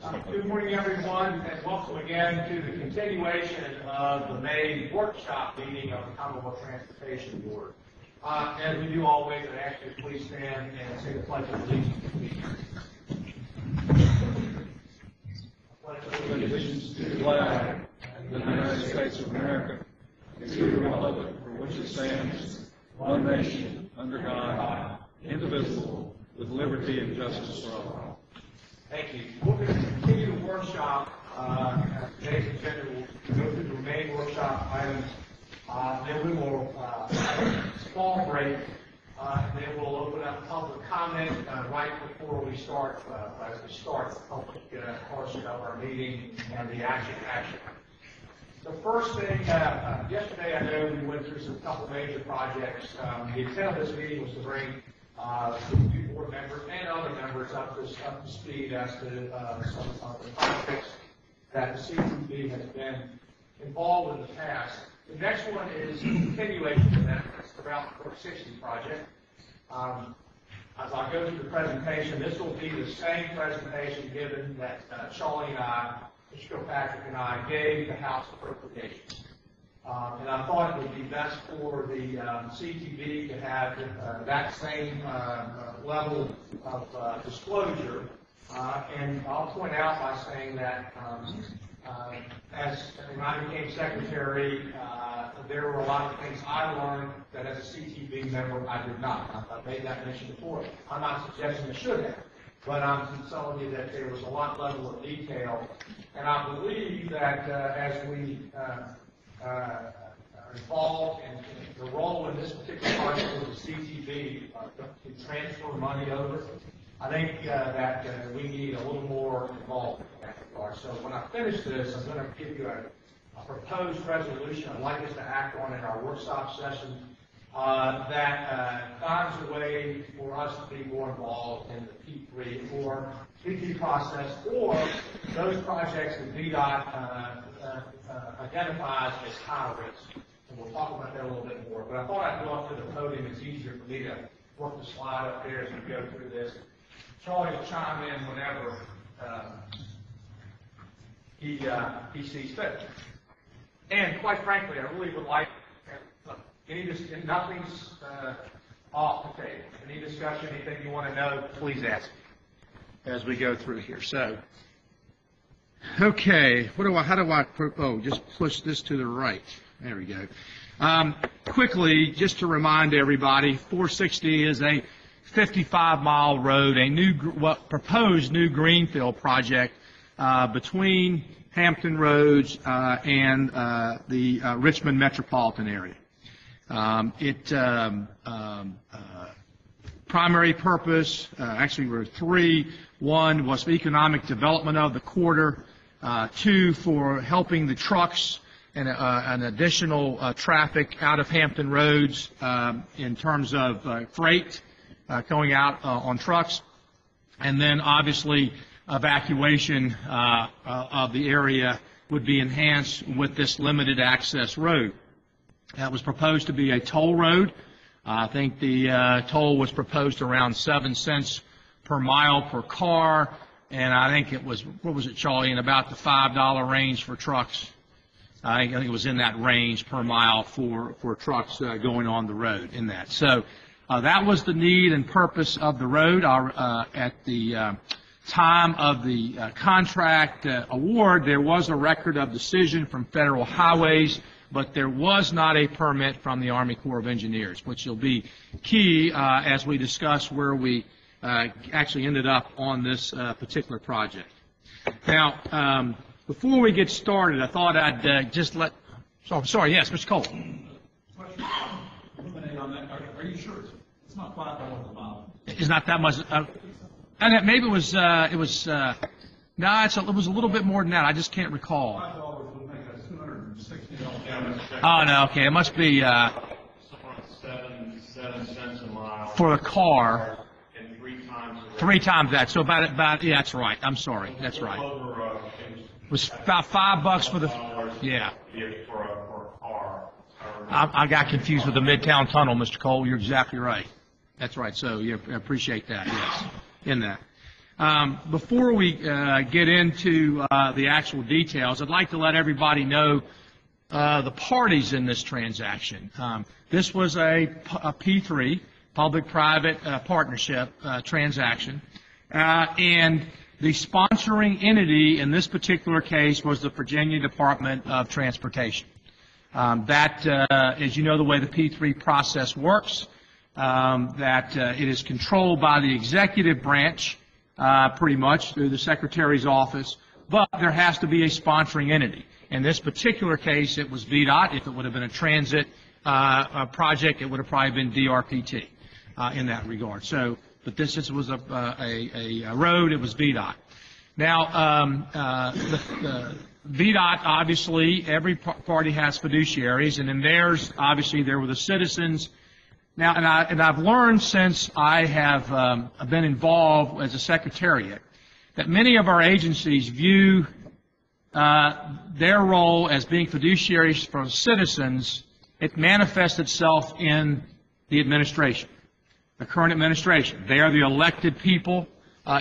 Good morning, everyone, and welcome again to the continuation of the May workshop meeting of the Commonwealth Transportation Board. As we do always, I ask you to please stand and say the Pledge of Allegiance to me. Allegiance to the flag of the United States of America and to the republic for which it stands, one nation, under God, indivisible, with liberty and justice for all. Thank you. We're going to continue the workshop. Today's agenda will go through the remaining workshop items. Then we will have a small break. And then we'll open up public comment right before we start, as we start the public portion of our meeting and the action. The first thing, yesterday I know we went through some couple major projects. The intent of this meeting was to bring the board members and other members up to speed as to some of the projects that the CTB has been involved in the past. The next one is a continuation of that. It's the Route 460 project. As I go through the presentation, this will be the same presentation given that Charlie and I, Mr. Kilpatrick and I gave the House Appropriations. And I thought it would be best for the CTB to have that same level of disclosure. And I'll point out by saying that as when I became secretary, there were a lot of things I learned that as a CTB member I did not. I've made that mention before. I'm not suggesting I should have, but I'm telling you that there was a lot level of detail. And I believe that as we are involved in the role in this particular project with the CTB to transfer money over, I think that we need a little more involvement in that regard. So when I finish this, I'm going to give you a proposed resolution I'd like us to act on in our workshop session that finds a way for us to be more involved in the P3 or P3 process or those projects that VDOT identifies as high risk. And we'll talk about that a little bit more. But I thought I'd go up to the podium. It's easier for me to work the slide up there as we go through this. Charlie will chime in whenever he sees fit. And quite frankly, I really would like nothing's off the table. Any discussion, anything you want to know, please ask as we go through here. So, okay, just push this to the right. There we go. Quickly, just to remind everybody, 460 is a 55-mile road, a proposed new greenfield project between Hampton Roads and the Richmond metropolitan area. Primary purpose, actually were three. One was for economic development of the corridor. Two, for helping the trucks and an additional traffic out of Hampton Roads in terms of freight going out on trucks. And then obviously evacuation of the area would be enhanced with this limited access road. That was proposed to be a toll road. I think the toll was proposed around 7 cents per mile per car, and I think it was, what was it, Charlie, in about the $5 range for trucks. I think it was in that range per mile for trucks going on the road in that. So that was the need and purpose of the road. At the time of the contract award, there was a record of decision from Federal Highways, but there was not a permit from the Army Corps of Engineers, which will be key as we discuss where we actually ended up on this particular project. Now, before we get started, I thought I'd just let. Oh, sorry, yes, Mr. Cole. Are you sure it's not $5 a mile? It's not that much. And maybe it was. No, it was a little bit more than that. I just can't recall. $5 would make a $260. Oh no, okay, it must be 7 cents a mile for the car. and 3 times. Three times that. So about yeah, that's right. I'm sorry, that's right. It was about $5 for the. Yeah. For a car. I got confused with the Midtown Tunnel, Mr. Cole. You're exactly right. That's right. So, yeah, I appreciate that, yes, in that. Before we get into the actual details, I'd like to let everybody know the parties in this transaction. This was a P3, public-private partnership transaction, and the sponsoring entity in this particular case was the Virginia Department of Transportation. As you know, the way the P3 process works, it is controlled by the executive branch, pretty much through the Secretary's office, but there has to be a sponsoring entity. In this particular case, it was VDOT. If it would have been a transit project, it would have probably been DRPT in that regard. So, but this was a road, it was VDOT. Now, the VDOT, obviously, every party has fiduciaries, and in theirs, obviously, there were the citizens. Now, and I've learned since I have been involved as a secretariat that many of our agencies view their role as being fiduciaries for citizens. It manifests itself in the administration, the current administration. They are the elected people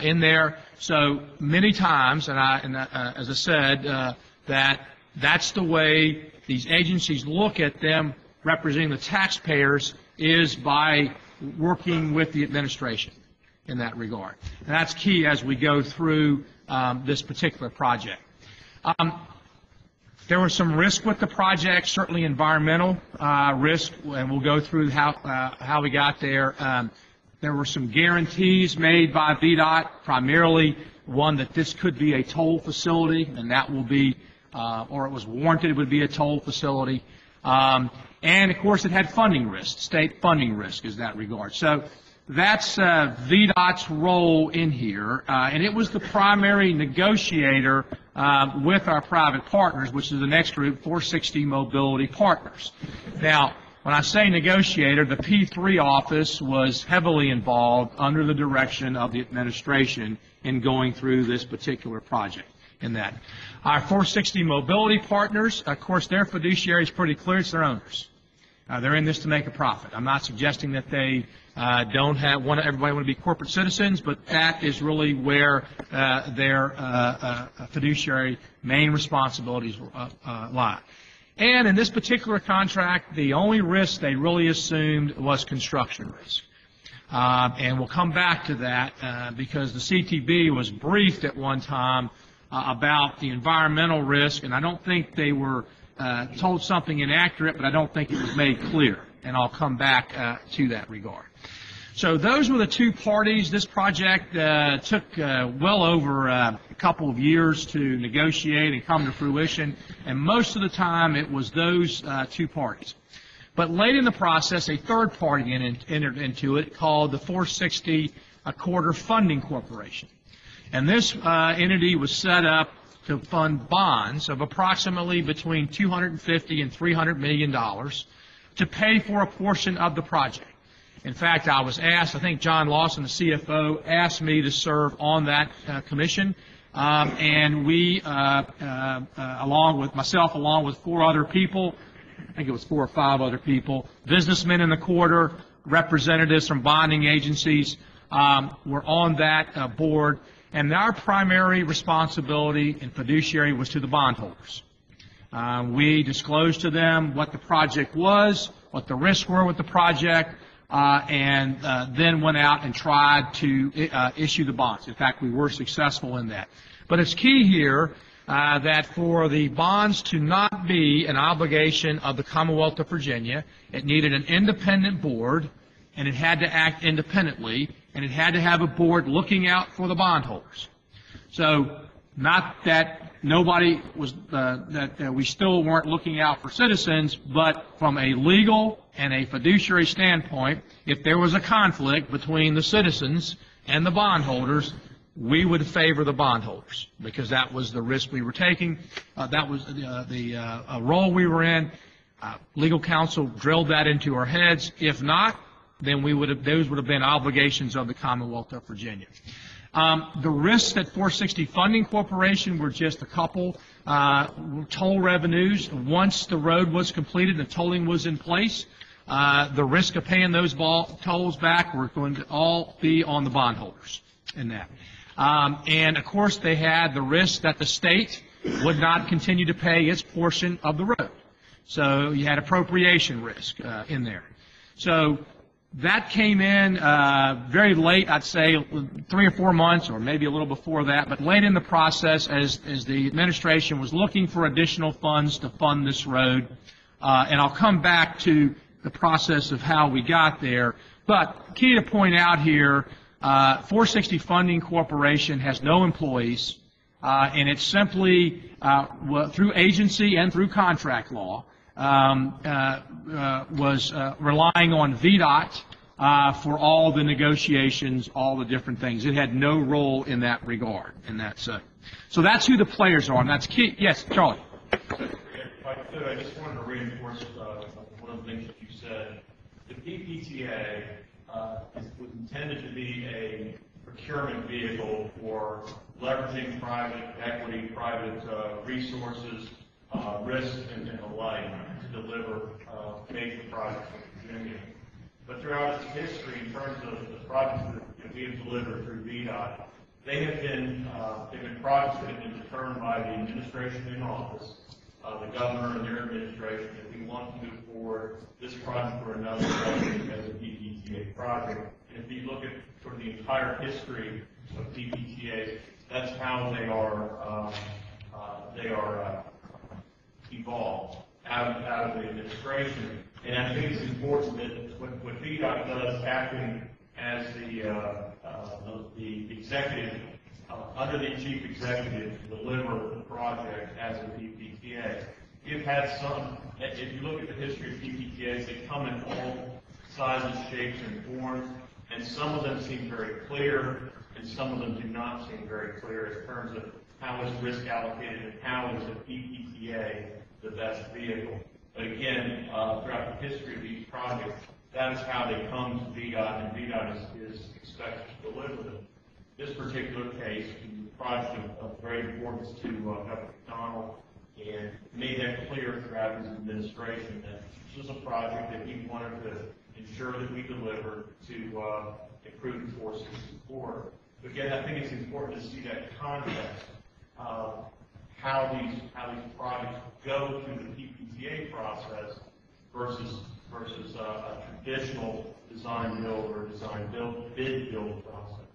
in there. So many times, as I said, that's the way these agencies look at them representing the taxpayers, is by working with the administration in that regard. And that's key as we go through this particular project. There was some risk with the project, certainly environmental risk, and we'll go through how we got there. There were some guarantees made by VDOT, primarily one that this could be a toll facility, and that will be, or it was warranted it would be a toll facility. And, of course, it had funding risk, state funding risk in that regard. So that's VDOT's role in here, and it was the primary negotiator with our private partners, which is the next group, 460 Mobility Partners. Now, when I say negotiator, the P3 office was heavily involved under the direction of the administration in going through this particular project. In that, our 460 Mobility Partners, of course, their fiduciary is pretty clear. It's their owners. They're in this to make a profit. I'm not suggesting that they don't everybody want to be corporate citizens, but that is really where their fiduciary main responsibilities lie. And in this particular contract, the only risk they really assumed was construction risk. And we'll come back to that because the CTB was briefed at one time about the environmental risk, and I don't think they were told something inaccurate, but I don't think it was made clear, and I'll come back to that regard. So those were the two parties. This project took well over a couple of years to negotiate and come to fruition, and most of the time it was those two parties. But late in the process, a third party entered into it called the 460 Quarter Funding Corporation. And this entity was set up to fund bonds of approximately between $250 and $300 million to pay for a portion of the project. In fact, I was asked, I think John Lawson, the CFO, asked me to serve on that commission, and we, along with 4 other people, I think it was 4 or 5 other people, businessmen in the quarter, representatives from bonding agencies, were on that board. And our primary responsibility and fiduciary was to the bondholders. We disclosed to them what the project was, what the risks were with the project, and then went out and tried to issue the bonds. In fact, we were successful in that. But it's key here that for the bonds to not be an obligation of the Commonwealth of Virginia, it needed an independent board, and it had to act independently, and it had to have a board looking out for the bondholders. So, not that nobody was, that we still weren't looking out for citizens, but from a legal and a fiduciary standpoint, if there was a conflict between the citizens and the bondholders, we would favor the bondholders because that was the risk we were taking. That was the role we were in. Legal counsel drilled that into our heads. If not, then those would have been obligations of the Commonwealth of Virginia. The risks at 460 Funding Corporation were just a couple. Toll revenues. Once the road was completed and the tolling was in place, the risk of paying those tolls back were going to all be on the bondholders in that. And, of course, they had the risk that the state would not continue to pay its portion of the road. So you had appropriation risk in there. So that came in very late, I'd say 3 or 4 months, or maybe a little before that, but late in the process as the administration was looking for additional funds to fund this road. And I'll come back to the process of how we got there. But key to point out here, 460 Funding Corporation has no employees, and it's simply through agency and through contract law was relying on VDOT for all the negotiations, all the different things. It had no role in that regard, and so that's who the players are, and that's key. Yes, Charlie. If I could, I just wanted to reinforce one of the things that you said. The PPTA was intended to be a procurement vehicle for leveraging private equity, private resources, risk, and the like to deliver major projects in Virginia. But throughout its history, in terms of the projects that we have delivered through VDOT, they've been projects that have been determined by the administration in office, the governor and their administration, that we want to move forward this project or another project as a PPTA project. And if you look at sort of the entire history of PPTAs, that's how they are evolved out of the administration. And I think it's important that what VDOT does, acting as the executive, under the chief executive, to deliver the project as a PPTA. You've had some, if you look at the history of PPTAs, they come in all sizes, shapes, and forms, and some of them seem very clear, and some of them do not seem very clear in terms of how is risk allocated and how is a PPTA the best vehicle. But again, throughout the history of these projects, that is how they come to VDOT, and VDOT is expected to deliver them. This particular case, the project of great importance to Governor McDonald, and made that clear throughout his administration that this was a project that he wanted to ensure that we deliver to improve forces support. But again, I think it's important to see that context of how these projects go through the PPTA process versus a traditional design build or design build bid build process.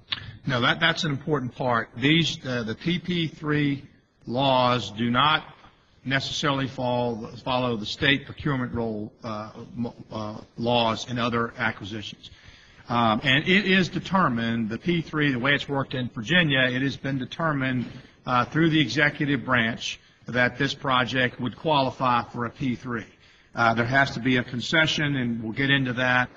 No, that's an important part. The PP3 laws do not necessarily follow the state procurement role laws in other acquisitions. And it is determined, the P3, the way it's worked in Virginia, it has been determined through the executive branch that this project would qualify for a P3. There has to be a concession, and we'll get into that.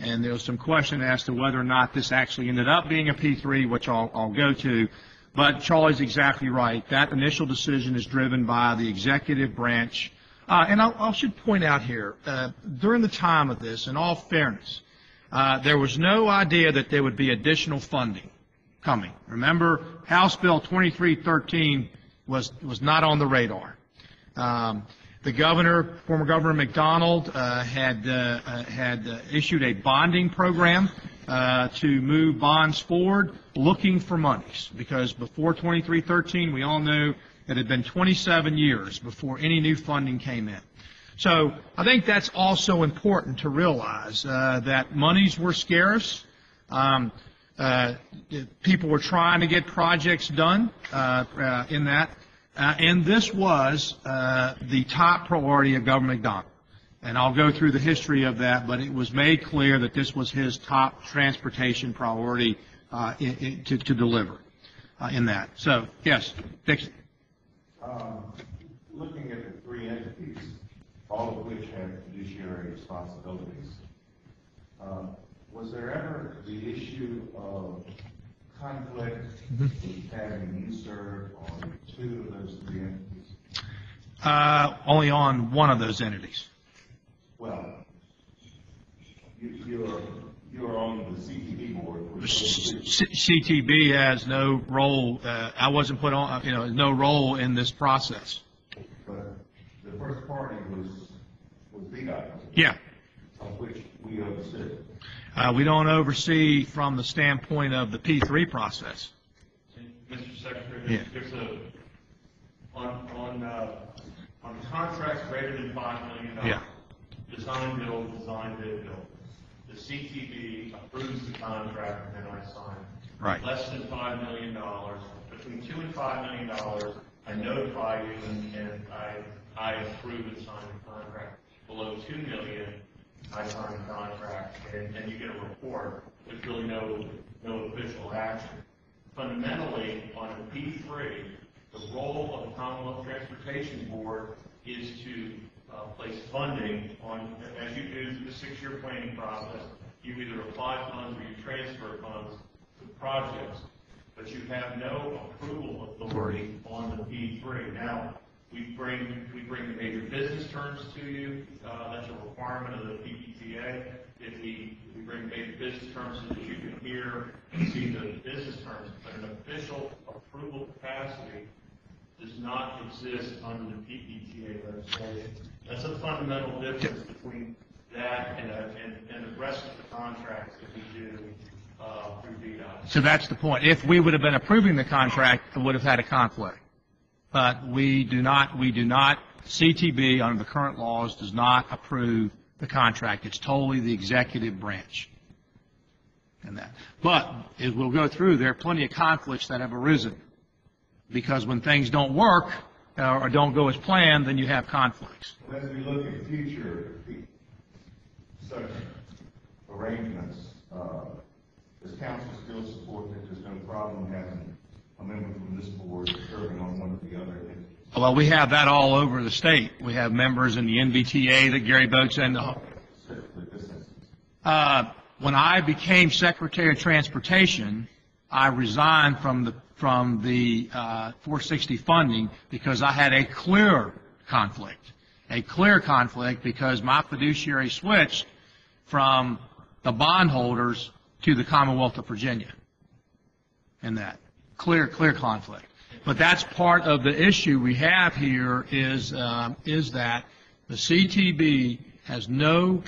And there was some question as to whether or not this actually ended up being a P3, which I'll go to. But Charlie's exactly right. That initial decision is driven by the executive branch. And I should point out here, during the time of this, in all fairness, there was no idea that there would be additional funding coming. Remember, House Bill 2313 was not on the radar. The governor, former Governor McDonald, had issued a bonding program to move bonds forward, looking for monies, because before 2313, we all knew it had been 27 years before any new funding came in. So I think that's also important to realize that monies were scarce. People were trying to get projects done in that. And this was the top priority of Governor McDonald. And I'll go through the history of that, but it was made clear that this was his top transportation priority to deliver in that. So, yes, Dixon. Looking at the three entities, all of which have fiduciary responsibilities, was there ever the issue of conflict with having you serve on two of those three entities? Only on one of those entities. Well, you're on the CTB board. CTB has no role. I wasn't put on. No role in this process. But the first party was VDOT. Yeah. Of which we oversee. We don't oversee from the standpoint of the P3 process. Mr. Secretary, Yeah. there's on contracts greater than $5 million. Yeah. Design build, design bid build. The CTB approves the contract and then I sign it. Right. Less than $5 million, between $2 and $5 million, I notify you and I approve and sign the contract. Below $2 million, I sign the contract and you get a report. There's really no official action. Fundamentally, on a P3, the role of the Commonwealth Transportation Board is to place funding on, as you do the 6-year planning process, you either apply funds or you transfer funds to projects, but you have no approval authority on the P3. Now, we bring the major business terms to you. That's a requirement of the PPTA. If we bring major business terms so that you can hear and see the business terms, but an official approval capacity does not exist under the PPTA legislation. That's a fundamental difference between that and the rest of the contracts that we do through VDOT. So that's the point. If we would have been approving the contract, it would have had a conflict. But we do not, CTB under the current laws does not approve the contract. It's totally the executive branch in that. But as we'll go through, there are plenty of conflicts that have arisen because when things don't work or don't go as planned, then you have conflicts. As we look at future such arrangements, does council still support that there's no problem having a member from this board serving on one of the other entities? Well, we have that all over the state. We have members in the NVTA that Gary votes in. When I became Secretary of Transportation, I resigned from the 460 funding because I had a clear conflict because my fiduciary switched from the bondholders to the Commonwealth of Virginia. And that clear conflict. But that's part of the issue we have here is that the CTB has no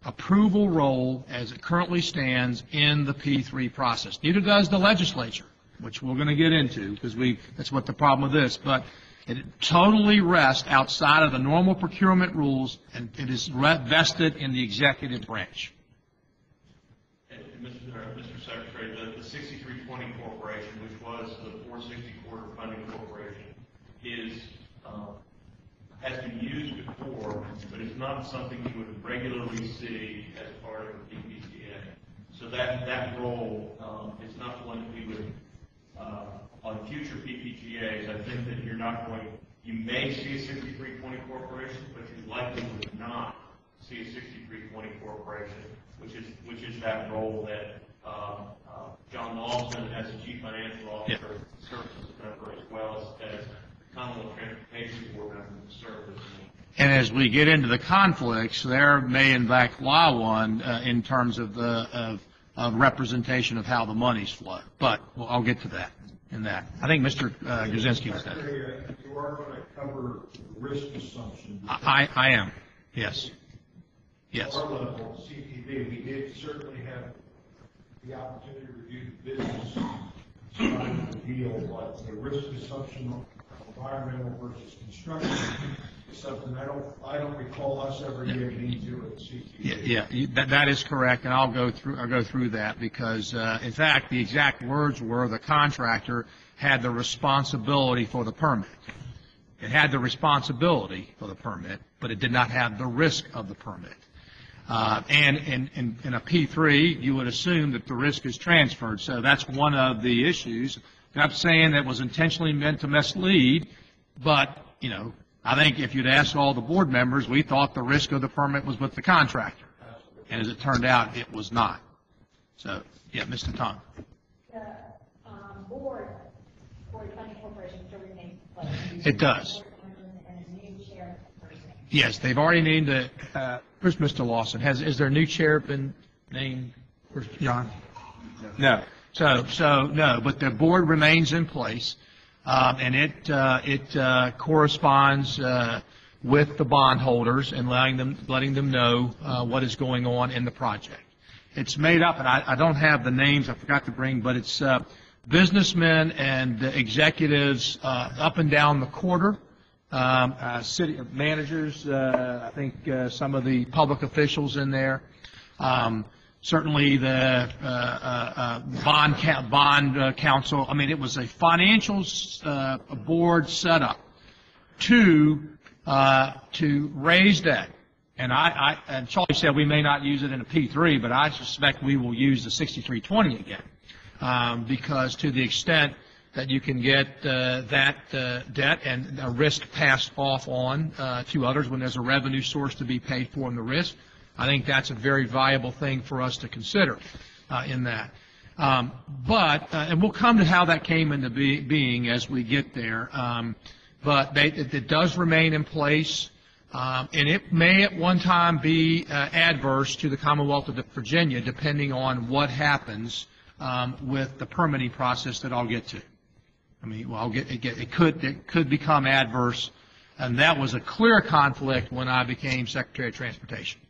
approval role as it currently stands in the P3 process. Neither does the legislature, which we're going to get into because that's what the problem with this. But it totally rests outside of the normal procurement rules, and it is vested in the executive branch. Mr. Secretary, the 6320 Corporation, which was the 460 Quarter Funding Corporation, has been used before, but it's not something you would regularly see as part of the PPTA. So that role is not one that we would, on future PPTAs, I think that you may see a 6320 Corporation, but you likely would not see a 6320 Corporation, which is that role that John Lawson, as the Chief Financial Officer, serves as a member, as well as Commonwealth Transportation Board member serves. And as we get into the conflicts, there may in fact lie one in terms of the representation of how the monies flow. But I'll get to that in that. I think Mr. Guzinski was that. You are going to cover risk assumptions. I am. Yes. Yes. At our level, CTB, we did certainly have the opportunity to review the business side of the deal, but the risk assumption of environmental versus construction is something I don't recall us ever getting into at CTB. Yeah, that is correct, and I'll go through that because, in fact, the exact words were the contractor had the responsibility for the permit. It had the responsibility for the permit, but it did not have the risk of the permit. And in a P3, you would assume that the risk is transferred. So that's one of the issues. I'm not saying that was intentionally meant to mislead, but, I think if you'd asked all the board members, we thought the risk of the permit was with the contractor. And as it turned out, it was not. So, yeah, Mr. Tong. The board for the funding corporation still remains in place. It does. And a new chairperson. Yes, they've already named where's Mr. Lawson? Is their new chair been named? Where's John? No. So no, but the board remains in place, and it corresponds with the bondholders and letting them know what is going on in the project. It's made up, and I don't have the names. I forgot to bring, but it's businessmen and executives up and down the quarter, city managers, I think some of the public officials in there, certainly the bond council. I mean, it was a financial board set up to raise debt. And and Charlie said we may not use it in a P3, but I suspect we will use the 6320 again, because to the extent that you can get that debt and a risk passed off on to others when there's a revenue source to be paid for in the risk, I think that's a very viable thing for us to consider in that. And we'll come to how that came into being as we get there. But it does remain in place. And it may at one time be adverse to the Commonwealth of Virginia, depending on what happens with the permitting process that I'll get to. I mean, well, it could become adverse, and that was a clear conflict when I became Secretary of Transportation.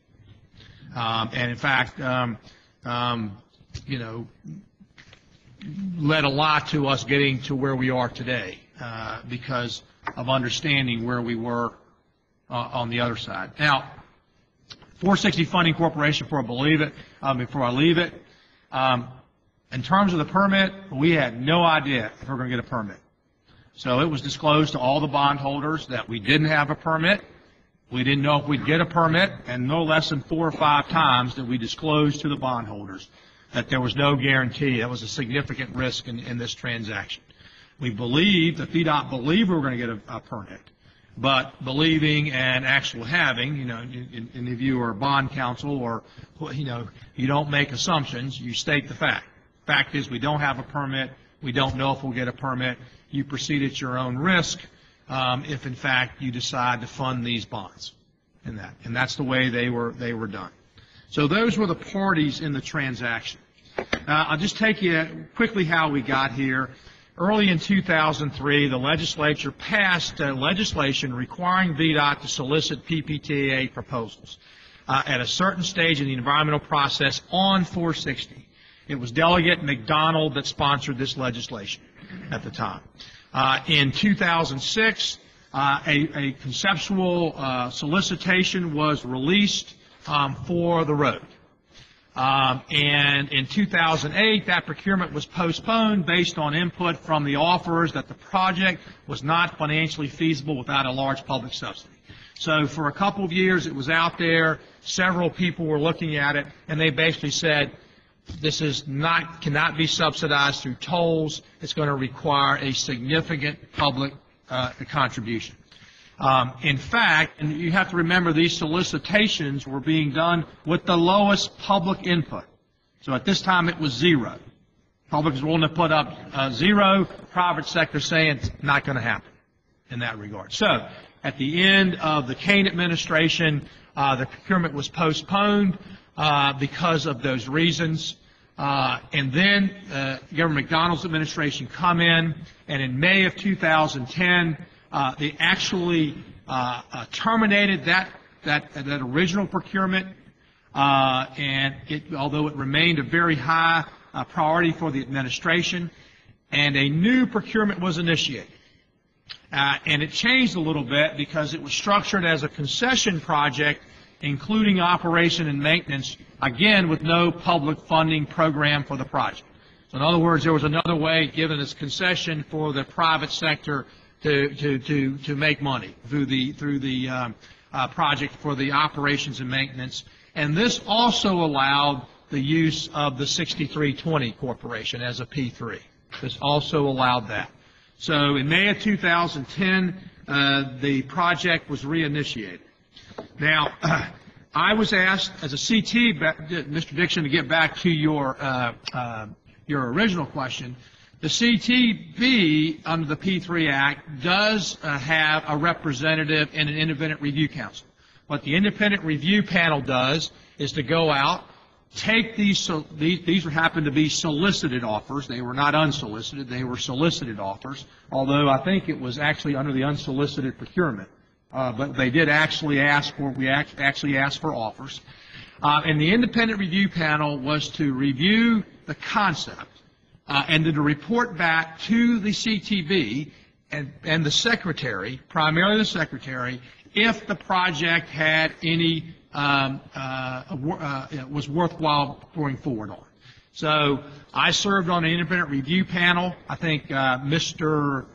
And in fact, you know, led a lot to us getting to where we are today because of understanding where we were on the other side. Now, 460 Funding Corporation, before I leave it, in terms of the permit, we had no idea if we were going to get a permit. So it was disclosed to all the bondholders that we didn't have a permit. We didn't know if we'd get a permit, and no less than 4 or 5 times that we disclosed to the bondholders that there was no guarantee. That was a significant risk in this transaction. We believed, the VDOT believed we were going to get a permit. But believing and actually having, you know, and if you are bond counsel or, you know, you don't make assumptions, you state the fact. Fact is we don't have a permit. We don't know if we'll get a permit. You proceed at your own risk if, in fact, you decide to fund these bonds in that. And that's the way they were done. So those were the parties in the transaction. I'll just take you quickly how we got here. Early in 2003, the legislature passed legislation requiring VDOT to solicit PPTA proposals at a certain stage in the environmental process on 460. It was Delegate McDonald that sponsored this legislation at the time. In 2006, a conceptual solicitation was released for the road. And in 2008, that procurement was postponed based on input from the offerers that the project was not financially feasible without a large public subsidy. So for a couple of years, it was out there. Several people were looking at it, and they basically said, this cannot be subsidized through tolls. It's going to require a significant public contribution. In fact, and you have to remember these solicitations were being done with the lowest public input. So at this time it was 0. Public was willing to put up 0. Private sector saying it's not going to happen in that regard. So at the end of the Kane administration, the procurement was postponed because of those reasons. And then Governor McDonald's administration come in, and in May of 2010, they actually terminated that original procurement, and although it remained a very high priority for the administration, and a new procurement was initiated. And it changed a little bit because it was structured as a concession project, including operation and maintenance, again with no public funding program for the project. So in other words, there was another way given as concession for the private sector to make money through the project for the operations and maintenance. And this also allowed the use of the 6320 Corporation as a P3. This also allowed that. So in May of 2010, the project was reinitiated. Now, I was asked as a CT, Mr. Dixon, to get back to your original question. The CTB, under the P3 Act, does have a representative in an independent review council. What the independent review panel does is to go out, take these happen to be solicited offers. They were not unsolicited. They were solicited offers, although I think it was actually under the unsolicited procurement. But they did actually ask for, we actually asked for offers. And the independent review panel was to review the concept and then to report back to the CTB and the secretary, primarily the secretary, if the project had any was worthwhile going forward on. So I served on an independent review panel. I think the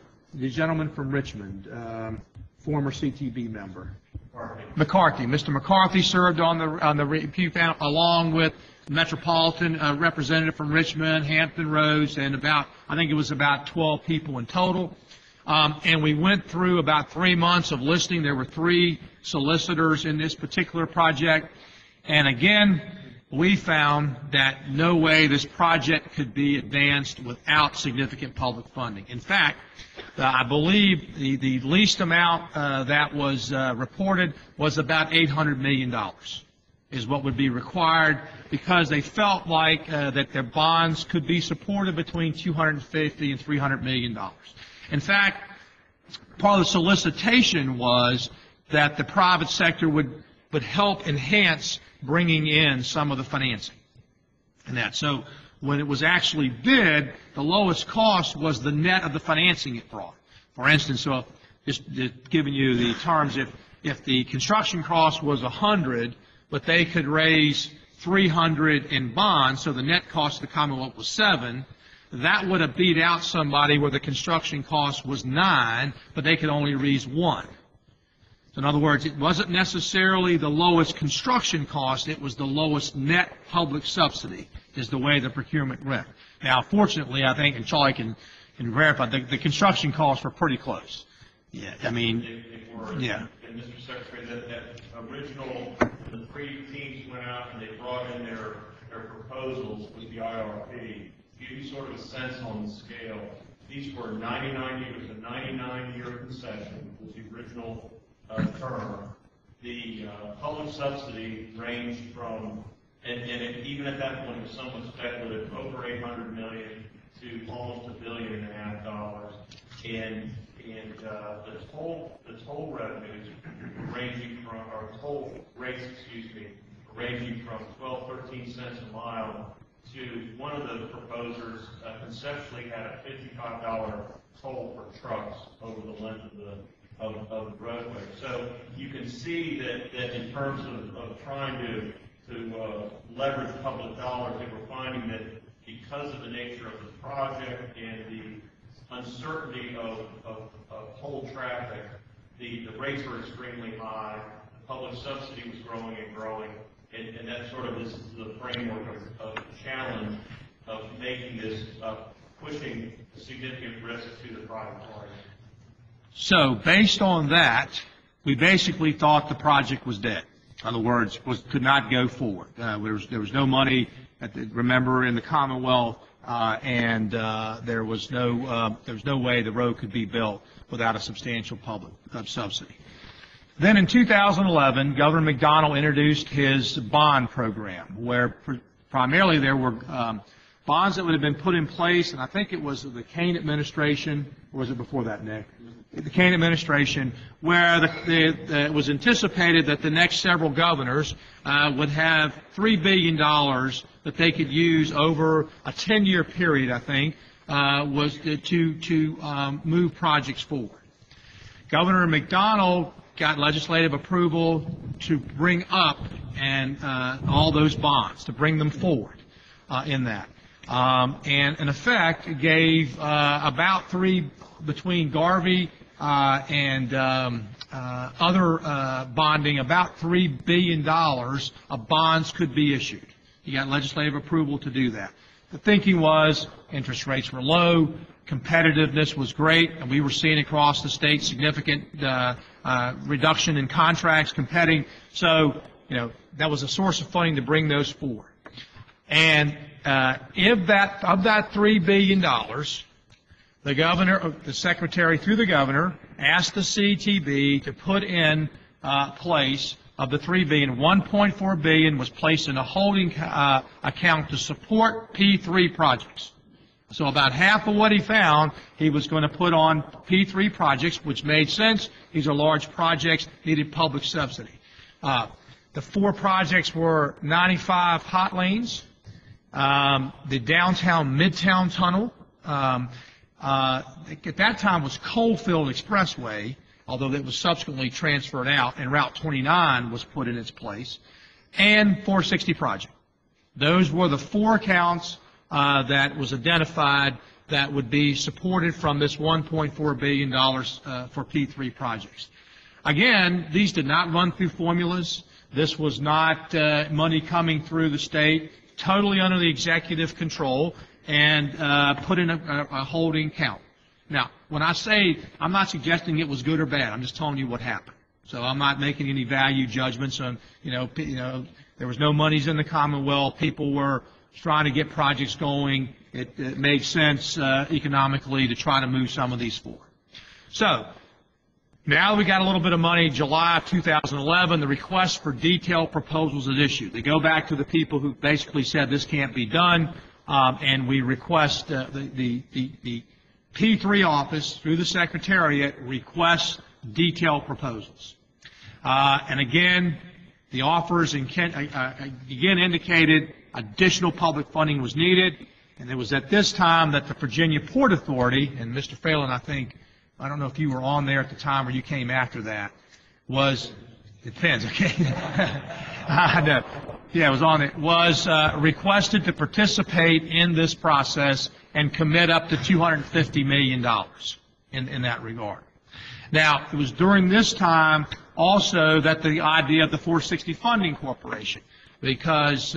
gentleman from Richmond, former CTB member, McCarthy. Mr. McCarthy served on the review panel along with Metropolitan representative from Richmond, Hampton Roads, and I think it was about 12 people in total. And we went through about 3 months of listing. There were 3 solicitors in this particular project. And again, we found that no way this project could be advanced without significant public funding. In fact, I believe the least amount that was reported was about $800 million is what would be required, because they felt like that their bonds could be supported between $250 and $300 million. In fact, part of the solicitation was that the private sector would help enhance bringing in some of the financing and that. So when it was actually bid, the lowest cost was the net of the financing it brought. For instance, so just giving you the terms, if the construction cost was 100, but they could raise 300 in bonds, so the net cost of the Commonwealth was 7, that would have beat out somebody where the construction cost was 9, but they could only raise 1. So in other words, it wasn't necessarily the lowest construction cost, it was the lowest net public subsidy, is the way the procurement went. Now, fortunately, I think, and Charlie can verify, the construction costs were pretty close. Yeah, I mean, yeah. And Mr. Secretary, that original, the 3 teams went out and they brought in their proposals with the IRP. Give you sort of a sense on the scale. These were 99 years, a 99-year concession was the original term. The public subsidy ranged from, and even at that point it was somewhat speculative, over $800 million to almost $1.5 billion. And the toll revenues ranging from, or toll rates, ranging from 12-13 cents a mile to one of the proposers conceptually had a $55 toll for trucks over the length of the roadway. So you can see that in terms of trying to leverage public dollars, they were finding that because of the nature of the project and the uncertainty of toll traffic, the rates were extremely high, the public subsidy was growing and growing, and that sort of is the framework of the challenge of making this, pushing significant risk to the private party. So based on that, we basically thought the project was dead. In other words, could not go forward. There was no money, remember, in the Commonwealth, and there was no way the road could be built without a substantial public subsidy. Then in 2011, Governor McDonnell introduced his bond program, where primarily there were bonds that would have been put in place, and I think it was the Kane administration, or was it before that, Nick? The Kane administration, where it was anticipated that the next several governors would have $3 billion that they could use over a 10-year period, I think, was to move projects forward. Governor McDonnell got legislative approval to bring up all those bonds, to bring them forward in that. And in effect, gave about between Garvey and other bonding, about $3 billion of bonds could be issued. He got legislative approval to do that. The thinking was interest rates were low, competitiveness was great, and we were seeing across the state significant reduction in contracts competing. So, that was a source of funding to bring those forward. And of that $3 billion, the secretary through the governor asked the CTB to put in place of the $3 billion, $1.4 billion was placed in a holding account to support P3 projects. So about half of what he found, he was going to put on P3 projects, which made sense. These are large projects, needed public subsidy. The 4 projects were 95 hot lanes, The downtown Midtown Tunnel, at that time was Coalfield Expressway, although it was subsequently transferred out, and Route 29 was put in its place, and 460 project. Those were the 4 accounts that was identified that would be supported from this $1.4 billion for P3 projects. Again, these did not run through formulas. This was not money coming through the state, totally under the executive control, and put in a holding count. Now, when I say, I'm not suggesting it was good or bad. I'm just telling you what happened. So I'm not making any value judgments on, there was no monies in the Commonwealth. People were trying to get projects going. It made sense economically to try to move some of these forward. So now that we got a little bit of money, July of 2011, the request for detailed proposals is issued. They go back to the people who basically said this can't be done, and we request the P3 office through the Secretariat requests detailed proposals. And again, the offers again indicated additional public funding was needed, and it was at this time that the Virginia Port Authority, and Mr. Phelan, I don't know if you were on there at the time or you came after that, it depends, okay? I know. Yeah, it was on it. Was requested to participate in this process and commit up to $250 million in that regard. Now, it was during this time also that the idea of the 460 Funding Corporation, because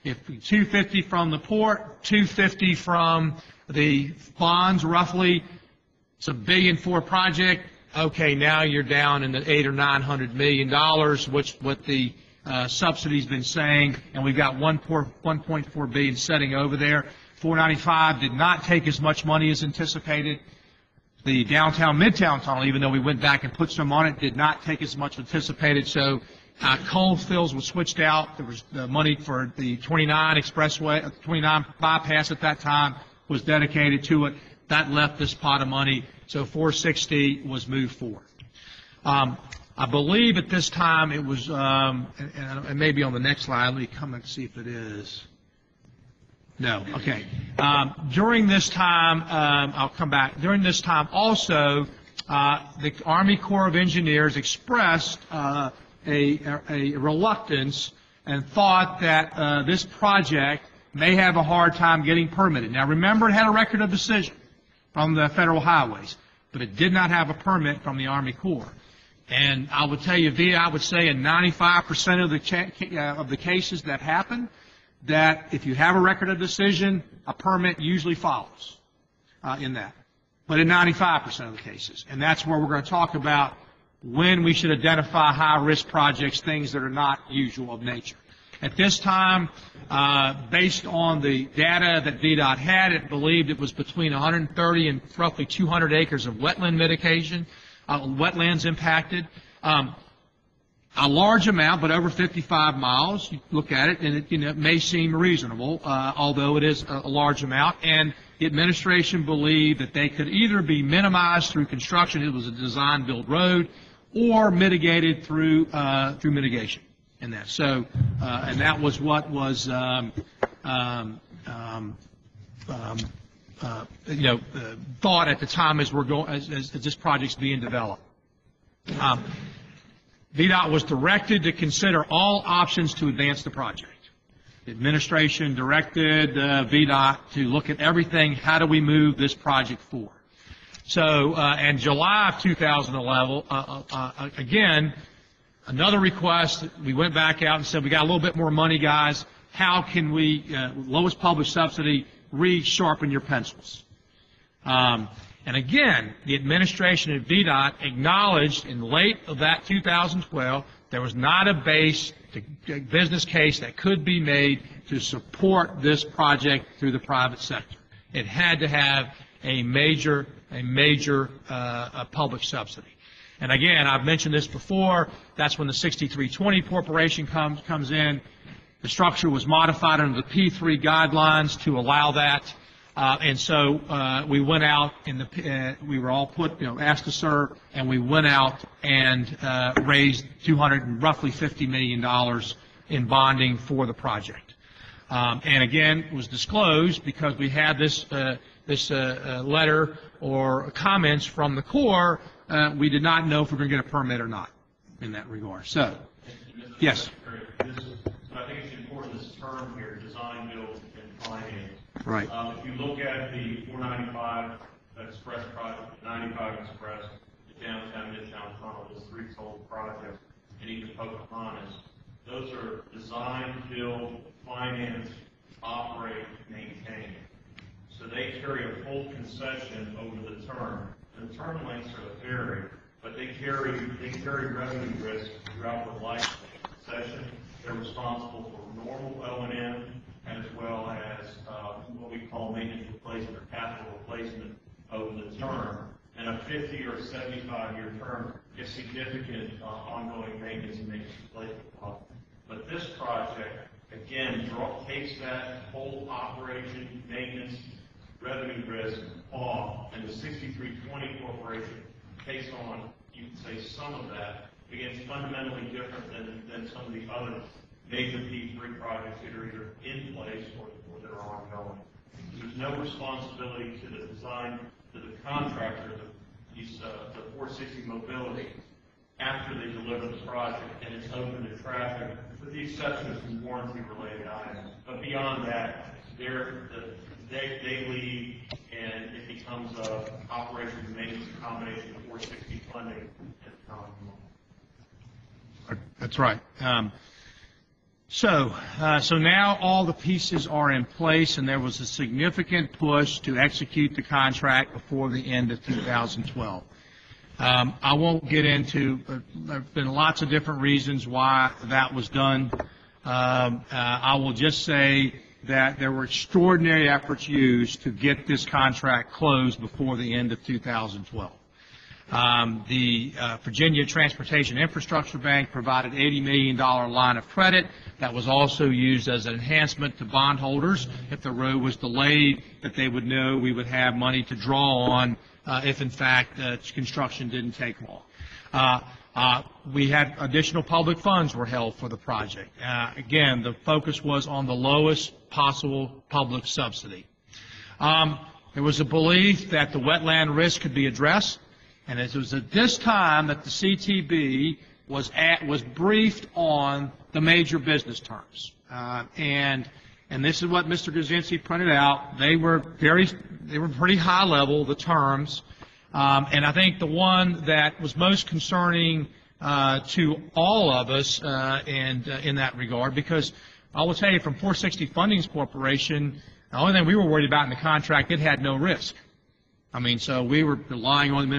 if 250 from the port, 250 from the bonds, roughly, it's $1 billion for a project. Okay, now you're down in the $800 or $900 million, which what the subsidy's been saying, and we've got $1.4 billion setting over there. 495 did not take as much money as anticipated. The downtown Midtown Tunnel, even though we went back and put some on it, did not take as much anticipated. So Coalfields was switched out. There was the money for the 29 expressway, 29 bypass at that time was dedicated to it. That left this pot of money. So 460 was moved forward. I believe at this time it was, and maybe on the next slide, let me come and see if it is. No, okay. During this time, I'll come back. During this time also, the Army Corps of Engineers expressed a reluctance and thought that this project may have a hard time getting permitted. Now remember, it had a record of decision from the federal highways, but it did not have a permit from the Army Corps. And I would tell you, I would say in 95% of the cases that happen, that if you have a record of decision, a permit usually follows in that. But in 95% of the cases. And that's where we're going to talk about when we should identify high-risk projects, things that are not usual of nature. At this time, based on the data that VDOT had, it believed it was between 130 and roughly 200 acres of wetland mitigation, wetlands impacted. A large amount, but over 55 miles. You look at it, and it may seem reasonable, although it is a large amount. And the administration believed that they could either be minimized through construction, it was a design-build road, or mitigated through mitigation in that. So, and that was what was thought at the time as we're going as this project's being developed. VDOT was directed to consider all options to advance the project. The administration directed VDOT to look at everything. How do we move this project forward? So, in July of 2011, again, another request. We went back out and said, we got a little bit more money, guys. How can we, lowest public subsidy, re-sharpen your pencils? And again, the administration at VDOT acknowledged in late of that 2012 there was not a business case that could be made to support this project through the private sector. It had to have a major public subsidy. And again, I've mentioned this before. That's when the 6320 Corporation comes in. The structure was modified under the P3 guidelines to allow that. And so we went out we were all asked to serve, and we went out and raised roughly $50 million in bonding for the project. And again, it was disclosed because we had this letter or comments from the Corps. We did not know if we were going to get a permit or not in that regard. So, yes. I think it's important, this term here, design, build, and finance. Right. If you look at the 495 Express project, 95 Express, the downtown Midtown Tunnel, those three total projects, and even Pocahontas, those are design, build, finance, operate, maintain. So they carry a full concession over the term. The term lengths are vary, but they carry revenue risk throughout the life of the concession. They're responsible for normal O&M as well as what we call maintenance replacement or capital replacement over the term. And a 50 or 75-year term is significant ongoing maintenance and maintenance replacement cost. But this project, again, takes that whole operation, maintenance, revenue risk off, and the 6320 Corporation takes on, you can say, some of that. Again, it's fundamentally different than some of the other major P3 projects that are either in place or that are ongoing. There's no responsibility to the design, to the contractor, the 460 Mobility, after they deliver the project, and it's open to traffic, with the exception of some warranty-related items. But beyond that, they leave, and it becomes a operations and maintenance combination of 460 funding and Commonwealth. That's right. So now all the pieces are in place, and there was a significant push to execute the contract before the end of 2012. I won't get into, there have been lots of different reasons why that was done. I will just say that there were extraordinary efforts used to get this contract closed before the end of 2012. The Virginia Transportation Infrastructure Bank provided $80 million line of credit that was also used as an enhancement to bondholders. If the road was delayed, that they would know we would have money to draw on if, in fact, construction didn't take long. We had additional public funds were held for the project. Again, the focus was on the lowest possible public subsidy. There was a belief that the wetland risk could be addressed. And it was at this time that the CTB was briefed on the major business terms. And this is what Mr. Gazinski pointed out. They were pretty high level, the terms. And I think the one that was most concerning to all of us in that regard, because I will tell you from 460 Funding Corporation, the only thing we were worried about in the contract, it had no risk. I mean, so we were relying on,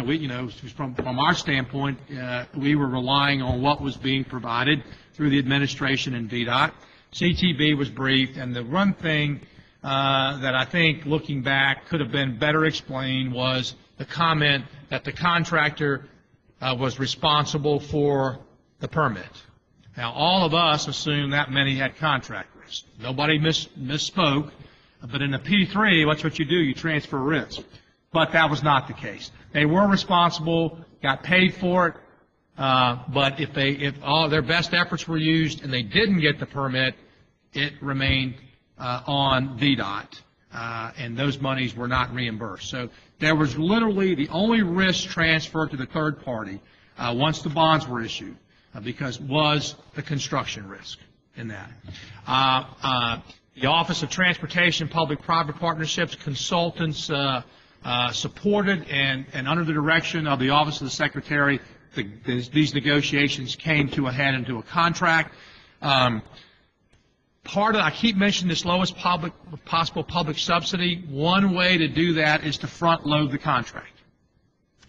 from our standpoint, we were relying on what was being provided through the administration and VDOT. CTB was briefed, and the one thing that I think, looking back, could have been better explained was the comment that the contractor was responsible for the permit. Now, all of us assumed that meant he had contract risk. Nobody misspoke, but in a P3, that's what you do, you transfer risk. But that was not the case. They were responsible, got paid for it, but if all their best efforts were used and they didn't get the permit, it remained on VDOT, and those monies were not reimbursed. So there was literally the only risk transferred to the third party once the bonds were issued, because was the construction risk in that. The Office of Transportation Public-Private Partnerships consultants supported and under the direction of the Office of the Secretary, these negotiations came to a head into a contract. I keep mentioning this lowest possible public subsidy. One way to do that is to front load the contract.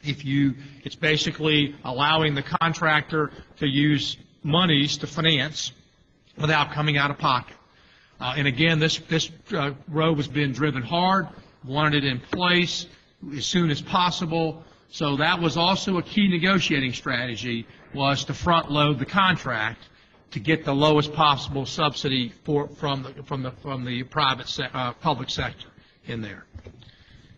It's basically allowing the contractor to use monies to finance without coming out of pocket. And again, this road was being driven hard, wanted it in place as soon as possible. So that was also a key negotiating strategy, was to front load the contract to get the lowest possible subsidy from the public sector in there.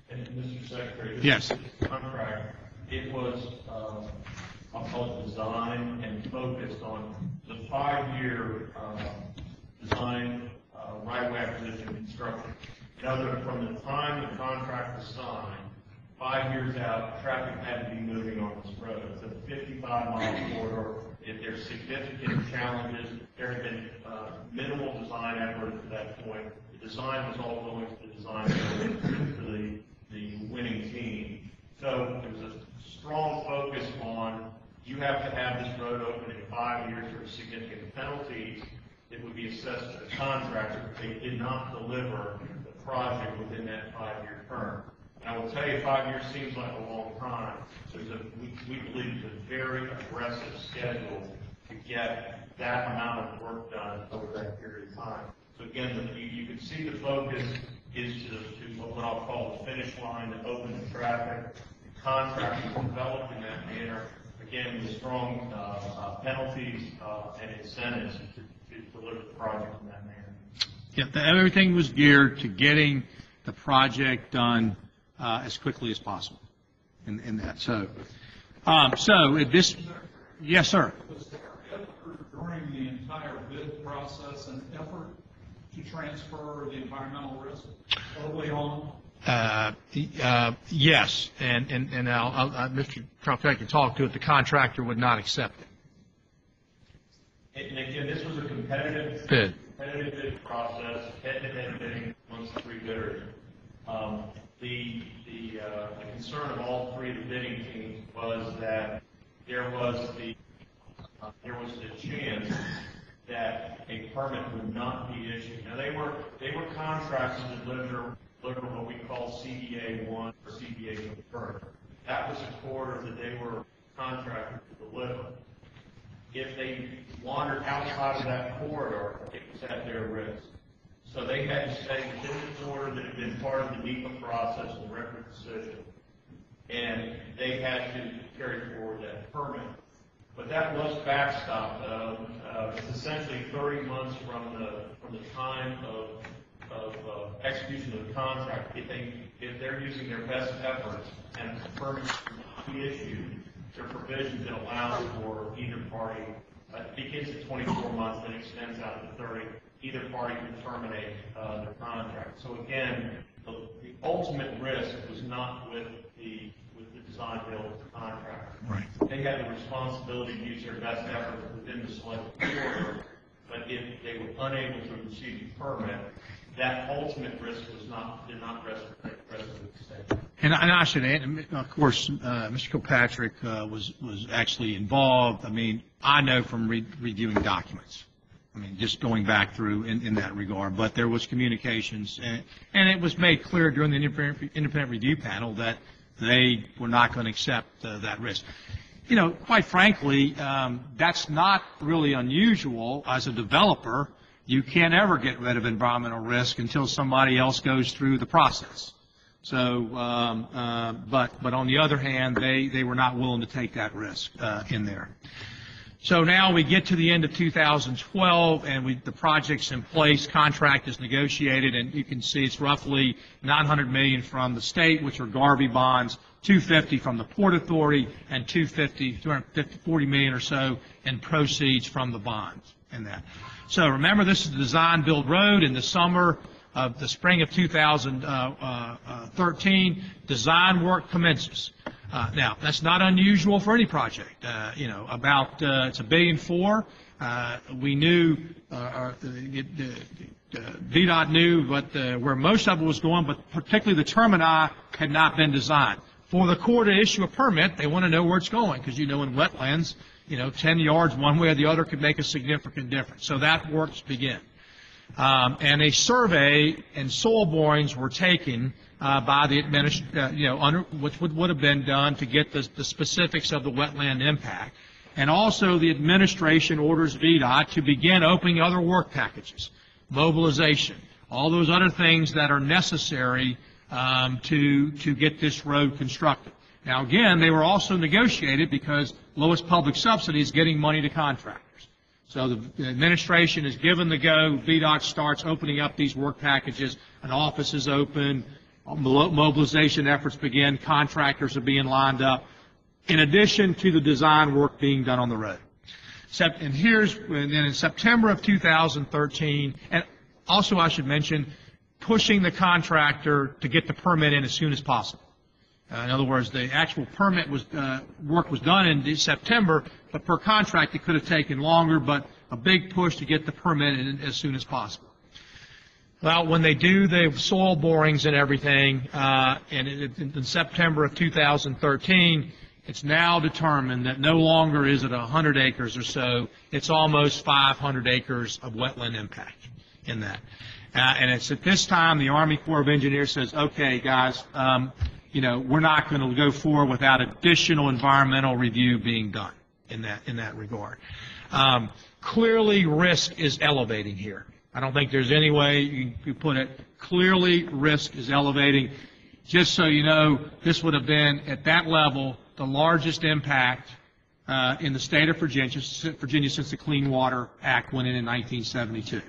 And Mr. Secretary, yes, this contract, it was, I'll call it designed and focused on the 5-year design, right-of-way acquisition and construction. In other words, from the time the contract was signed, 5 years out, traffic had to be moving on this road. It's a 55-mile corridor. If there's significant challenges, there have been minimal design effort to that point. The design was all going to the design to the winning team. So there was a strong focus on you have to have this road open in 5 years for significant penalties that would be assessed to the contractor if they did not deliver the project within that 5-year term. And I will tell you, 5 years seems like a long time. So we believe it's a very aggressive schedule to get that amount of work done over that period of time. So again, you can see the focus is to what I'll call the finish line, to open the traffic. The contract is developed in that manner, again, with strong penalties and incentives to deliver the project in that manner. Yeah, everything was geared to getting the project done as quickly as possible in that. So this, yes, sir. Was there effort during the entire bid process an effort to transfer the environmental risk early on? Yes, and Mr. Trump, I can talk to it. The contractor would not accept it. And again, this was a competitive bid process, head-to-head bidding amongst the three bidders. The concern of all three of the bidding teams was that there was the chance that a permit would not be issued. Now they were contracts to deliver what we call CBA 1 or CBA 1. That was a corridor that they were contracted to deliver. If they wandered outside of that corridor, it was at their risk. So they had to stay within the corridor that had been part of the NEPA process and record decision, and they had to carry forward that permit. But that was backstopped. It's essentially 30 months from the time of execution of the contract. If they're using their best efforts and the permit be issued, there are provisions that allow for either party. It begins at 24 months and extends out to 30. Either party can terminate their contract. So again, the ultimate risk was not with the design build of the contractor. Right. They had the responsibility to use their best efforts within the selected corridor, but if they were unable to receive the permit, that ultimate risk did not rest with the state. And I should add, of course, Mr. Kilpatrick was actually involved. I mean, I know from reviewing documents. I mean, just going back through in that regard. But there was communications, and it was made clear during the independent review panel that they were not going to accept that risk. You know, quite frankly, that's not really unusual. As a developer, you can't ever get rid of environmental risk until somebody else goes through the process. So, but on the other hand, they were not willing to take that risk in there. So now we get to the end of 2012, and the project's in place, contract is negotiated, and you can see it's roughly $900 million from the state, which are Garvey bonds, $250 from the Port Authority, and $240 million or so in proceeds from the bonds in that. So remember, this is the design build road. In the spring of 2013, design work commences. Now, that's not unusual for any project. You know, it's $1.4 billion. We knew, VDOT knew where most of it was going, but particularly the termini had not been designed. For the Corps to issue a permit, they want to know where it's going, because you know in wetlands, 10 yards one way or the other could make a significant difference. So that works begin. And a survey and soil borings were taken by the which would have been done to get the specifics of the wetland impact. And also the administration orders VDOT to begin opening other work packages, mobilization, all those other things that are necessary to get this road constructed. Now again, they were also negotiated because lowest public subsidy is getting money to contractors. So the administration is given the go, VDOT starts opening up these work packages, an office is open, mobilization efforts begin, contractors are being lined up, in addition to the design work being done on the road. And then in September of 2013, and Also, I should mention, pushing the contractor to get the permit in as soon as possible. In other words, the actual permit work was done in September, but per contract it could have taken longer, but a big push to get the permit in as soon as possible. Well, when they do the soil borings and everything, in September of 2013, it's now determined that no longer is it 100 acres or so, it's almost 500 acres of wetland impact in that. And it's at this time the Army Corps of Engineers says, okay, guys, we're not going to go forward without additional environmental review being done in that regard. Clearly, risk is elevating here. I don't think there's any way you put it. Clearly, risk is elevating. Just so you know, this would have been, at that level, the largest impact in the state of Virginia since the Clean Water Act went in 1972.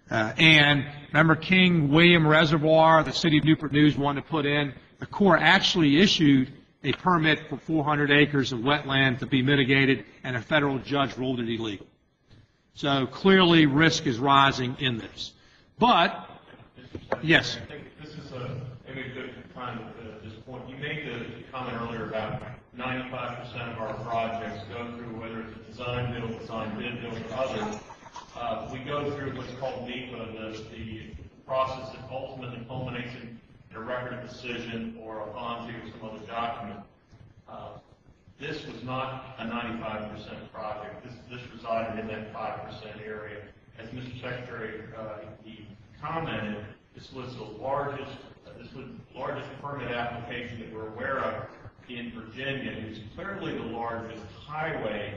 And remember King William Reservoir, the city of Newport News wanted to put in. The Corps actually issued a permit for 400 acres of wetland to be mitigated, and a federal judge ruled it illegal. So clearly risk is rising in this. But, yes. I think this is maybe a good time at this point. You made the comment earlier about 95% of our projects go through, whether it's a design build, design bid build, or others. We go through what's called NEPA, the process that ultimately culminates in a record of decision or a bond or some other document. This was not a 95% project. This resided in that 5% area. As Mr. Secretary he commented, this was the largest permit application that we're aware of in Virginia. It was clearly the largest highway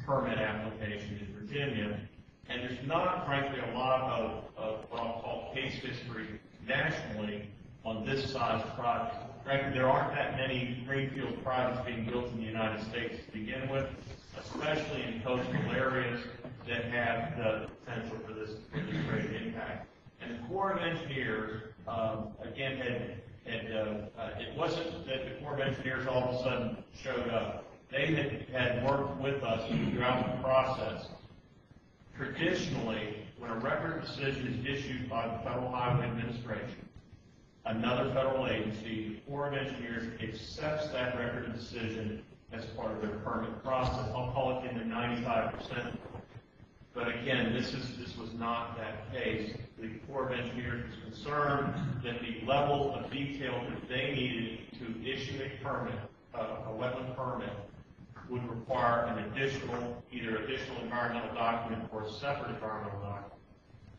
permit application in Virginia. And there's not, frankly, a lot of what I'll call case history nationally on this size project. Frankly, there aren't that many greenfield projects being built in the United States to begin with, especially in coastal areas that have the potential for this great impact. And the Corps of Engineers, again, it wasn't that the Corps of Engineers all of a sudden showed up. They had worked with us throughout the process. Traditionally, when a record of decision is issued by the Federal Highway Administration, another federal agency, the Corps of Engineers accepts that record of decision as part of their permit process. I'll call it in the 95%. But again, this was not that case. The Corps of Engineers was concerned that the level of detail that they needed to issue a permit, a wetland permit, would require either additional environmental document or a separate environmental document.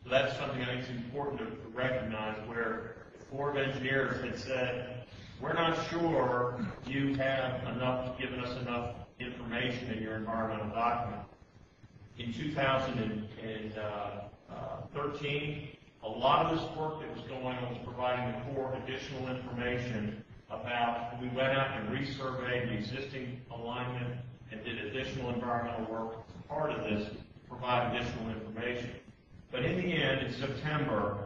So that's something I think is important to recognize, where the Corps of Engineers had said, we're not sure you have given us enough information in your environmental document. In 2013, a lot of this work that was going on was providing the Corps additional information about, we went out and resurveyed the existing alignment and did additional environmental work as part of this to provide additional information. But in the end, in September,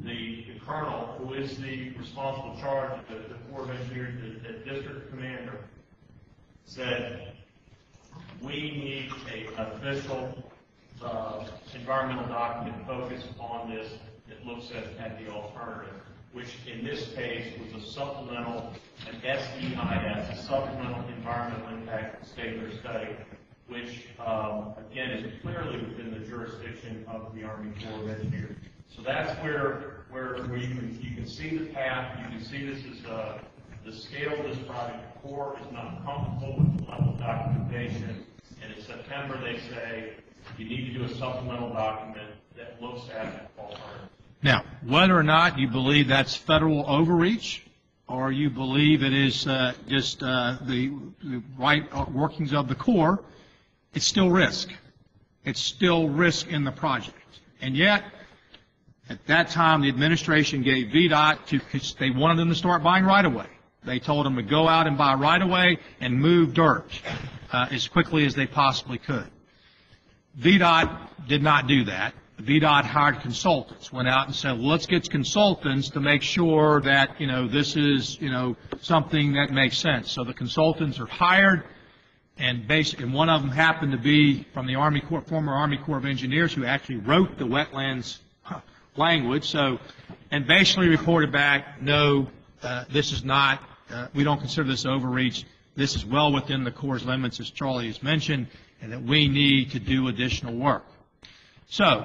the colonel, who is the responsible charge of the Corps of Engineers, the district commander, said, we need an official environmental document focused on this that looks at the alternative, which in this case was a supplemental, an SEIS, a supplemental environmental impact statement or study, which again is clearly within the jurisdiction of the Army Corps of Engineers. So that's where you can see the path, you can see this is the scale of this project. The Corps is not comfortable with the level of documentation, and in September they say you need to do a supplemental document that looks at alternatives. Now, whether or not you believe that's federal overreach, or you believe it is just the right workings of the Corps, it's still risk. It's still risk in the project. And yet, at that time, the administration gave VDOT they wanted them to start buying right-of-way. They told them to go out and buy right-of-way and move dirt as quickly as they possibly could. VDOT did not do that. VDOT hired consultants, went out and said, well, let's get consultants to make sure that, this is, something that makes sense. So the consultants are hired, and one of them happened to be from the former Army Corps of Engineers, who actually wrote the wetlands language. So, and basically reported back, no, this is not, we don't consider this overreach. This is well within the Corps' limits, as Charlie has mentioned, and that we need to do additional work. So,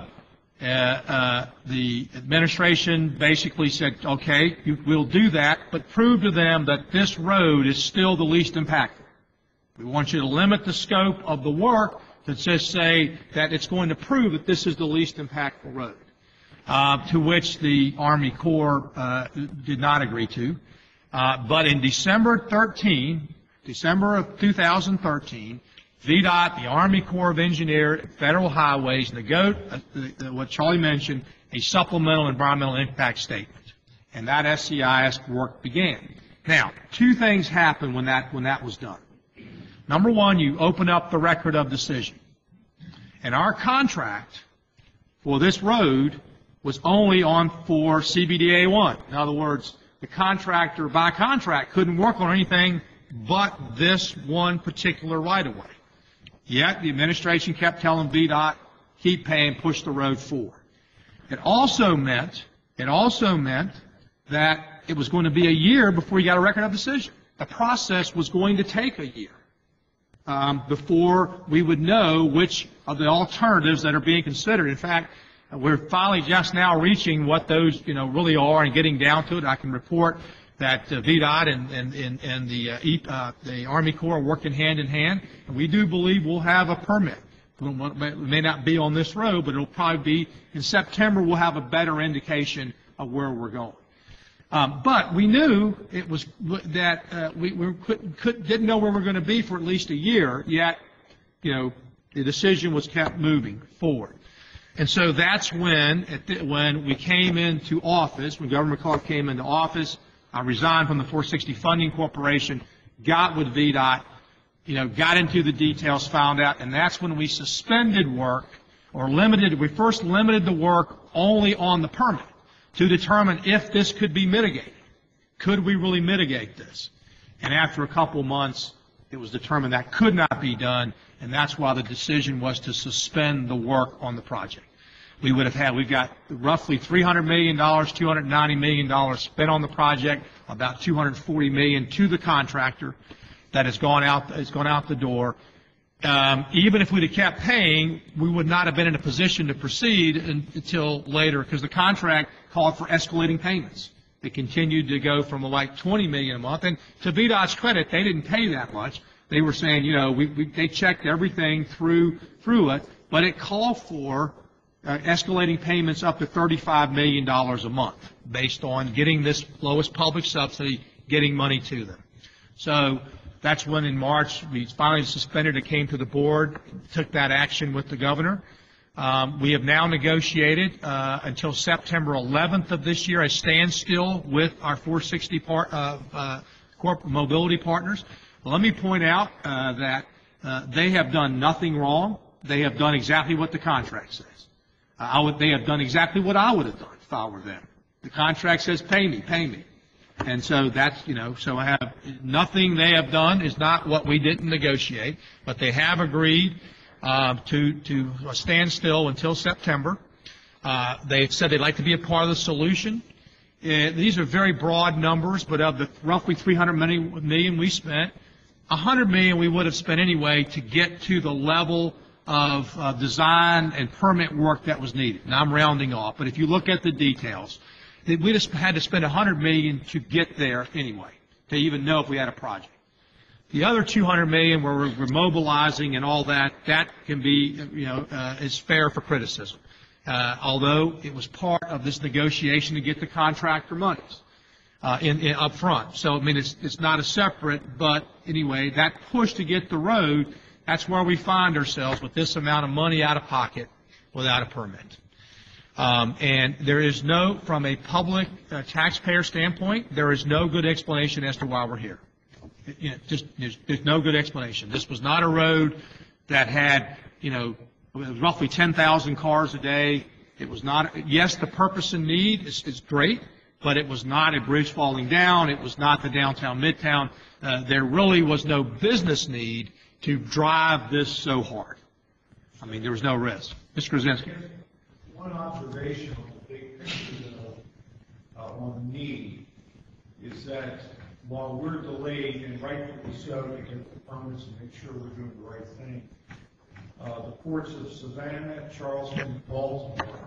the administration basically said, okay, we'll do that, but prove to them that this road is still the least impactful. We want you to limit the scope of the work to just say that it's going to prove that this is the least impactful road, to which the Army Corps did not agree to. But in December of 2013, VDOT, the Army Corps of Engineers, Federal Highways, what Charlie mentioned, a supplemental environmental impact statement. And that SEIS work began. Now, two things happened when that was done. Number one, you open up the record of decision. And our contract for this road was only on for CBDA 1. In other words, the contractor by contract couldn't work on anything but this one particular right-of-way. Yet the administration kept telling VDOT, keep paying, push the road forward. It also meant that it was going to be a year before you got a record of decision. The process was going to take a year before we would know which of the alternatives that are being considered. In fact, we're finally just now reaching what those really are and getting down to it. I can report that VDOT and the Army Corps are working hand in hand, and we do believe we'll have a permit. It may not be on this road, but it'll probably be in September. We'll have a better indication of where we're going. But we knew it was that we didn't know where we were going to be for at least a year. Yet, the decision was kept moving forward. And so that's when we came into office, when Governor Clark came into office. I resigned from the 460 Funding Corporation, got with VDOT, got into the details, found out, and that's when we suspended work or we first limited the work only on the permit to determine if this could be mitigated. Could we really mitigate this? And after a couple of months, it was determined that could not be done, and that's why the decision was to suspend the work on the project. We've got roughly $300 million, $290 million spent on the project, about $240 million to the contractor that has gone out the door. Even if we'd have kept paying, we would not have been in a position to proceed until later, because the contract called for escalating payments. They continued to go from like $20 million a month, and to VDOT's credit, they didn't pay that much. They were saying, they checked everything through it, but it called for escalating payments up to $35 million a month based on getting this lowest public subsidy, getting money to them. So that's when in March we finally suspended. It came to the board, took that action with the governor. We have now negotiated until September 11th of this year a standstill with our 460 corporate mobility partners. Let me point out that they have done nothing wrong. They have done exactly what the contract says. They have done exactly what I would have done if I were them. The contract says, pay me. And so that's, so I have nothing they have done is not what we didn't negotiate, but they have agreed to a standstill until September. They've said they'd like to be a part of the solution. These are very broad numbers, but of the roughly $300 million we spent, $100 million we would have spent anyway to get to the level of design and permit work that was needed. And I'm rounding off, but if you look at the details, we just had to spend $100 million to get there anyway, to even know if we had a project. The other $200 million where we're mobilizing and all that can be, is fair for criticism. Although it was part of this negotiation to get the contractor monies up front. So, it's not a separate, but anyway, that push to get the road, that's where we find ourselves with this amount of money out of pocket without a permit. And there is no, from a public taxpayer standpoint, there is no good explanation as to why we're here. There's no good explanation. This was not a road that had, it was roughly 10,000 cars a day. It was not, yes, the purpose and need is great, but it was not a bridge falling down. It was not the downtown Midtown. There really was no business need to drive this so hard. There was no risk. Mr. Krasinski. One observation on the big on need is that while we're delayed, and rightfully so, to get the permits and make sure we're doing the right thing, the ports of Savannah, Charleston, Baltimore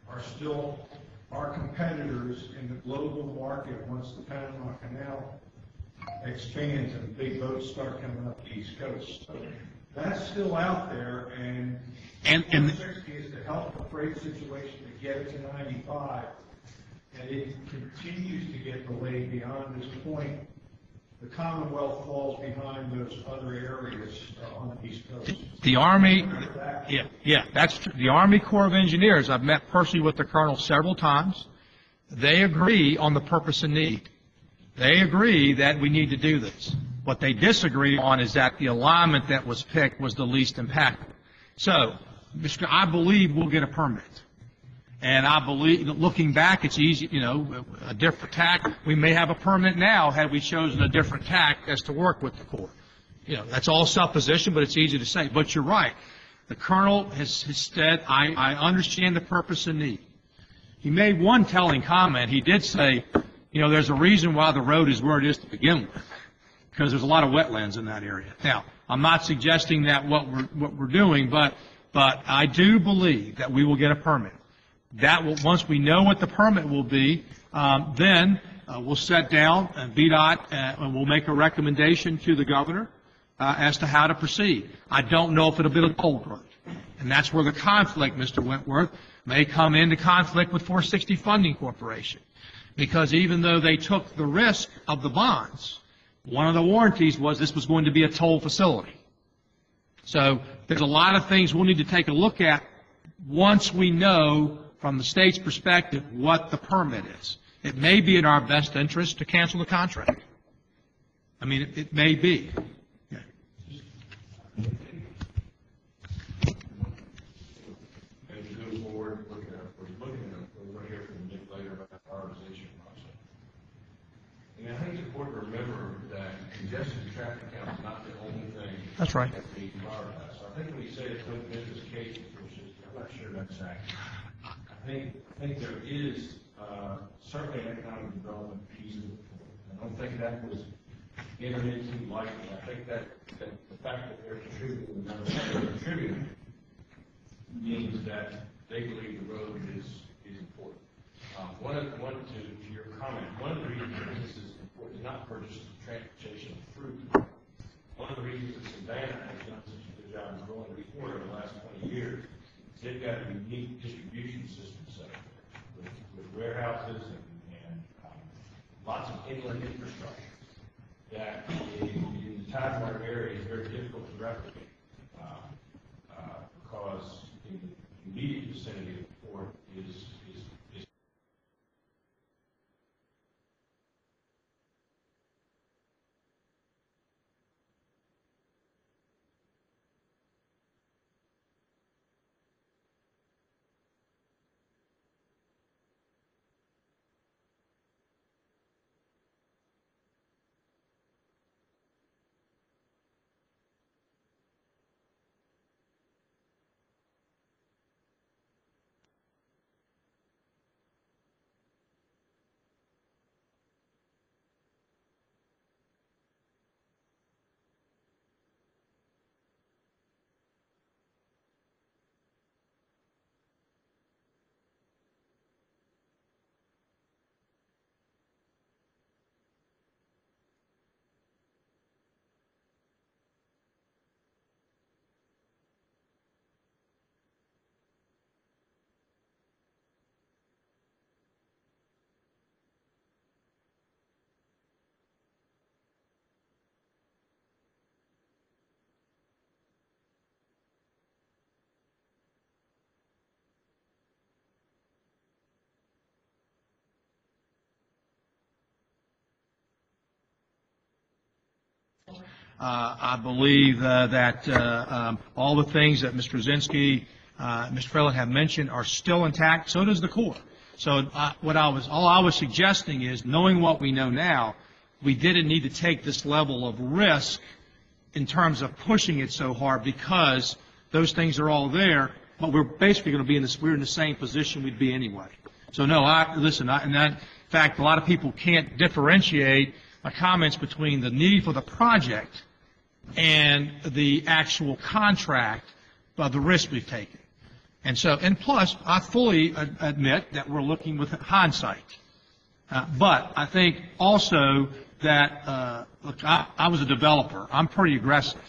are still our competitors in the global market once the Panama Canal expands and big boats start coming up the East Coast. So that's still out there, and 60 is to help the freight situation to get it to 95, and it continues to get delayed beyond this point. The Commonwealth falls behind those other areas on the East Coast. The Army, that's true. The Army Corps of Engineers, I've met personally with the Colonel several times. They agree on the purpose and need. They agree that we need to do this. What they disagree on is that the alignment that was picked was the least impactful. So, I believe we'll get a permit. And I believe, looking back, it's easy, a different tack. We may have a permit now had we chosen a different tack as to work with the Corps. That's all supposition, but it's easy to say. But you're right. The Colonel has said, I understand the purpose and need. He made one telling comment. He did say, there's a reason why the road is where it is to begin with, because there's a lot of wetlands in that area. Now, I'm not suggesting that what we're doing, but I do believe that we will get a permit. That will, once we know what the permit will be, then we'll sit down and VDOT and we'll make a recommendation to the governor as to how to proceed. I don't know if it'll be a toll road, and that's where the conflict, Mr. Wentworth, may come into conflict with 460 Funding Corporation, because even though they took the risk of the bonds, one of the warranties was this was going to be a toll facility. So there's a lot of things we'll need to take a look at once we know from the state's perspective what the permit is. It may be in our best interest to cancel the contract. I mean, it may be. Yeah. As you go forward, we're going to hear from Nick later about the prioritization process. And I think it's important to remember that congestion traffic count is not the only thing That's right. that we prioritize. So I think when you say it's with business cases, which is, I'm not sure that's accurate. I think there is certainly an economic development piece of it. I don't think that was entered into lightly. I think that the fact that they're contributing, the number that they're contributing, means that they believe the road is important. To your comment, one of the reasons that this is important is not purchase transportation of fruit. One of the reasons that Savannah has done such a good job of growing the port over the last 20 years is they've got a unique distribution system set up with warehouses and lots of inland infrastructure that in the Tidewater area is very difficult to replicate because in the immediate vicinity of the port is I believe that all the things that Mr. Zinski, Mr. Freeland have mentioned are still intact. So does the Corps. So all I was suggesting is, knowing what we know now, we didn't need to take this level of risk in terms of pushing it so hard, because those things are all there. but we're basically going to be we're in the same position we'd be anyway. So no, in fact, a lot of people can't differentiate my comments between the need for the project and the actual contract, the risk we've taken. And plus, I fully admit that we're looking with hindsight. But I think also that, look, I was a developer. I'm pretty aggressive.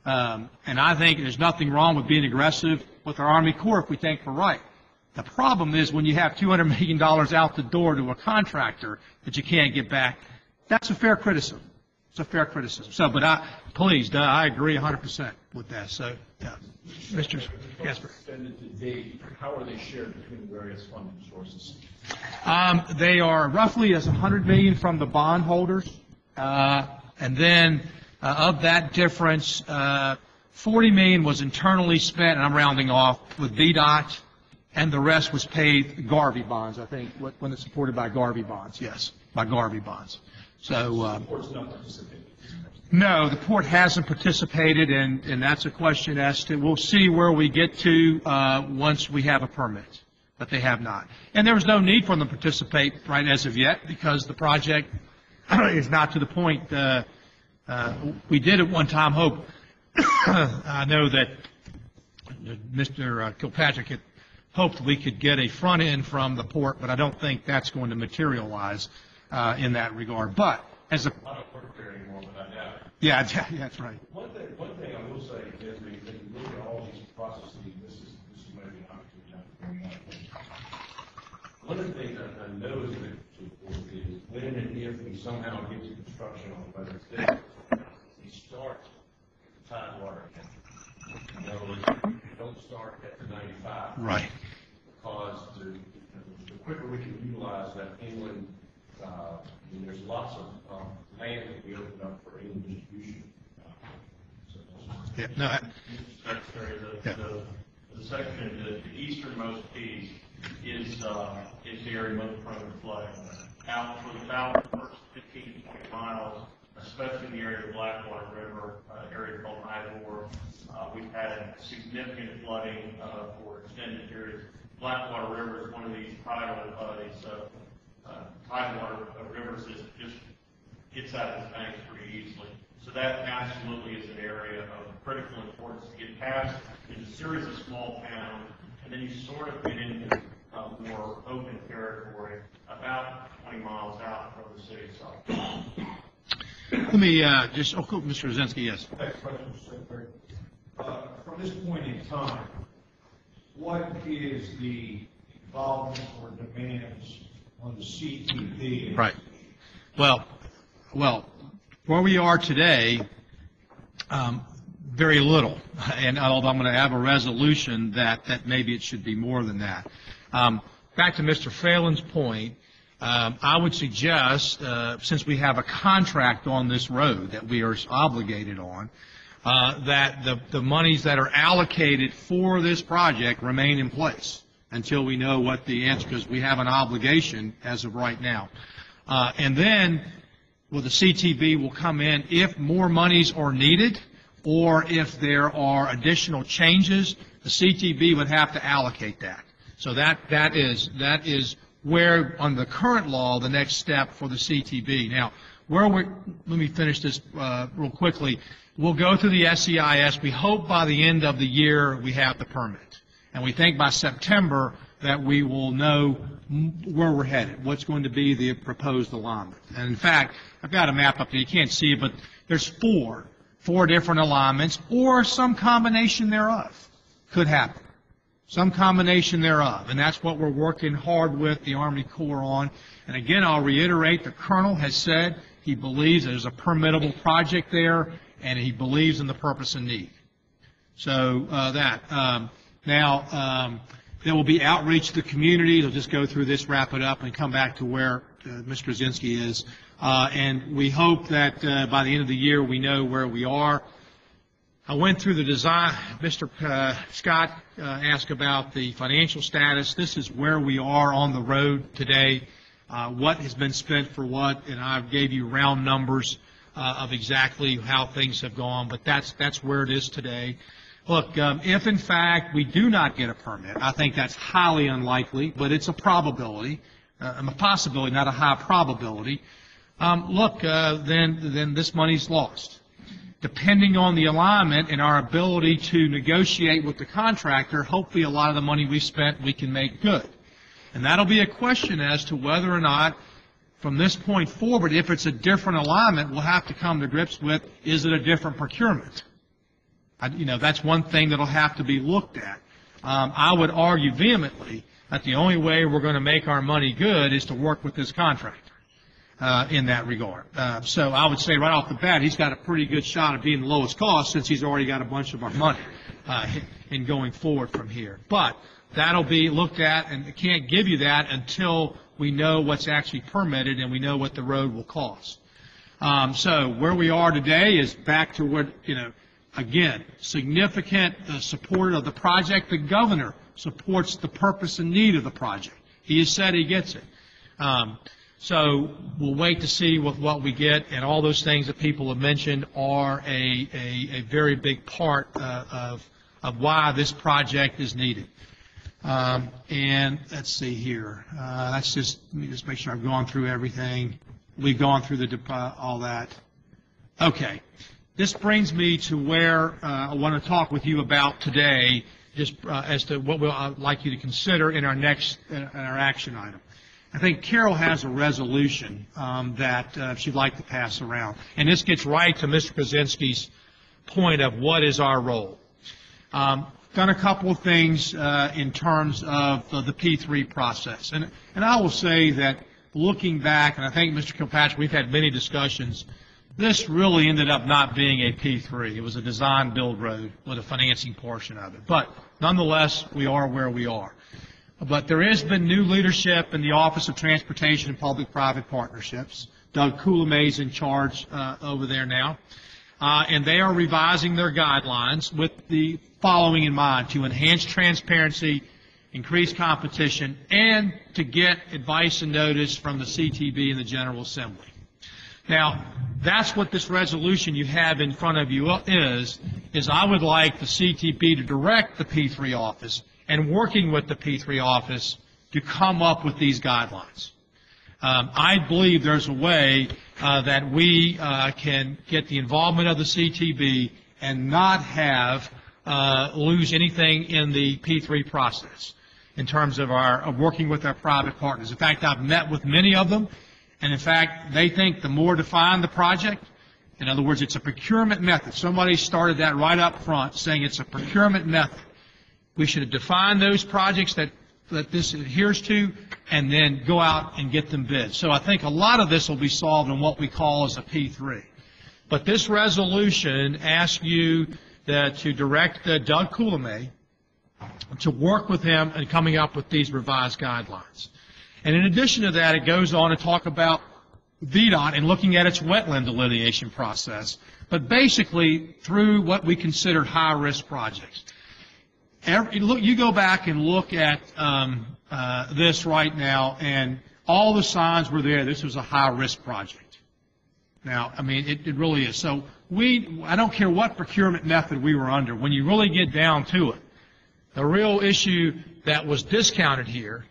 And I think there's nothing wrong with being aggressive with our Army Corps if we think we're right. The problem is when you have $200 million out the door to a contractor that you can't get back, that's a fair criticism. It's a fair criticism. So, but I agree 100% with that. So, Mr. Casper. Extended to date, how are they shared between the various funding sources? They are roughly as $100 million from the bondholders, and then of that difference, $40 million was internally spent, and I'm rounding off, with VDOT, and the rest was paid Garvey bonds, I think, when it's supported by Garvey bonds. Yes, by Garvey bonds. So, no, the port hasn't participated, and that's a question as to, we'll see where we get to once we have a permit, but they have not. And there was no need for them to participate right as of yet because the project is not to the point. We did at one time hope, I know that Mr. Kilpatrick had hoped we could get a front end from the port, but I don't think that's going to materialize in that regard. But as a I don't work there anymore, but I doubt it. yeah, that's right. One thing I will say is when you look at all these processes, this is maybe an opportunity to bring up. One of the things I know is when and if we somehow get to construction on whether it's this, we start the Tidewater again. In other words, we don't start at the 95. Right. Because the quicker we can utilize that inland, there's lots of land that we open up for inland distribution. Yeah, no, Secretary, the section, the easternmost piece is the area most prone to flooding. Out for about the first 15 to 20 miles, especially in the area of the Blackwater River, area called Ivor, we've had significant flooding for extended periods. Blackwater River is one of these tidewater rivers that just gets out of its banks pretty easily. So that absolutely is an area of critical importance to get past. There's a series of small towns, and then you sort of get into more open territory about 20 miles out from the city side. let me Mr. Rosinski, yes. Next question, Mr. Secretary. From this point in time, what is the involvement or demands on the CTB? Right. Well, where we are today, very little. And although I'm going to have a resolution that maybe it should be more than that. Back to Mr. Phelan's point, I would suggest, since we have a contract on this road that we are obligated on, that the monies that are allocated for this project remain in place until we know what the answer is. We have an obligation as of right now. And then, well, the CTB will come in if more monies are needed or if there are additional changes, the CTB would have to allocate that. So that is where, under the current law, the next step for the CTB. Now, let me finish this real quickly. We'll go through the SEIS. We hope by the end of the year we have the permit. And we think by September that we will know where we're headed, what's going to be the proposed alignment. And in fact, I've got a map up there. You can't see it, but there's four different alignments or some combination thereof could happen. Some combination thereof. And that's what we're working hard with the Army Corps on. And again, I'll reiterate, the Colonel has said he believes there's a permittable project there, and he believes in the purpose and need. So now, there will be outreach to the community. They'll just go through this, wrap it up, and come back to where Mr. Rosinski is. And we hope that by the end of the year we know where we are. I went through the design. Mr. Scott asked about the financial status. This is where we are on the road today, what has been spent for what, and I gave you round numbers of exactly how things have gone, but that's where it is today. Look, if in fact we do not get a permit, I think that's highly unlikely, but it's a probability, a possibility, not a high probability. Then this money's lost. Depending on the alignment and our ability to negotiate with the contractor, hopefully a lot of the money we spent we can make good. And that'll be a question as to whether or not, from this point forward, if it's a different alignment, we'll have to come to grips with, is it a different procurement? That's one thing that'll have to be looked at. I would argue vehemently that the only way we're going to make our money good is to work with this contractor in that regard. So I would say right off the bat, he's got a pretty good shot of being the lowest cost since he's already got a bunch of our money in going forward from here. But that'll be looked at, and I can't give you that until we know what's actually permitted and we know what the road will cost. So where we are today is back to what, again, significant support of the project. The governor supports the purpose and need of the project. He has said he gets it. So we'll wait to see what we get, and all those things that people have mentioned are a very big part of why this project is needed. And let's see here. Let me just make sure I've gone through everything. We've gone through all that. Okay. This brings me to where I want to talk with you about today, just as to what I'd like you to consider in our next our action item. I think Carol has a resolution that she'd like to pass around, and this gets right to Mr. Kaczynski's point of what is our role. Done a couple of things in terms of the P3 process, and I will say that looking back, and I think Mr. Kilpatrick, we've had many discussions. This really ended up not being a P3. It was a design-build road with a financing portion of it. But nonetheless, we are where we are. But there has been new leadership in the Office of Transportation and Public-Private Partnerships. Doug Coulamay's in charge over there now. And they are revising their guidelines with the following in mind: to enhance transparency, increase competition, and to get advice and notice from the CTB and the General Assembly. Now, that's what this resolution you have in front of you is I would like the CTB to direct the P3 office and working with the P3 office to come up with these guidelines. I believe there's a way that we can get the involvement of the CTB and not have lose anything in the P3 process in terms of working with our private partners. In fact, I've met with many of them. And in fact, they think the more defined the project, in other words, it's a procurement method. Somebody started that right up front, saying it's a procurement method. We should define those projects that this adheres to, and then go out and get them bid. So I think a lot of this will be solved in what we call as a P3. But this resolution asks you to direct Doug Coulamay to work with him in coming up with these revised guidelines. And in addition to that, it goes on to talk about VDOT and looking at its wetland delineation process, but basically through what we consider high-risk projects. You go back and look at this right now, and all the signs were there. This was a high-risk project. Now, I mean, it really is. So I don't care what procurement method we were under. When you really get down to it, the real issue that was discounted here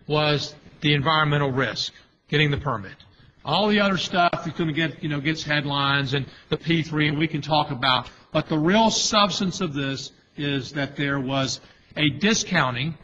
was the environmental risk, getting the permit. All the other stuff is going to get, gets headlines, and the P3, and we can talk about. But the real substance of this is that there was a discounting,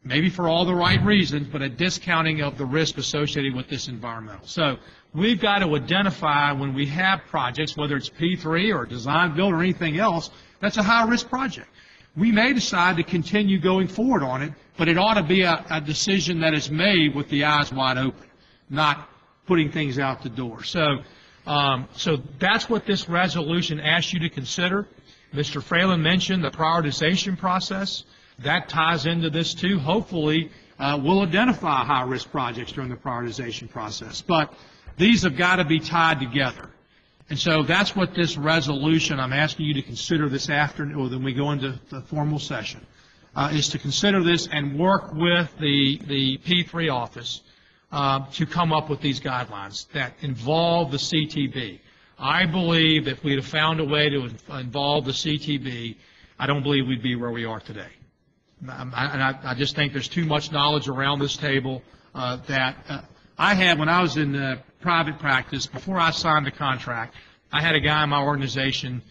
maybe for all the right reasons, but a discounting of the risk associated with this environmental. So we've got to identify when we have projects, whether it's P3 or design build or anything else, that's a high-risk project. We may decide to continue going forward on it, but it ought to be a decision that is made with the eyes wide open, not putting things out the door. So that's what this resolution asks you to consider. Mr. Fralin mentioned the prioritization process. That ties into this too. Hopefully, we'll identify high-risk projects during the prioritization process. But these have got to be tied together. And so that's what this resolution I'm asking you to consider this afternoon, or then we go into the formal session, is to consider this and work with the P3 office to come up with these guidelines that involve the CTB. I believe that if we had found a way to involve the CTB, I don't believe we'd be where we are today. I just think there's too much knowledge around this table that I had when I was in private practice. Before I signed the contract, I had a guy in my organization.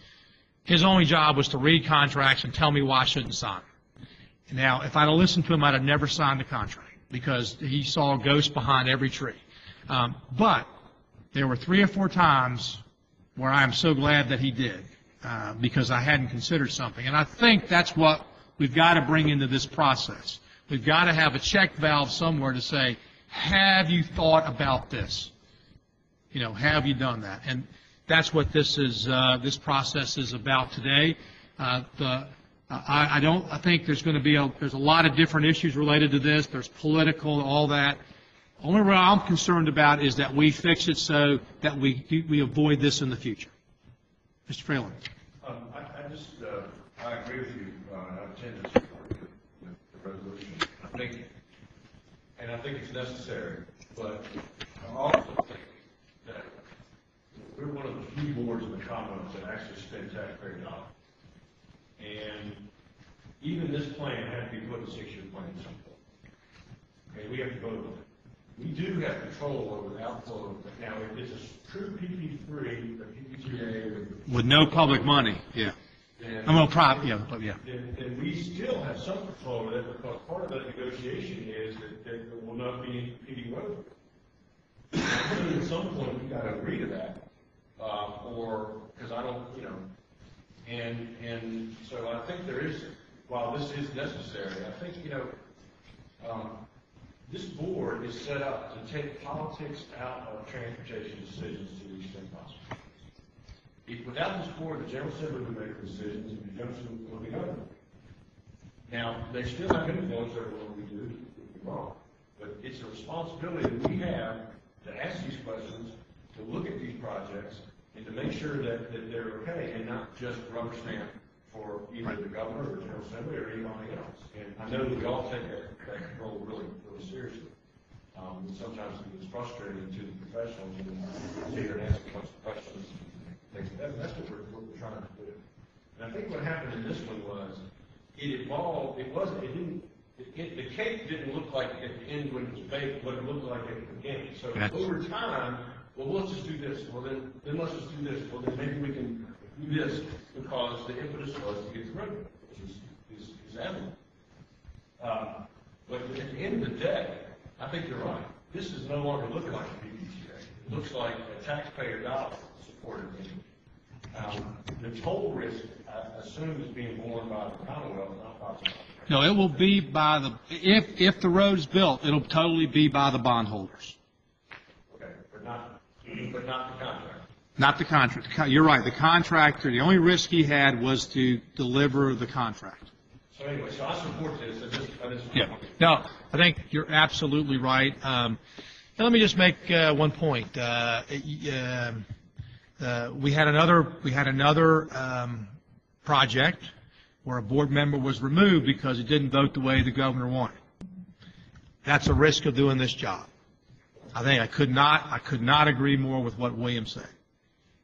His only job was to read contracts and tell me why I shouldn't sign them. Now, if I'd have listened to him, I'd have never signed the contract because he saw ghosts behind every tree. But there were 3 or 4 times where I am so glad that he did because I hadn't considered something. And I think that's what we've got to bring into this process. We've got to have a check valve somewhere to say, have you thought about this? You know, have you done that? And that's what this is. This process is about today. I think there's going to be there's a lot of different issues related to this. There's political, all that. Only what I'm concerned about is that we fix it so that we avoid this in the future. Mr. Freeland. I agree with you. I tend to support the resolution. I think it's necessary, but I also think that we're one of the few boards in the Commonwealth that actually spend taxpayer dollars. And even this plan had to be put in a 6-year plan at some point. Okay, we have to vote on it. We do have control over the outflow. Now, if it's a true PP3 or PPTA with no public money, yeah. Then, I'm going to prop, yeah. Then we still have some control over that because part of that negotiation is that there will not be any competing road. At some point, we've got to agree to that, or because I don't, you know, and so I think there is, while this is necessary, I think, you know, this board is set up to take politics out of transportation decisions to the extent possible. Without this board, the General Assembly would make decisions, and the General Assembly would be government. Now, they still have influence over what we do, wrong, but it's a responsibility that we have to ask these questions, to look at these projects, and to make sure that they're okay, and not just rubber stamp for either the governor or the General Assembly or anybody else. And I know that we all take that control really, really seriously. And sometimes it's frustrating to the professionals and sit here and ask a bunch of questions. That's what we're trying to do. And I think what happened in this one was it evolved. The cake didn't look like at the end when it was baked what it looked like at the beginning. So over time, well, let's just do this. Well, then let's just do this. Well, then maybe we can do this because the impetus was to get the road, which is evident. But at the end of the day, I think you're right. This is no longer looking like a PPTA. It looks like a taxpayer dollar supported entity. The total risk, I assume, is being borne by the Commonwealth, not by the No, it will be by the, if the road is built, it'll totally be by the bondholders. Okay, but not the contractor. Not the contractor. You're right. The contractor, the only risk he had was to deliver the contract. So anyway, so I support this. Yeah. No, I think you're absolutely right. Let me just make one point. We had another project where a board member was removed because he didn't vote the way the governor wanted. That's a risk of doing this job. I think I could not agree more with what William said.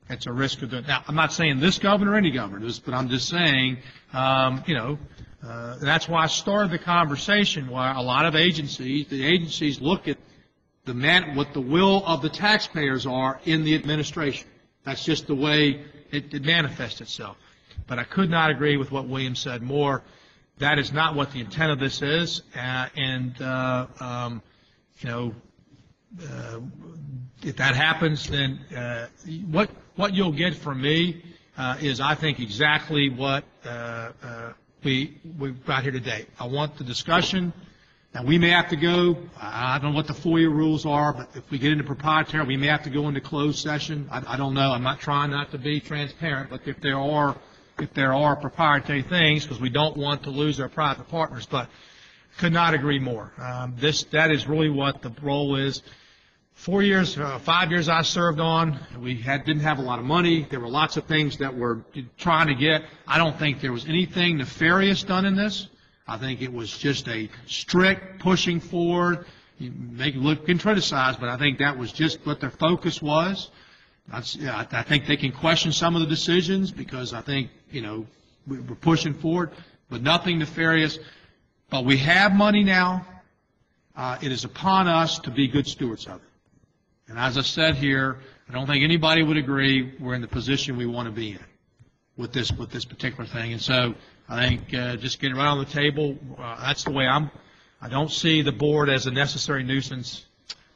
It's a risk of doing. Now, I'm not saying this governor or any governor, but I'm just saying, that's why I started the conversation. Why a lot of the agencies look at what the will of the taxpayers are in the administration. That's just the way it manifests itself. But I could not agree with what William said more. That is not what the intent of this is. If that happens, then what you'll get from me is, I think, exactly what we've got here today. I want the discussion. Now, we may have to go, I don't know what the FOIA rules are, but if we get into proprietary, we may have to go into closed session. I don't know. I'm not trying not to be transparent, but if there are proprietary things, because we don't want to lose our private partners, but could not agree more. That is really what the role is. 5 years I served on, we didn't have a lot of money. There were lots of things that we're trying to get. I don't think there was anything nefarious done in this. I think it was just a strict pushing forward. You can criticize, but I think that was just what their focus was. I think they can question some of the decisions because I think, we're pushing forward, but nothing nefarious. But we have money now. It is upon us to be good stewards of it. And as I said here, I don't think anybody would agree we're in the position we want to be in with this particular thing. And so I think just getting right on the table, that's the way I don't see the board as a necessary nuisance.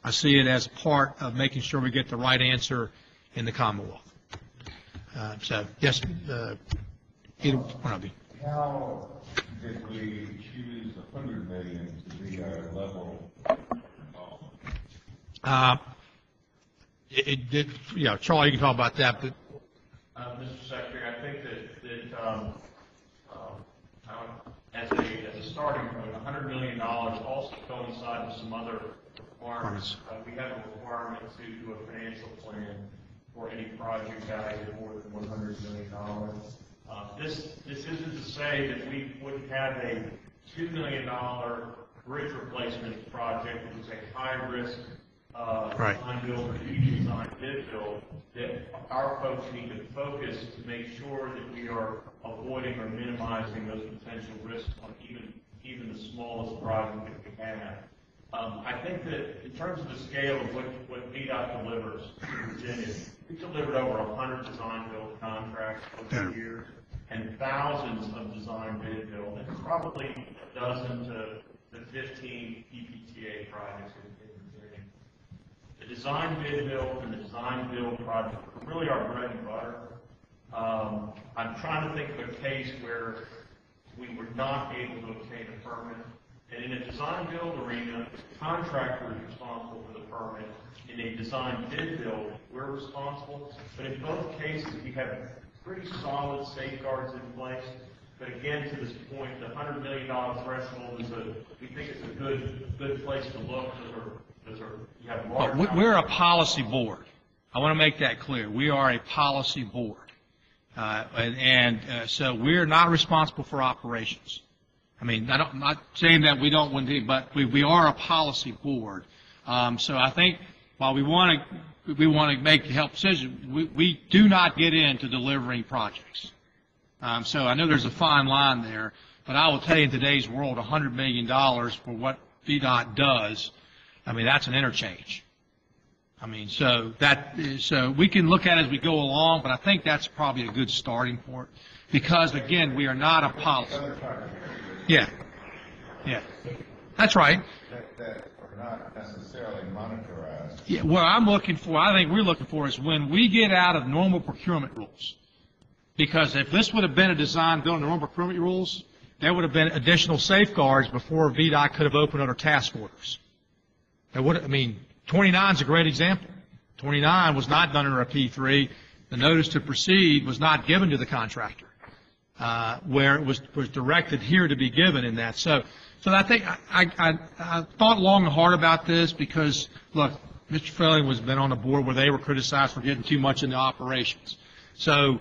I see it as part of making sure we get the right answer in the Commonwealth. So, yes, either one of you. How did we choose $100 million to be our level? It did, yeah, Charlie, you can talk about that, but. Mr. Secretary, I think that as a starting point, $100 million also coincides with some other requirements. We have a requirement to do a financial plan for any project valued at more than $100 million. This isn't to say that we wouldn't have a $2 million bridge replacement project, which is a high-risk design build or design bid build, that our folks need to focus to make sure that we are avoiding or minimizing those potential risks on even the smallest project that we have. I think that in terms of the scale of what VDOT delivers to Virginia, we've delivered over 100 design build contracts over the years and thousands of design bid build, and probably a dozen to 15 PPTA projects in Virginia. The design bid build and the design build project are really our bread and butter. I'm trying to think of a case where we were not able to obtain a permit. And in a design build arena, the contractor is responsible for the permit. In a design bid build, we're responsible. But in both cases, we have pretty solid safeguards in place. But again, to this point, the $100 million threshold we think it's a good place to look. You have large. We're a policy board. I want to make that clear. We are a policy board. So we're not responsible for operations. I mean, I'm not saying that we don't want to, but we are a policy board. So I think while we want to make the help decision, we do not get into delivering projects. So I know there's a fine line there, but I will tell you in today's world, $100 million for what VDOT does, I mean, that's an interchange. I mean, so we can look at it as we go along, but I think that's probably a good starting point because, again, we are not a policy. Yeah, that's right. That are not necessarily monitorized. Yeah, what I think we're looking for is when we get out of normal procurement rules. Because if this would have been a design build under normal procurement rules, there would have been additional safeguards before VDOT could have opened other task orders. 29 is a great example. 29 was not done under a P3. The notice to proceed was not given to the contractor, where it was directed here to be given in that. So I think I thought long and hard about this because, look, Mr. Felling has been on the board where they were criticized for getting too much into operations. So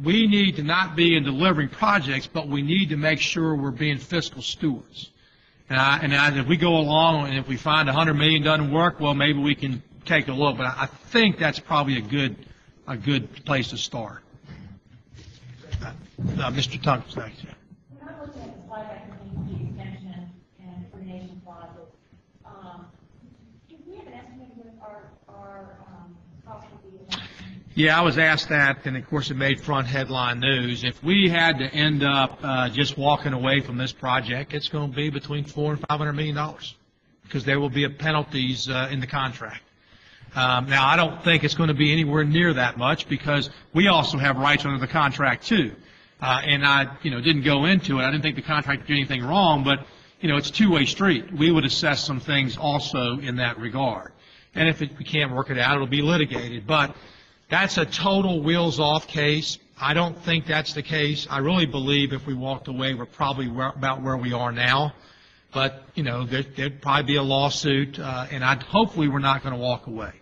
we need to not be in delivering projects, but we need to make sure we're being fiscal stewards. And if we go along and if we find $100 million doesn't work, well, maybe we can take a look. But I think that's probably a good place to start. Mr. Tunks, thanks. When I looked at the slide back between the extension and coordination clauses, do we have an estimate of what our cost would be? Yeah, I was asked that, and of course it made front headline news. If we had to end up just walking away from this project, it's going to be between $400 and $500 million because there will be penalties in the contract. Now, I don't think it's going to be anywhere near that much because we also have rights under the contract too. And I, didn't go into it. I didn't think the contract did anything wrong, but it's a two-way street. We would assess some things also in that regard. And if we can't work it out, it'll be litigated. But that's a total wheels-off case. I don't think that's the case. I really believe if we walked away, we're probably about where we are now. But, there'd probably be a lawsuit, and hopefully we're not going to walk away.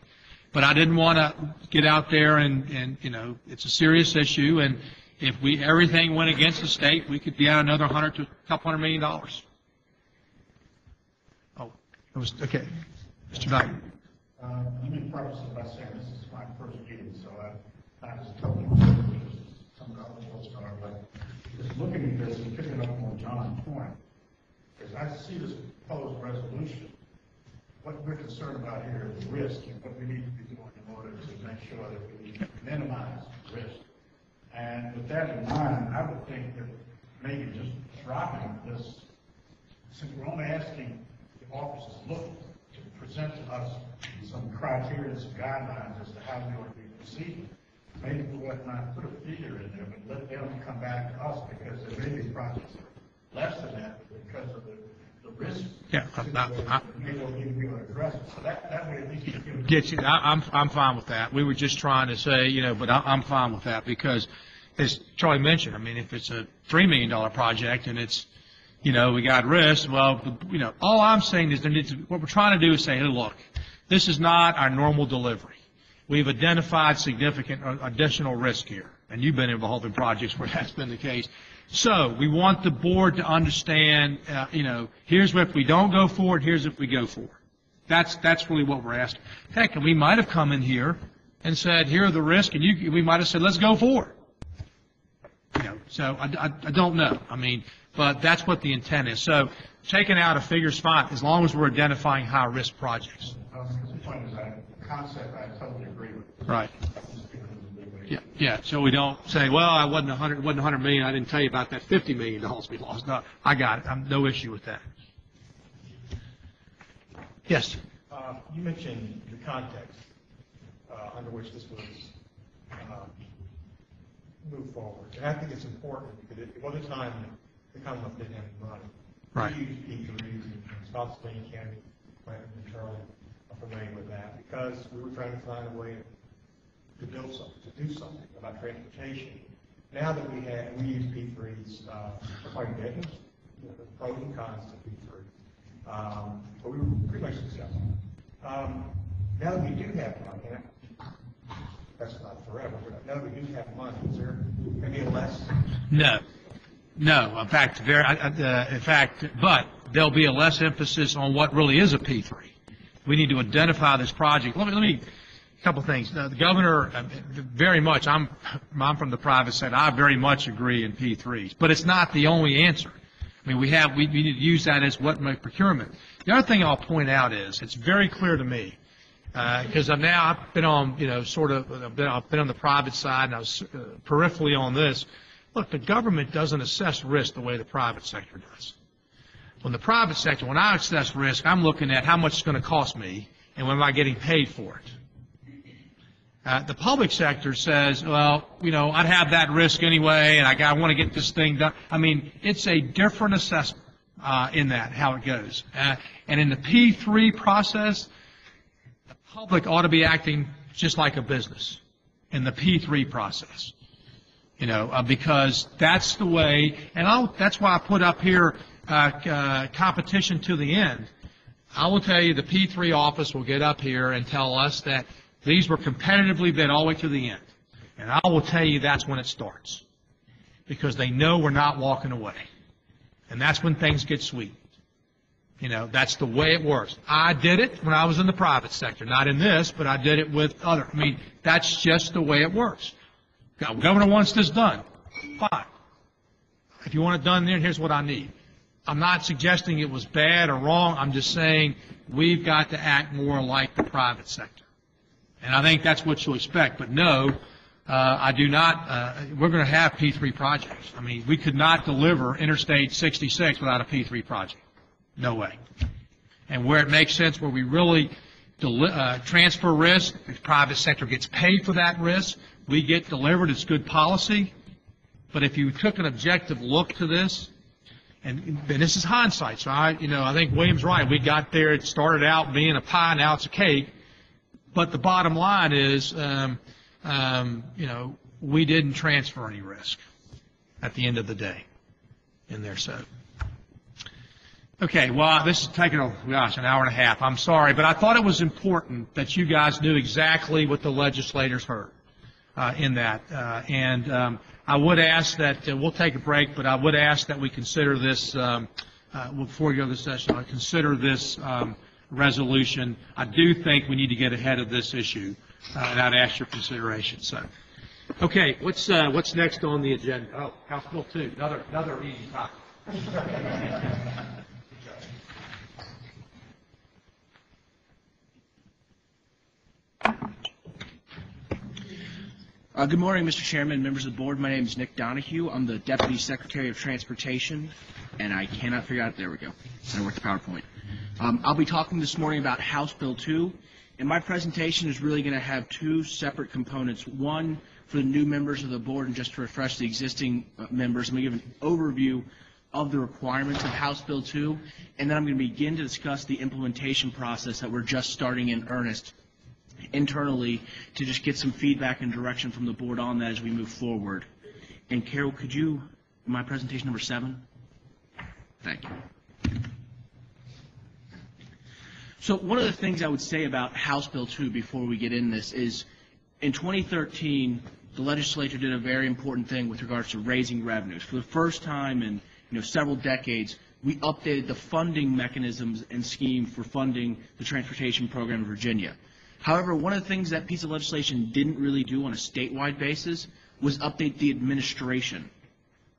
But I didn't want to get out there and it's a serious issue, and if everything went against the state, we could be out another $100 to a couple $100 million. Oh, it was, okay. Mr. Knight. Let me preface it by saying this is my first meeting, so I was totally some of the other folks are, but point, because I see this proposed resolution. What we're concerned about here is the risk and what we need to be doing in order to make sure that we minimize risk. And with that in mind, I would think that maybe just dropping this, since we're only asking the officers look to present to us some criteria, some guidelines as to how we ought to be proceeding. Maybe we ought not put a figure in there, but let them come back to us, because there may be projects less than that because of the risk. Yeah, Maybe we'll be able to address it. So that way at least you can get you. I'm fine with that. We were just trying to say, but I'm fine with that because, as Charlie mentioned, I mean, if it's a $3 million project and it's, we got risk, well, all I'm saying is what we're trying to do is say, hey, look, this is not our normal delivery. We've identified significant additional risk here, and you've been involved in projects where that's been the case. So we want the board to understand, here's what if we don't go forward, here's if we go forward. That's really what we're asking. Heck, and we might have come in here and said, here are the risks, and we might have said, let's go forward. So I don't know. I mean, but that's what the intent is. So taking out a figure's fine, as long as we're identifying high-risk projects. the point is that the concept I totally agree with. Right. Yeah. So we don't say, well, it wasn't 100 million. I didn't tell you about that $50 million we lost. No, I got it. I'm no issue with that. Yes. You mentioned the context under which this was moved forward. And I think it's important because it was a time the Commonwealth didn't have any money. Right. We used P3s and Spotsylvania County, Clinton and Charlie are familiar with that because we were trying to find a way to build something, to do something about transportation. Now that we use P3s for quite a bit, the pros and cons to P3. But we were pretty much successful. Now that we do have money, and that's not forever, but now that we do have money, is there going to be a less? No. In fact, but there'll be a less emphasis on what really is a P3. We need to identify this project. Let me a couple things. The governor, very much, I'm from the private sector, I very much agree in P3s, but it's not the only answer. I mean, we need to use that as what my procurement. The other thing I'll point out is, it's very clear to me, because I've been on, I've been on the private side, and I was peripherally on this. Look, the government doesn't assess risk the way the private sector does. When the private sector, when I assess risk, I'm looking at how much it's going to cost me, and when am I getting paid for it. The public sector says, well, I'd have that risk anyway, and I want to get this thing done. I mean, it's a different assessment in that, how it goes. And in the P3 process, the public ought to be acting just like a business in the P3 process, because that's the way, and that's why I put up here competition to the end. I will tell you the P3 office will get up here and tell us that these were competitively bid all the way to the end. And I will tell you that's when it starts. Because they know we're not walking away. And that's when things get sweet. That's the way it works. I did it when I was in the private sector. Not in this, but I did it with other. That's just the way it works. Governor wants this done. Fine. If you want it done there, here's what I need. I'm not suggesting it was bad or wrong. I'm just saying we've got to act more like the private sector. And I think that's what you'll expect. But no, I do not. We're going to have P3 projects. We could not deliver Interstate 66 without a P3 project. No way. And where it makes sense, where we really transfer risk, the private sector gets paid for that risk, we get delivered, it's good policy. But if you took an objective look to this, and this is hindsight, so I think William's right. We got there, it started out being a pie, now it's a cake. But the bottom line is, we didn't transfer any risk at the end of the day in there. So, okay, well, this is taking, an hour and a half. I'm sorry, but I thought it was important that you guys knew exactly what the legislators heard in that. I would ask that, we'll take a break, but I would ask that we consider this, before we go to the session, I consider this resolution. I do think we need to get ahead of this issue, and I'd ask your consideration. So, okay, what's next on the agenda? Oh, House Bill 2, another easy topic. Good morning, Mr. Chairman, members of the board. My name is Nick Donahue. I'm the Deputy Secretary of Transportation, and I cannot figure out, there we go, I work the PowerPoint. I'll be talking this morning about House Bill 2, and my presentation is really going to have two separate components. One for the new members of the board, and just to refresh the existing members, I'm going to give an overview of the requirements of House Bill 2, and then I'm going to begin to discuss the implementation process that we're just starting in earnest internally to just get some feedback and direction from the board on that as we move forward. And Carol, could you, my presentation number 7? Thank you. So one of the things I would say about House Bill 2 before we get in this is in 2013, the legislature did a very important thing with regards to raising revenues. For the first time in several decades, we updated the funding mechanisms and scheme for funding the transportation program in Virginia. However, one of the things that piece of legislation didn't really do on a statewide basis was update the administration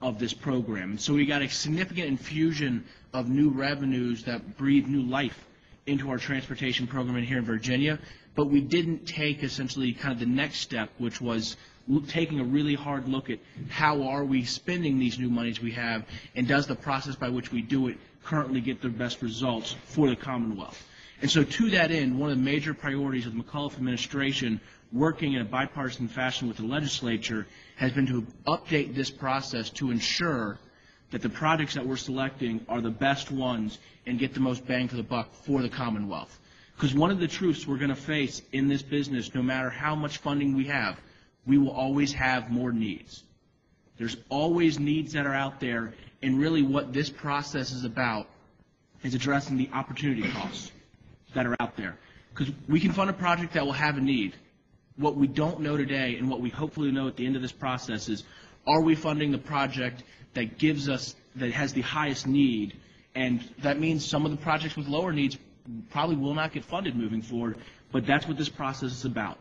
of this program. So we got a significant infusion of new revenues that breathe new life into our transportation program in here in Virginia, but we didn't take essentially kind of the next step, which was taking a really hard look at how are we spending these new monies we have, and does the process by which we do it currently get the best results for the Commonwealth. And so to that end, one of the major priorities of the McAuliffe administration, working in a bipartisan fashion with the legislature, has been to update this process to ensure that the projects that we're selecting are the best ones and get the most bang for the buck for the Commonwealth. Because one of the truths we're going to face in this business, no matter how much funding we have, we will always have more needs. There's always needs that are out there, and really what this process is about is addressing the opportunity costs that are out there. Because we can fund a project that will have a need. What we don't know today, and what we hopefully know at the end of this process, is are we funding the project that gives us, that has the highest need, and that means some of the projects with lower needs probably will not get funded moving forward, but that's what this process is about.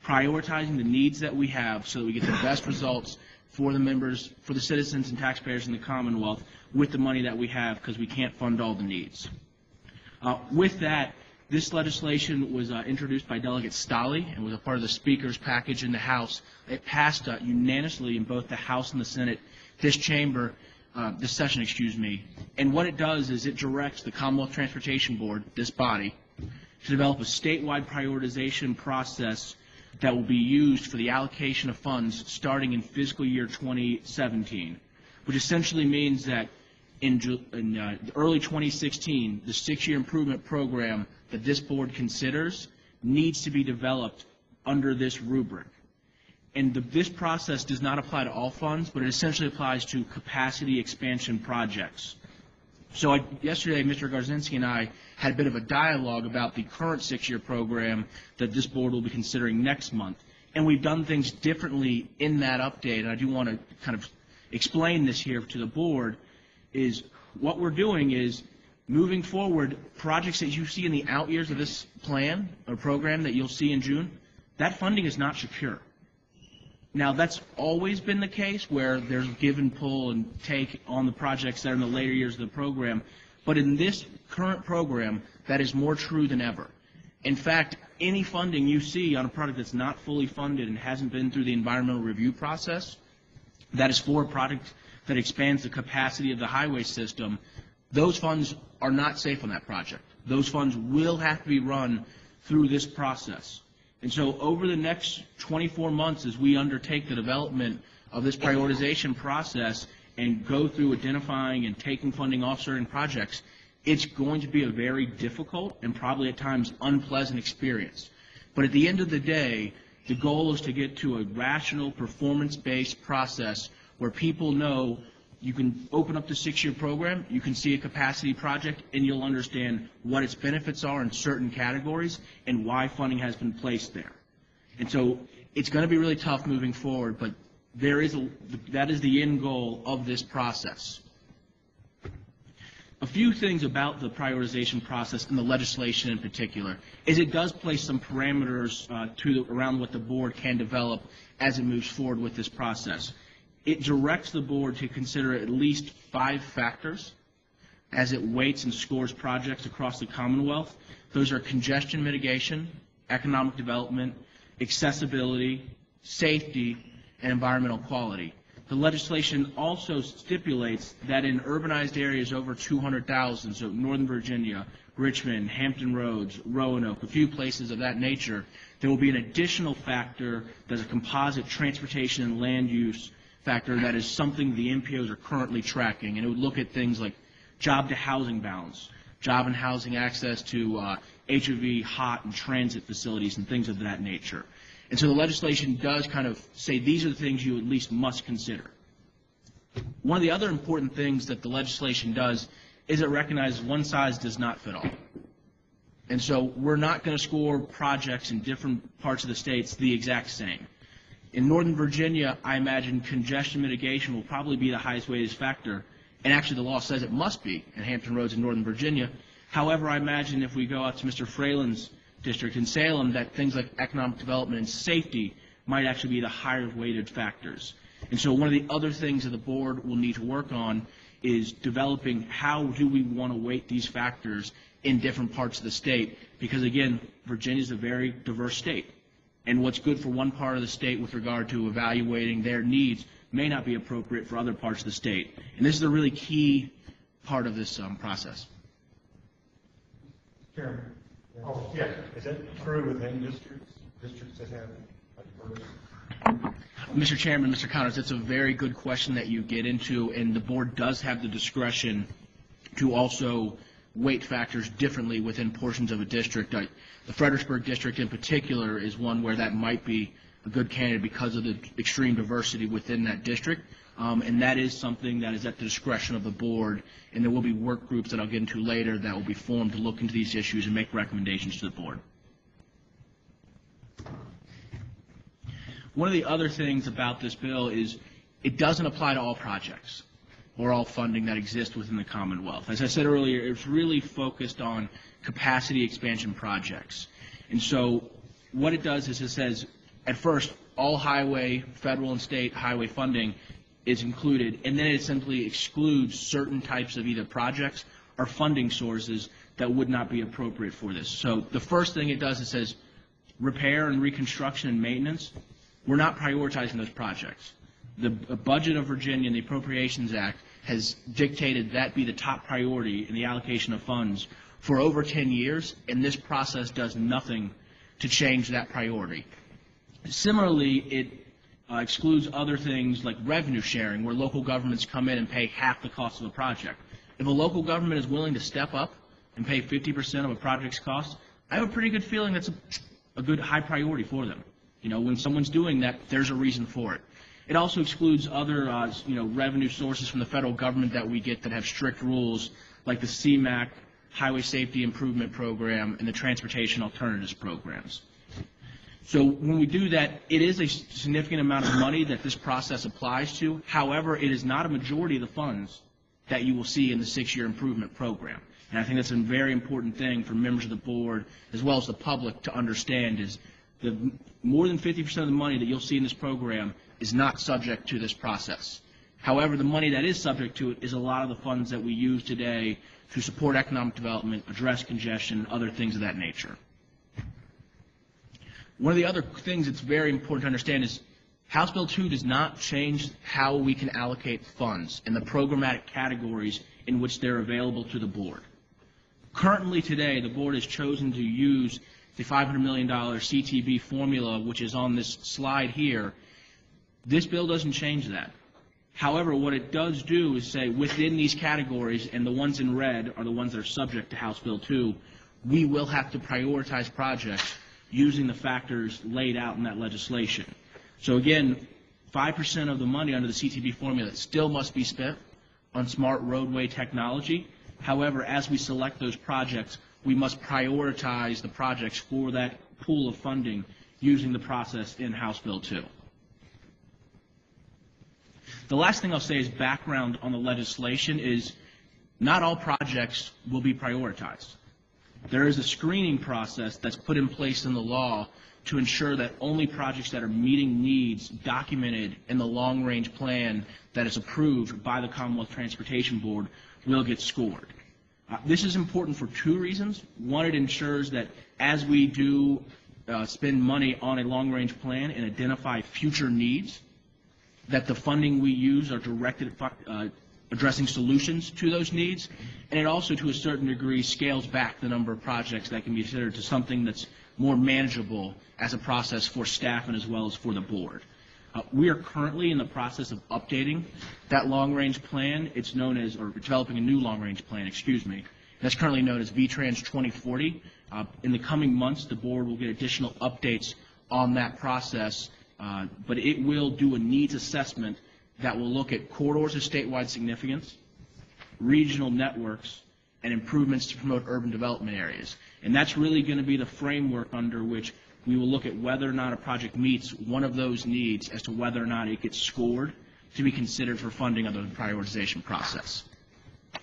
Prioritizing the needs that we have so that we get the best results for the members, for the citizens and taxpayers in the Commonwealth with the money that we have, because we can't fund all the needs. With that, this legislation was introduced by Delegate Stolley and was a part of the Speaker's package in the House. It passed unanimously in both the House and the Senate this session, And what it does is it directs the Commonwealth Transportation Board, this body, to develop a statewide prioritization process that will be used for the allocation of funds starting in fiscal year 2017, which essentially means that in early 2016, the 6-year improvement program that this board considers needs to be developed under this rubric. And this process does not apply to all funds, but it essentially applies to capacity expansion projects. So yesterday, Mr. Garzinski and I had a bit of a dialogue about the current 6-year program that this board will be considering next month. And we've done things differently in that update, and I do want to kind of explain this here to the board. Is what we're doing is moving forward, projects that you see in the out years of this plan or program that you'll see in June, that funding is not secure. Now, that's always been the case where there's give and pull and take on the projects that are in the later years of the program, but in this current program, that is more true than ever. In fact, any funding you see on a project that's not fully funded and hasn't been through the environmental review process, that is for a project that expands the capacity of the highway system, those funds are not safe on that project. Those funds will have to be run through this process. And so over the next 24 months, as we undertake the development of this prioritization process and go through identifying and taking funding off certain projects, it's going to be a very difficult and probably at times unpleasant experience. But at the end of the day, the goal is to get to a rational, performance-based process where people know you can open up the 6-year program, you can see a capacity project, and you'll understand what its benefits are in certain categories and why funding has been placed there. And so it's going to be really tough moving forward, but that is the end goal of this process. A few things about the prioritization process and the legislation in particular is it does place some parameters around what the board can develop as it moves forward with this process. it directs the board to consider at least 5 factors as it weights and scores projects across the Commonwealth. Those are congestion mitigation, economic development, accessibility, safety, and environmental quality. The legislation also stipulates that in urbanized areas over 200,000, so Northern Virginia, Richmond, Hampton Roads, Roanoke, a few places of that nature, there will be an additional factor that's a composite transportation and land use factor that is something the MPOs are currently tracking, and it would look at things like job to housing balance, job and housing access to HOV, hot, and transit facilities and things of that nature. And so the legislation does kind of say these are the things you at least must consider. One of the other important things that the legislation does is it recognizes one size does not fit all. And so we're not going to score projects in different parts of the states the exact same. In Northern Virginia, I imagine congestion mitigation will probably be the highest weighted factor, and actually the law says it must be in Hampton Roads in Northern Virginia. However, I imagine if we go out to Mr. Fralon's district in Salem, that things like economic development and safety might actually be the higher weighted factors. And so one of the other things that the board will need to work on is developing how do we want to weight these factors in different parts of the state, because again, Virginia is a very diverse state. And what's good for one part of the state with regard to evaluating their needs may not be appropriate for other parts of the state. And this is a really key part of this process. Chairman? Oh, yeah. Is that true within districts that have a diverse? Mr. Chairman, Mr. Connors, that's a very good question that you get into, and the board does have the discretion to also weight factors differently within portions of a district. The Fredericksburg district in particular is one where that might be a good candidate because of the extreme diversity within that district, and that is something that is at the discretion of the board, and there will be work groups that I'll get into later that will be formed to look into these issues and make recommendations to the board. One of the other things about this bill is it doesn't apply to all projects or all funding that exists within the Commonwealth. As I said earlier, it's really focused on capacity expansion projects. And so what it does is it says, at first, all highway, federal and state highway funding is included, and then it simply excludes certain types of either projects or funding sources that would not be appropriate for this. So the first thing it does, it says repair and reconstruction and maintenance. We're not prioritizing those projects. The budget of Virginia and the Appropriations Act has dictated that be the top priority in the allocation of funds for over 10 years, and this process does nothing to change that priority. Similarly, it excludes other things like revenue sharing, where local governments come in and pay half the cost of a project. If a local government is willing to step up and pay 50% of a project's cost, I have a pretty good feeling that's a good high priority for them. You know, when someone's doing that, there's a reason for it. It also excludes other, revenue sources from the federal government that we get that have strict rules, like the CMAQ, Highway Safety Improvement Program, and the Transportation Alternatives Programs. So when we do that, it is a significant amount of money that this process applies to. However, it is not a majority of the funds that you will see in the 6-year improvement program. And I think that's a very important thing for members of the board as well as the public to understand is the more than 50% of the money that you'll see in this program is not subject to this process. However, the money that is subject to it is a lot of the funds that we use today to support economic development, address congestion, other things of that nature. One of the other things that's very important to understand is House Bill 2 does not change how we can allocate funds and the programmatic categories in which they're available to the board. Currently today, the board has chosen to use the $500 million CTB formula, which is on this slide here. This bill doesn't change that. However, what it does do is say within these categories, and the ones in red are the ones that are subject to House Bill 2, we will have to prioritize projects using the factors laid out in that legislation. So again, 5% of the money under the CTB formula still must be spent on smart roadway technology. However, as we select those projects, we must prioritize the projects for that pool of funding using the process in House Bill 2. The last thing I'll say is background on the legislation is not all projects will be prioritized. There is a screening process that's put in place in the law to ensure that only projects that are meeting needs documented in the long-range plan that is approved by the Commonwealth Transportation Board will get scored. This is important for two reasons. One, it ensures that as we do spend money on a long-range plan and identify future needs, that the funding we use are directed at addressing solutions to those needs, and it also, to a certain degree, scales back the number of projects that can be considered to something that's more manageable as a process for staff and as well as for the board. We are currently in the process of updating that long-range plan. It's known as, or developing a new long-range plan, excuse me. That's currently known as VTrans 2040. In the coming months, the board will get additional updates on that process, but it will do a needs assessment that will look at corridors of statewide significance, regional networks, and improvements to promote urban development areas. And that's really going to be the framework under which we will look at whether or not a project meets one of those needs as to whether or not it gets scored to be considered for funding under the prioritization process.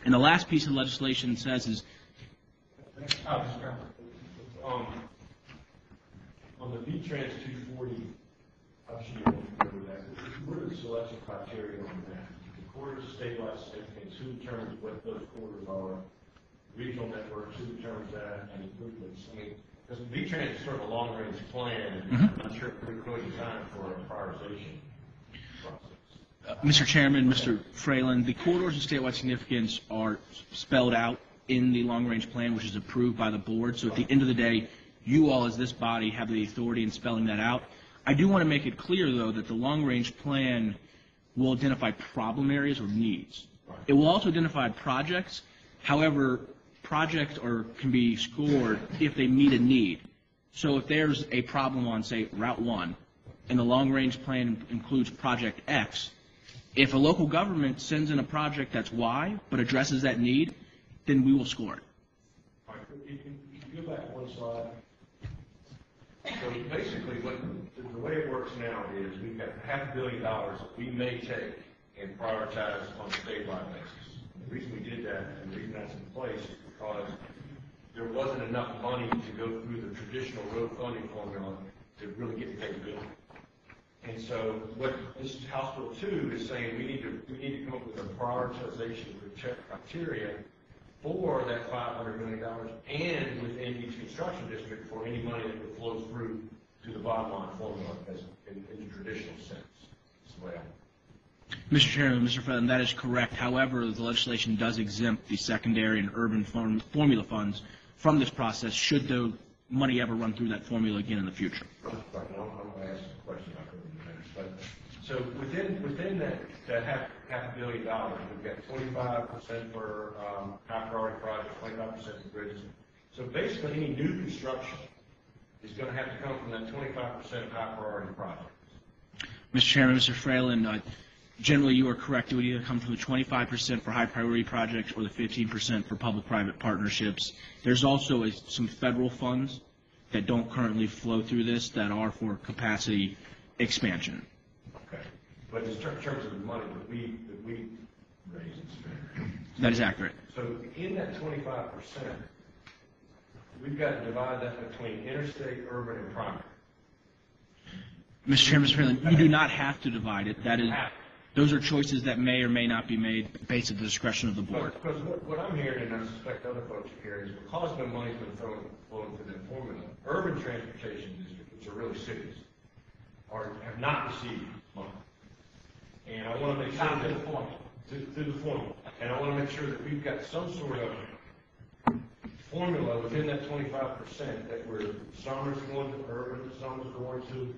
And the last piece of legislation says is, on the VTrans 240, I'm sure you remember that. What are the selection criteria on that? The corridors of statewide significance, who determines what those corridors are? Regional networks, who determines that, and improvements? I mean, because VTrans is sort of a long-range plan, and I'm sure pretty close time for a prioritization process. Mr. Chairman, Mr. Fralin, the corridors of statewide significance are spelled out in the long-range plan, which is approved by the board. So at the end of the day, you all as this body have the authority in spelling that out. I do want to make it clear, though, that the long-range plan will identify problem areas or needs. It will also identify projects. However, projects can be scored if they meet a need. So if there's a problem on, say, Route 1, and the long-range plan includes Project X, if a local government sends in a project that's Y, but addresses that need, then we will score it. All right, if you go back one slide. So basically, the way it works now is we've got $500 million that we may take and prioritize on a statewide basis. The reason we did that and the reason that's in place is because there wasn't enough money to go through the traditional road funding formula to really get the capability. And so what this House Bill 2 is saying, we need to come up with a prioritization criteria for that $500 million and within each construction district for any money that would flow through to the bottom line formula as in the traditional sense. That's the way Mr. Chairman, Mr. President, that is correct. However, the legislation does exempt the secondary and urban formula funds from this process should the money ever run through that formula again in the future. I'm going to ask a question about urban plans. So within that $500 million, we've got 25% for high priority projects, 25% for bridges. So basically, any new construction is going to have to come from that 25% high priority projects. Mr. Chairman, Mr. Fralin, generally you are correct. It would either come from the 25% for high priority projects or the 15% for public-private partnerships. There's also some federal funds that don't currently flow through this that are for capacity expansion. Okay. But in terms of the money that we raise and spend. That is accurate. So in that 25%, we've got to divide that between interstate, urban, and primary. Mr. Chairman, Mr. Fralin, you do not have to divide it. Those are choices that may or may not be made based on the discretion of the board. Because what I'm hearing, and I suspect other folks are hearing, is because no money's been flowing through that formula, urban transportation districts, which are really cities, have not received money. And I want to make sure that through the formula. And I want to make sure that we've got some sort of formula within that 25% that some is going to urban, some is going to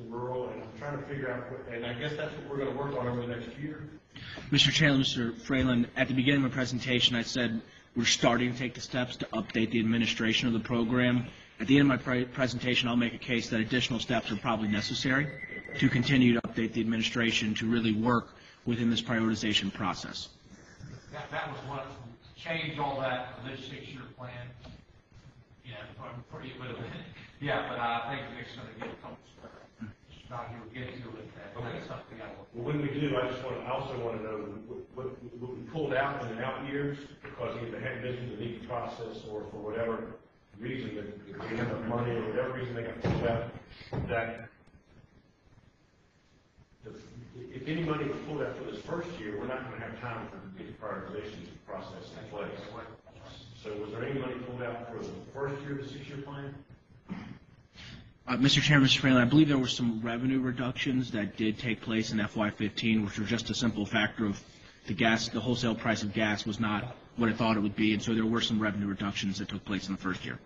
rural, and I'm trying to figure out and I guess that's what we're going to work on over the next year. Mr. Chairman, Mr. Fralin, at the beginning of my presentation, I said we're starting to take the steps to update the administration of the program. At the end of my presentation, I'll make a case that additional steps are probably necessary to continue to update the administration to really work within this prioritization process. That was what changed all that for this 6-year plan. Yeah, I'm pretty good at it. Yeah, but I think Nick's going to get a couple not you get to it. That's something I want. Well, when we do, I also want to know what we pulled out in the out years because either they hadn't been through the NEPA process or for whatever reason that if they have the money or whatever reason they got pulled out, that if any money was pulled out for this first year, we're not going to have time for the prioritization process in place. So was there any money pulled out for the first year of the 6-year plan? Mr. Chairman, Mr. Fralin, I believe there were some revenue reductions that did take place in FY15, which were just a simple factor of the wholesale price of gas was not what I thought it would be, and so there were some revenue reductions that took place in the first year.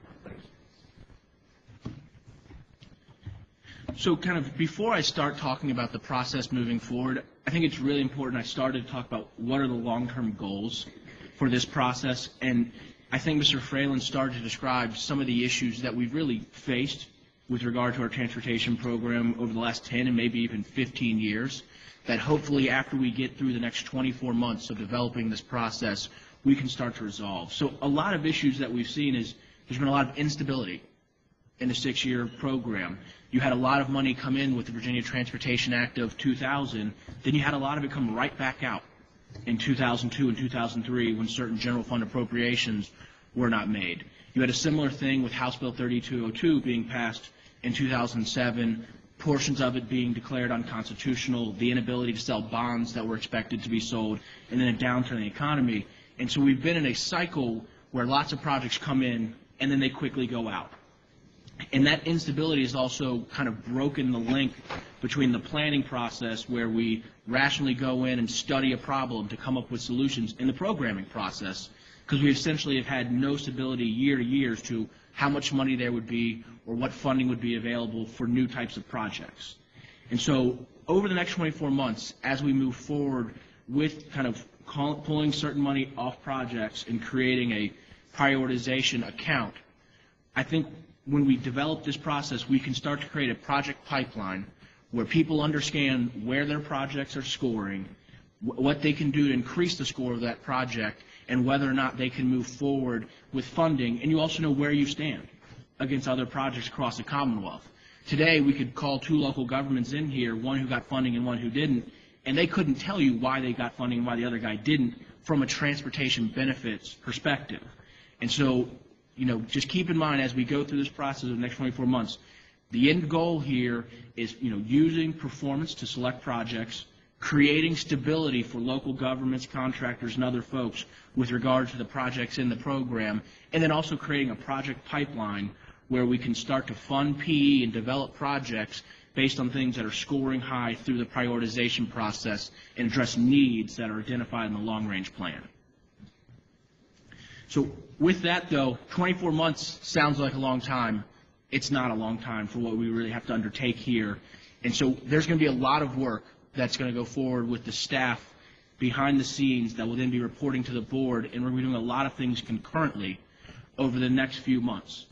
So kind of before I start talking about the process moving forward, I think it's really important I started to talk about what are the long-term goals for this process, and I think Mr. Fralin started to describe some of the issues that we've really faced with regard to our transportation program over the last 10 and maybe even 15 years, that hopefully after we get through the next 24 months of developing this process, we can start to resolve. So a lot of issues that we've seen is there's been a lot of instability in the 6-year program. You had a lot of money come in with the Virginia Transportation Act of 2000, then you had a lot of it come right back out in 2002 and 2003 when certain general fund appropriations were not made. You had a similar thing with House Bill 3202 being passed in 2007, portions of it being declared unconstitutional, the inability to sell bonds that were expected to be sold, and then a downturn in the economy. And so we've been in a cycle where lots of projects come in and then they quickly go out. And that instability has also kind of broken the link between the planning process where we rationally go in and study a problem to come up with solutions in the programming process, because we essentially have had no stability year to year as to how much money there would be or what funding would be available for new types of projects. And so over the next 24 months, as we move forward with kind of pulling certain money off projects and creating a prioritization account, I think when we develop this process, we can start to create a project pipeline where people understand where their projects are scoring, what they can do to increase the score of that project, and whether or not they can move forward with funding. And you also know where you stand against other projects across the Commonwealth. Today, we could call 2 local governments in here, one who got funding and one who didn't, and they couldn't tell you why they got funding and why the other guy didn't from a transportation benefits perspective. And so, you know, just keep in mind as we go through this process of the next 24 months, the end goal here is, you know, using performance to select projects, creating stability for local governments, contractors, and other folks with regard to the projects in the program, and then also creating a project pipeline where we can start to fund PE and develop projects based on things that are scoring high through the prioritization process and address needs that are identified in the long-range plan. So with that, though, 24 months sounds like a long time. It's not a long time for what we really have to undertake here. And so there's going to be a lot of work that's going to go forward with the staff behind the scenes that will then be reporting to the board, and we're going to be doing a lot of things concurrently over the next few months.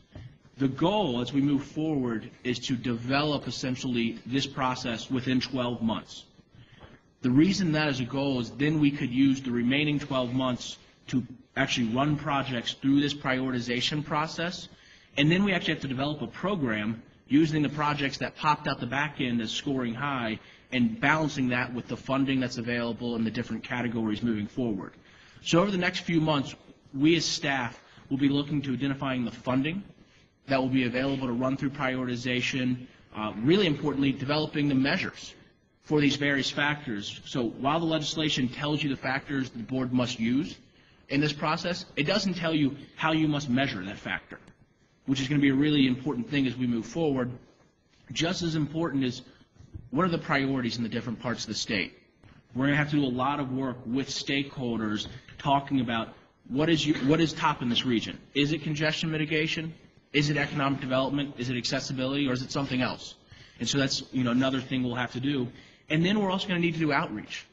The goal as we move forward is to develop essentially this process within 12 months. The reason that is a goal is then we could use the remaining 12 months to actually run projects through this prioritization process, and then we actually have to develop a program using the projects that popped out the back end as scoring high and balancing that with the funding that's available in the different categories moving forward. So over the next few months, we as staff will be looking to identifying the funding that will be available to run through prioritization, really importantly, developing the measures for these various factors. So while the legislation tells you the factors the board must use in this process, it doesn't tell you how you must measure that factor, which is going to be a really important thing as we move forward. Just as important is what are the priorities in the different parts of the state. We're going to have to do a lot of work with stakeholders talking about what is top in this region. Is it congestion mitigation? Is it economic development? Is it accessibility? Or is it something else? And so that's, you know, another thing we'll have to do. And then we're also going to need to do outreach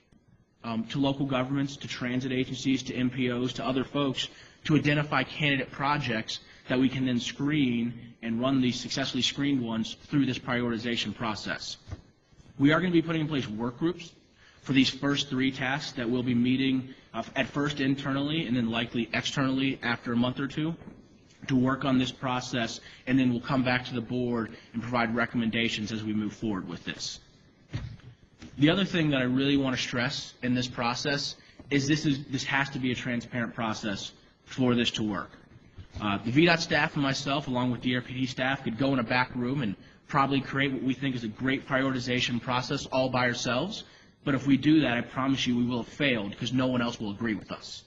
to local governments, to transit agencies, to MPOs, to other folks to identify candidate projects that we can then screen and run these successfully screened ones through this prioritization process. We are going to be putting in place work groups for these first 3 tasks that we'll be meeting at first internally and then likely externally after a month or 2 to work on this process, and then we'll come back to the board and provide recommendations as we move forward with this. The other thing that I really want to stress in this process is this has to be a transparent process for this to work. The VDOT staff and myself, along with the DRPD staff, could go in a back room and probably create what we think is a great prioritization process all by ourselves. But if we do that, I promise you we will have failed because no one else will agree with us.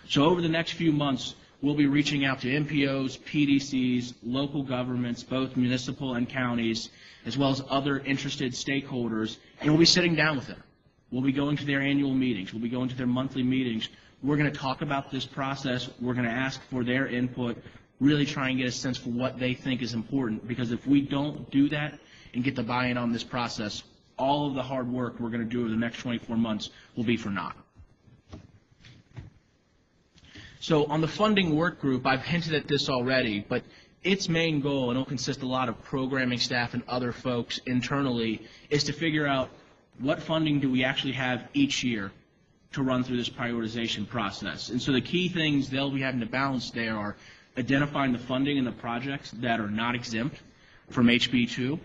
So over the next few months, we'll be reaching out to MPOs, PDCs, local governments, both municipal and counties, as well as other interested stakeholders, and we'll be sitting down with them. We'll be going to their annual meetings. We'll be going to their monthly meetings. We're going to talk about this process. We're going to ask for their input, really try and get a sense for what they think is important, because if we don't do that and get the buy-in on this process, all of the hard work we're going to do over the next 24 months will be for naught. So on the funding work group, I've hinted at this already, but its main goal, and it'll consist a lot of programming staff and other folks internally, is to figure out what funding do we actually have each year to run through this prioritization process. And so the key things they'll be having to balance there are identifying the funding and the projects that are not exempt from HB2,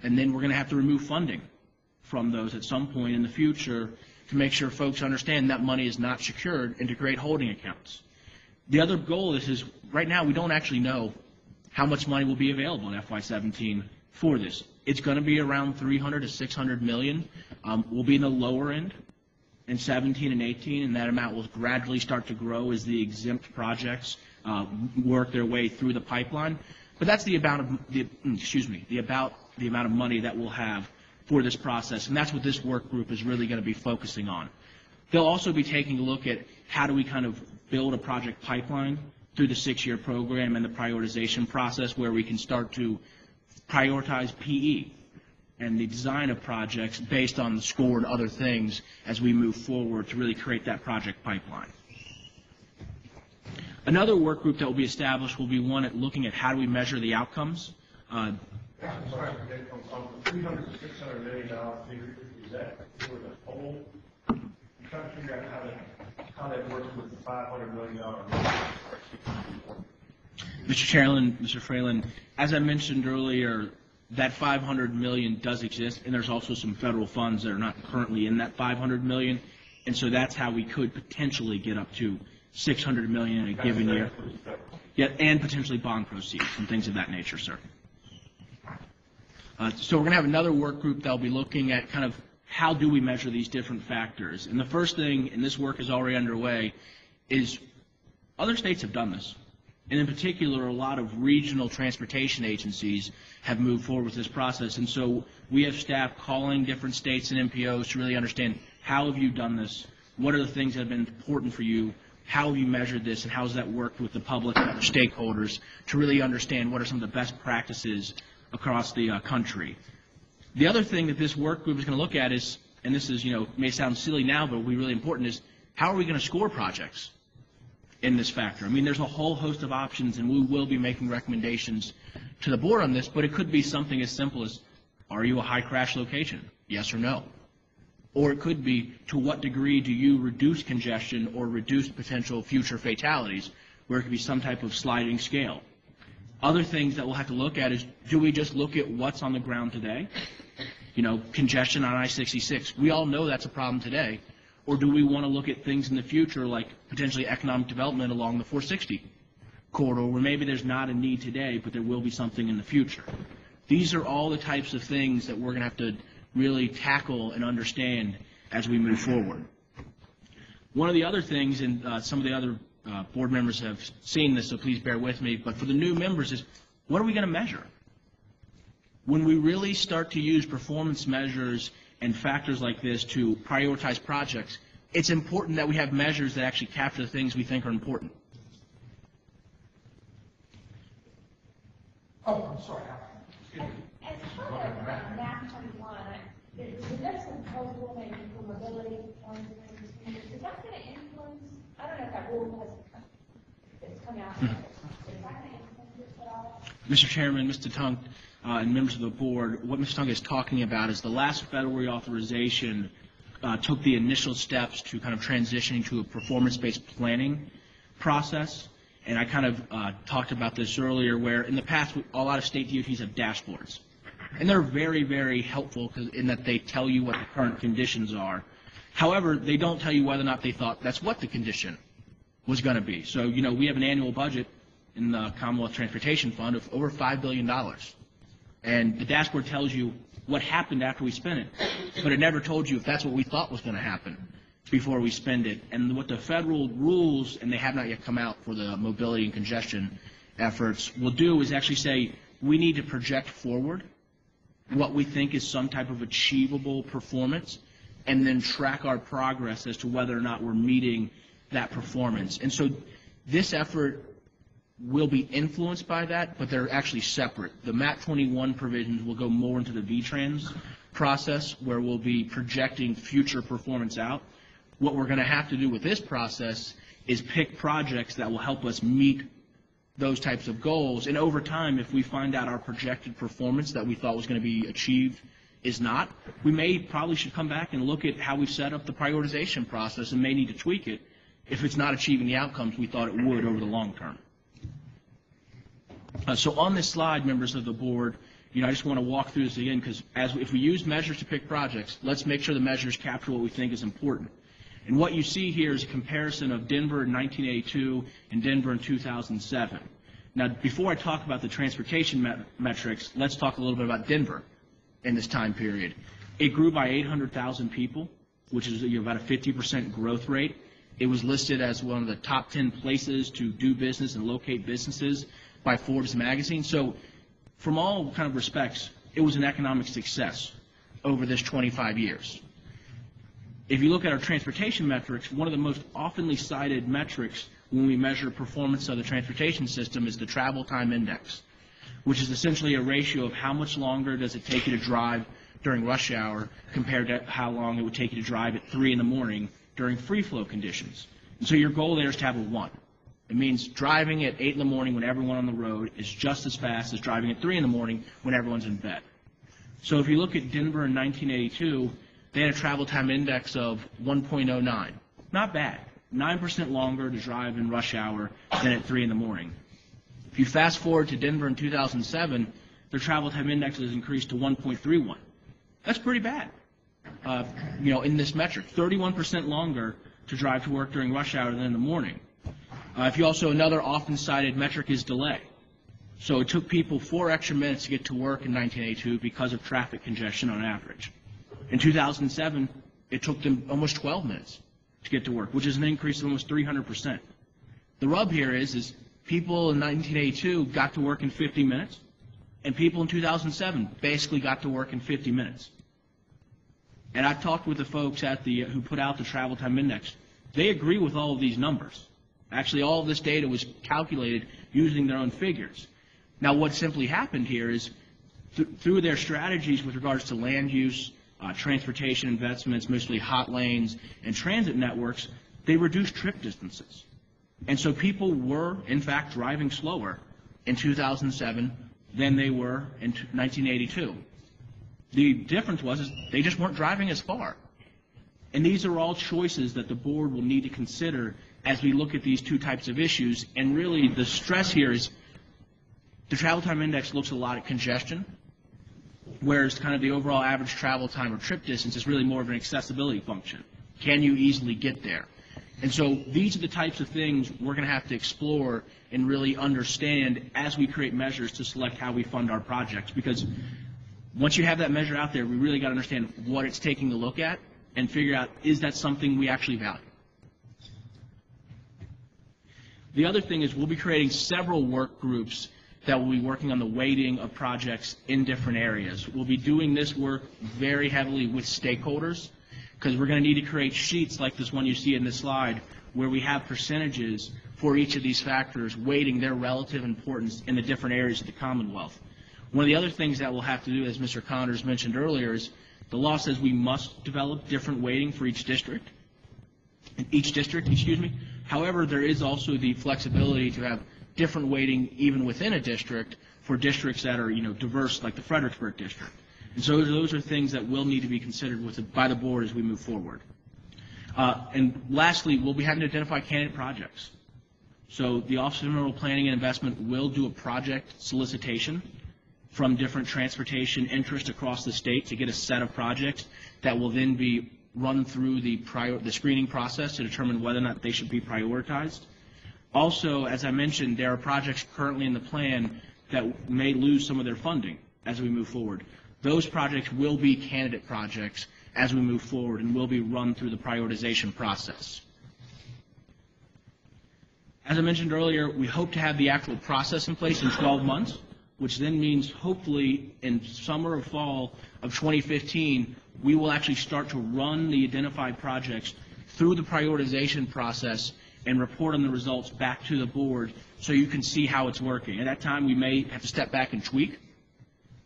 and then we're going to have to remove funding from those at some point in the future to make sure folks understand that money is not secured and to create holding accounts. The other goal is right now we don't actually know how much money will be available in FY17 for this. It's going to be around 300 to 600 million. We'll be in the lower end in 17 and 18, and that amount will gradually start to grow as the exempt projects work their way through the pipeline. But that's the amount of money that we'll have for this process, and that's what this work group is really going to be focusing on. They'll also be taking a look at how do we kind of build a project pipeline through the 6-year program and the prioritization process where we can start to prioritize PE and the design of projects based on the score and other things as we move forward to really create that project pipeline. Another work group that will be established will be one at looking at how do we measure the outcomes. I'm sorry, on the $300 to $600 million figure, is that for the whole? I'm trying to figure out how that works with the $500 million. Mr. Chairman, Mr. Fralin, as I mentioned earlier, that $500 million does exist, and there's also some federal funds that are not currently in that $500 million, and so that's how we could potentially get up to $600 million in a given year. Yeah, and potentially bond proceeds and things of that nature, sir. So we're going to have another work group that will be looking at kind of how do we measure these different factors. And the first thing, and this work is already underway, is other states have done this. And in particular, a lot of regional transportation agencies have moved forward with this process. And so we have staff calling different states and MPOs to really understand how have you done this, what are the things that have been important for you, how have you measured this, and how has that worked with the public and other stakeholders to really understand what are some of the best practices across the country. The other thing that this work group is going to look at is, and this is, may sound silly now, but will be really important, is how are we going to score projects in this factor? I mean, there's a whole host of options, and we will be making recommendations to the board on this, but it could be something as simple as, are you a high crash location? Yes or no? Or it could be, to what degree do you reduce congestion or reduce potential future fatalities, where it could be some type of sliding scale. Other things that we'll have to look at is, do we just look at what's on the ground today? Congestion on I-66. We all know that's a problem today. Or do we want to look at things in the future, like potentially economic development along the 460 corridor, where maybe there's not a need today, but there will be something in the future? These are all the types of things that we're going to have to really tackle and understand as we move forward. One of the other things, and some of the other board members have seen this, so please bear with me, but for the new members is, what are we going to measure? When we really start to use performance measures and factors like this to prioritize projects, it's important that we have measures that actually capture the things we think are important. Oh, I'm sorry. Excuse me. As part of map 21, the next proposal maybe for mobility plans and standards, is that going to influence, I don't know if that rule has come out yet. Is that going to influence this at all? Mr. Chairman, Mr. Tunk, and members of the board, what Mr. Tunk is talking about is the last federal reauthorization took the initial steps to kind of transitioning to a performance-based planning process. And I kind of talked about this earlier, where in the past, a lot of state DOTs have dashboards. And they're very, very helpful in that they tell you what the current conditions are. However, they don't tell you whether or not they thought that's what the condition was going to be. So, we have an annual budget. in the Commonwealth Transportation Fund of over $5 billion. And the dashboard tells you what happened after we spent it, but it never told you if that's what we thought was going to happen before we spend it. And what the federal rules, and they have not yet come out for the mobility and congestion efforts, will do is actually say we need to project forward what we think is some type of achievable performance, and then track our progress as to whether or not we're meeting that performance. And so this effort will be influenced by that, but they're actually separate. The MAP 21 provisions will go more into the VTrans process, where we'll be projecting future performance out. What we're going to have to do with this process is pick projects that will help us meet those types of goals. And over time, if we find out our projected performance that we thought was going to be achieved is not, we probably should come back and look at how we've set up the prioritization process and may need to tweak it if it's not achieving the outcomes we thought it would over the long term. So on this slide, members of the board, I just want to walk through this again, because if we use measures to pick projects, let's make sure the measures capture what we think is important. And what you see here is a comparison of Denver in 1982 and Denver in 2007. Now, before I talk about the transportation metrics, let's talk a little bit about Denver in this time period. It grew by 800,000 people, which is about a 50% growth rate. It was listed as one of the top 10 places to do business and locate businesses by Forbes magazine. So from all kind of respects, it was an economic success over this 25 years. If you look at our transportation metrics, one of the most oftenly cited metrics when we measure performance of the transportation system is the travel time index, which is essentially a ratio of how much longer does it take you to drive during rush hour compared to how long it would take you to drive at 3 in the morning during free flow conditions. And so your goal there is to have a 1. It means driving at 8 in the morning when everyone on the road is just as fast as driving at 3 in the morning when everyone's in bed. So if you look at Denver in 1982, they had a travel time index of 1.09. Not bad. 9% longer to drive in rush hour than at 3 in the morning. If you fast forward to Denver in 2007, their travel time index has increased to 1.31. That's pretty bad. In this metric, 31% longer to drive to work during rush hour than in the morning. Another often cited metric is delay. So it took people 4 extra minutes to get to work in 1982 because of traffic congestion on average. In 2007, it took them almost 12 minutes to get to work, which is an increase of almost 300%. The rub here is people in 1982 got to work in 50 minutes, and people in 2007 basically got to work in 50 minutes. And I've talked with the folks who put out the travel time index. They agree with all of these numbers. Actually, all of this data was calculated using their own figures. Now, what simply happened here is through their strategies with regards to land use, transportation investments, mostly hot lanes, and transit networks, they reduced trip distances. And so people were, in fact, driving slower in 2007 than they were in 1982. The difference was they just weren't driving as far. And these are all choices that the board will need to consider as we look at these two types of issues. And really, the stress here is the travel time index looks a lot at congestion, whereas kind of the overall average travel time or trip distance is really more of an accessibility function. Can you easily get there? And so these are the types of things we're going to have to explore and really understand as we create measures to select how we fund our projects. Because once you have that measure out there, we really got to understand what it's taking a look at and figure out, is that something we actually value? The other thing is we'll be creating several work groups that will be working on the weighting of projects in different areas. We'll be doing this work very heavily with stakeholders, because we're going to need to create sheets like this one you see in this slide where we have percentages for each of these factors weighting their relative importance in the different areas of the Commonwealth. One of the other things that we'll have to do, as Mr. Connors mentioned earlier, is the law says we must develop different weighting for each district. However, there is also the flexibility to have different weighting even within a district for districts that are, diverse, like the Fredericksburg district. And so those are things that will need to be considered by the board as we move forward. And lastly, we'll be having to identify candidate projects. So the Office of Intermodal Planning and Investment will do a project solicitation from different transportation interests across the state to get a set of projects that will then be run through the screening process to determine whether or not they should be prioritized. Also, as I mentioned, there are projects currently in the plan that may lose some of their funding as we move forward. Those projects will be candidate projects as we move forward and will be run through the prioritization process. As I mentioned earlier, we hope to have the actual process in place in 12 months, which then means hopefully in summer or fall of 2015, we will actually start to run the identified projects through the prioritization process and report on the results back to the board so you can see how it's working. At that time, we may have to step back and tweak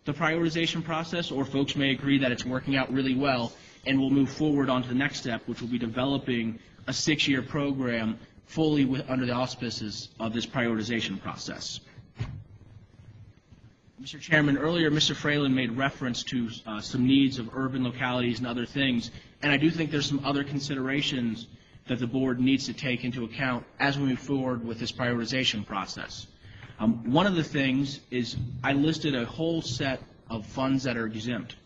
the prioritization process, or folks may agree that it's working out really well, and we'll move forward on to the next step, which will be developing a 6-year program fully under the auspices of this prioritization process. Mr. Chairman, earlier Mr. Fralin made reference to some needs of urban localities and other things, and I do think there's some other considerations that the board needs to take into account as we move forward with this prioritization process. One of the things is I listed a whole set of funds that are exempt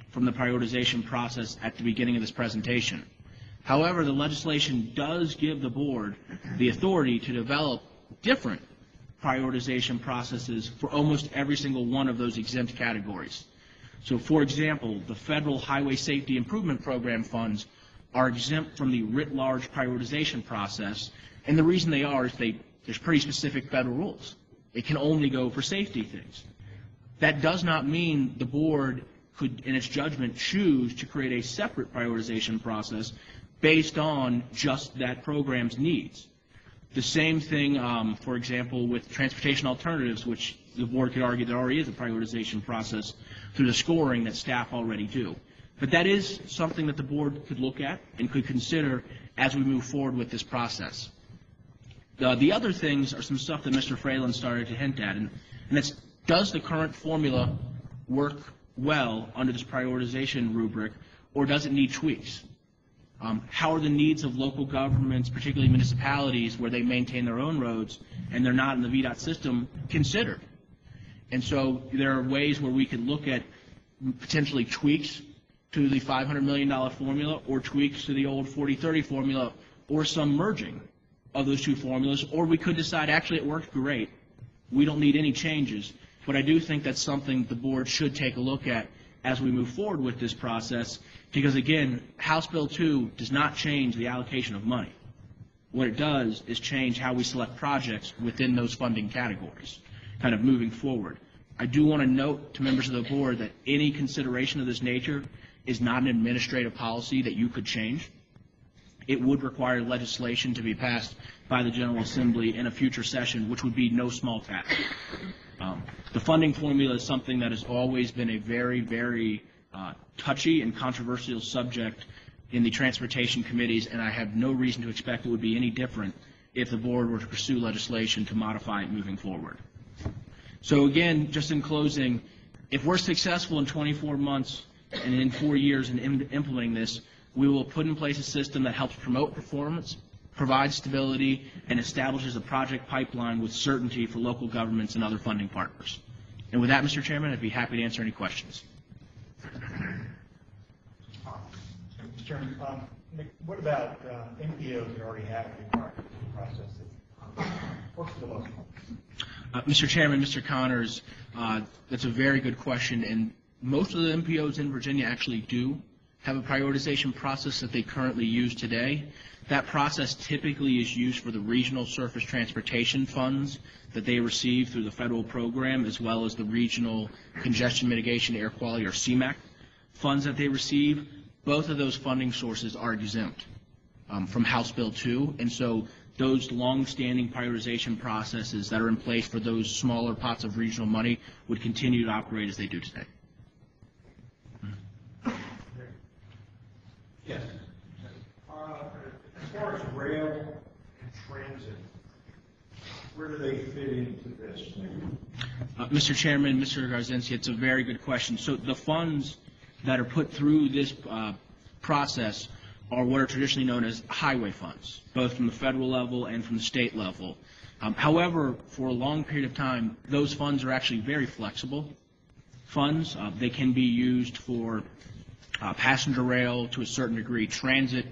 from the prioritization process at the beginning of this presentation. However, the legislation does give the board the authority to develop different prioritization processes for almost every single one of those exempt categories. So, for example, the Federal Highway Safety Improvement Program funds are exempt from the writ large prioritization process, and the reason they are is there's pretty specific federal rules. It can only go for safety things. That does not mean the board could, in its judgment, choose to create a separate prioritization process based on just that program's needs. The same thing, for example, with transportation alternatives, which the board could argue there already is a prioritization process through the scoring that staff already do. But that is something that the board could look at and could consider as we move forward with this process. The other things are some stuff that Mr. Fralin started to hint at, and that's, does the current formula work well under this prioritization rubric, or does it need tweaks? How are the needs of local governments, particularly municipalities, where they maintain their own roads and they're not in the VDOT system, considered? And so there are ways where we could look at potentially tweaks to the $500 million formula, or tweaks to the old 40-30 formula, or some merging of those two formulas, or we could decide actually it worked great, we don't need any changes. But I do think that's something the board should take a look at as we move forward with this process, because again, House Bill 2 does not change the allocation of money. What it does is change how we select projects within those funding categories, kind of moving forward. I do want to note to members of the board that any consideration of this nature is not an administrative policy that you could change. It would require legislation to be passed by the General Assembly in a future session, which would be no small task. The funding formula is something that has always been a very, very touchy and controversial subject in the transportation committees, and I have no reason to expect it would be any different if the board were to pursue legislation to modify it moving forward. So again, just in closing, if we're successful in 24 months and in 4 years in implementing this, we will put in place a system that helps promote performance, provides stability, and establishes a project pipeline with certainty for local governments and other funding partners. And with that, Mr. Chairman, I'd be happy to answer any questions. Mr. Chairman, Nick, what about NPOs that already have a part of the process? What's the most? Mr. Chairman, Mr. Connors, that's a very good question, and most of the MPOs in Virginia actually do have a prioritization process that they currently use today. That process typically is used for the regional surface transportation funds that they receive through the federal program, as well as the regional congestion mitigation air quality, or CMAQ, funds that they receive. Both of those funding sources are exempt from House Bill 2, and so those long-standing prioritization processes that are in place for those smaller pots of regional money would continue to operate as they do today. Yes. As far as rail and transit, where do they fit into this? Mr. Chairman, Mr. Garzensi, it's a very good question. So the funds that are put through this process are what are traditionally known as highway funds, both from the federal level and from the state level. However, for a long period of time, those funds are actually very flexible funds. They can be used for passenger rail to a certain degree, transit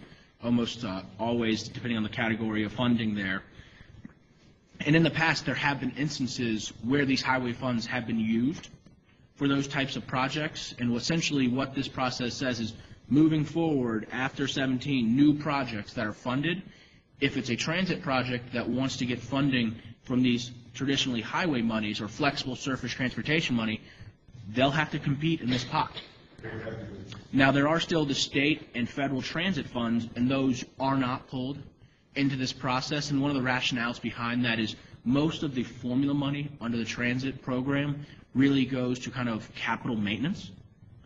almost always, depending on the category of funding there. And in the past, there have been instances where these highway funds have been used for those types of projects. And essentially what this process says is, moving forward after 17, new projects that are funded, if it's a transit project that wants to get funding from these traditionally highway monies or flexible surface transportation money, they'll have to compete in this pot. Now, there are still the state and federal transit funds, and those are not pulled into this process. And one of the rationales behind that is most of the formula money under the transit program really goes to kind of capital maintenance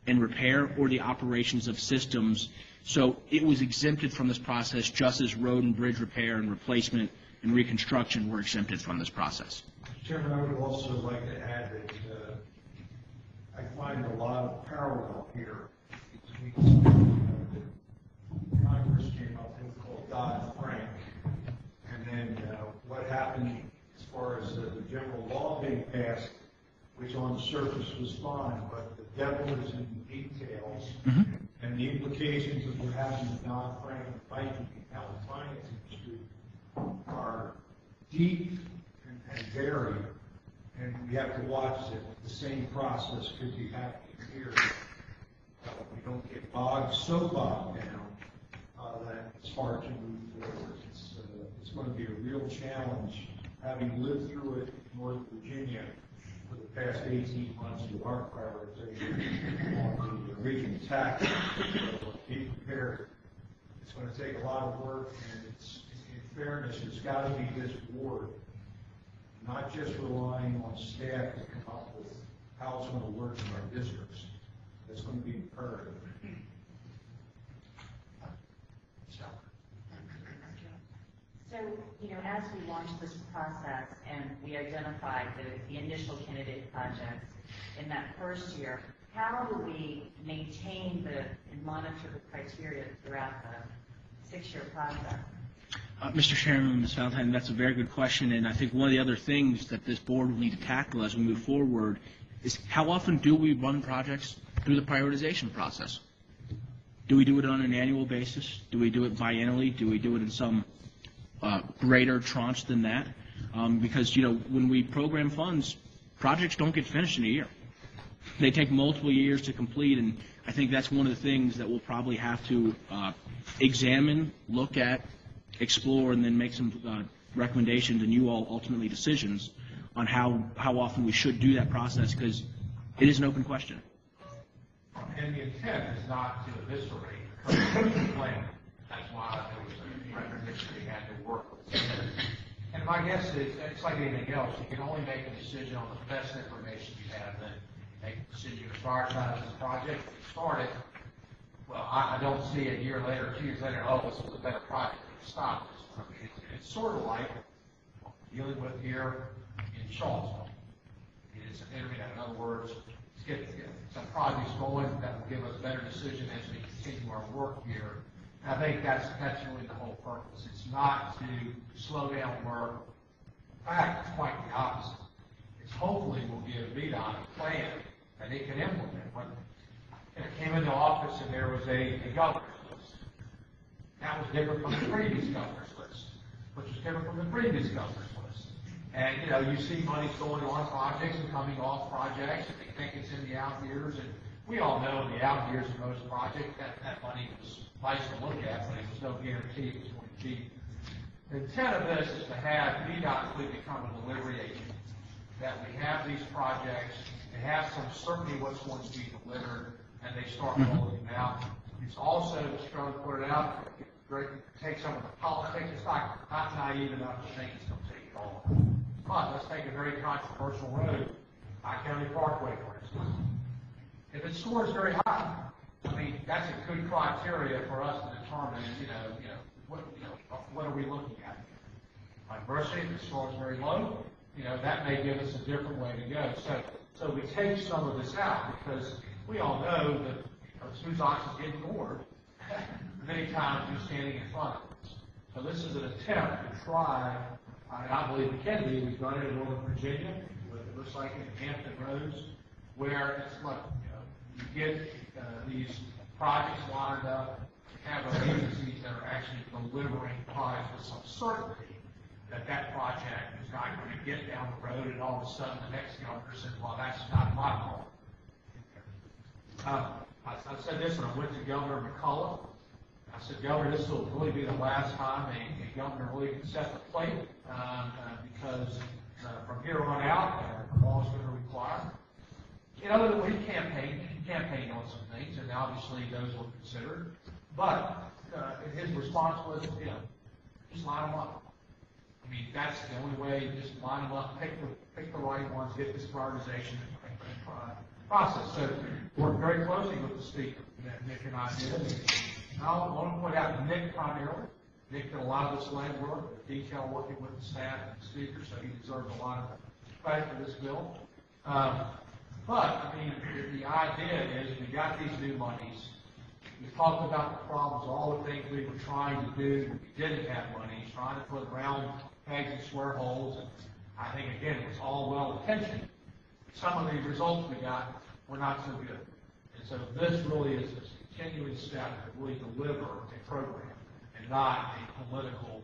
and repair or the operations of systems. So it was exempted from this process just as road and bridge repair and replacement and reconstruction were exempted from this process. Chairman, I would also like to add that I find a lot of parallel here between Congress came up with called Dodd-Frank, and then what happened as far as the general law being passed, which on the surface was fine, but the devil is in the details, and the implications of what happened with Dodd-Frank and banking and how the finance industry are deep and varied, and we have to watch that the same process could be happening here. We don't get so bogged down that it's hard to move forward. It's going to be a real challenge, having lived through it in Northern Virginia for the past 18 months with our prioritization on the regional tax. So be prepared. It's going to take a lot of work, and it's, in fairness, it's got to be this board, not just relying on staff to come up with how it's going to work in our districts. That's going to be imperative. So, as we launched this process and we identified the initial candidate projects in that first year, how do we maintain and monitor the criteria throughout the 6-year process? Mr. Chairman, Ms. Valentine, that's a very good question, and I think one of the other things that this board will need to tackle as we move forward is how often do we run projects through the prioritization process? Do we do it on an annual basis? Do we do it biannually? Do we do it in some greater tranche than that? Because, when we program funds, projects don't get finished in a year. They take multiple years to complete, and I think that's one of the things that we'll probably have to examine, look at, explore, and then make some recommendations, and you all ultimately decisions on how often we should do that process, because it is an open question. And the intent is not to eviscerate the current plan. That's why there was a recognition we had to work with. And my guess is, it's like anything else, you can only make a decision on the best information you have, then make a decision to prioritize this project, start it. Well, I don't see a year later, 2 years later, oh, this was a better project, stop this. It's sort of like dealing with here in Charlottesville. It's an internet. In other words, let's get some projects going that will give us better decision as we continue our work here. And I think that's really the whole purpose. It's not to slow down work. In fact, it's quite the opposite. It's hopefully will give VDOT a plan that they can implement. When it came into office and there was a governor's list. That was different from the previous governor's list, which was different from the previous governor's list. And, you see money going on projects and coming off projects, and they think it's in the out years. And we all know in the out years of most projects that money was nice to look at, but it was no guarantee it was going to be. The intent of this is to have VDOT become a delivery agent, that we have these projects, they have some certainty what's going to be delivered, and they start rolling them out. It's also, just trying to put it out, take some of the politics. It's not naive enough to think it's going to take it all. But let's take a very controversial road, I-County Parkway, for instance. If it scores very high, that's a good criteria for us to determine, what are we looking at? Conversely, if it scores very low, that may give us a different way to go. So we take some of this out because we all know that as soon as oxen get ignored, many times you're standing in front of us. So this is an attempt to try, and I believe it can be, we've done it in Northern Virginia, with it looks like in Hampton Roads, where it's like, you get these projects lined up, have agencies that are actually delivering projects with some certainty that project is not going to get down the road, and all of a sudden the next governor says, well, that's not my fault. I said this when I went to Governor McCullough. I said, Governor, this will really be the last time a governor really can set the plate, because from here on out, the law is going to require. You know, he campaigned on some things, and obviously those were considered. But his response was, you know, just line them up. I mean, that's the only way. Just line them up, pick the right ones, get this prioritization process. So worked very closely with the speaker that Nick and I did. And I want to point out Nick primarily. Nick did a lot of this legwork, detail working with the staff and the speaker, so he deserves a lot of credit for this bill. But, I mean, the idea is we got these new monies. We talked about the problems, all the things we were trying to do. We didn't have money, trying to put round pegs and square holes. And I think, again, it was all well-intentioned. Some of the results we got were not so good. And so this really is a continuing step to really deliver a program and not a political,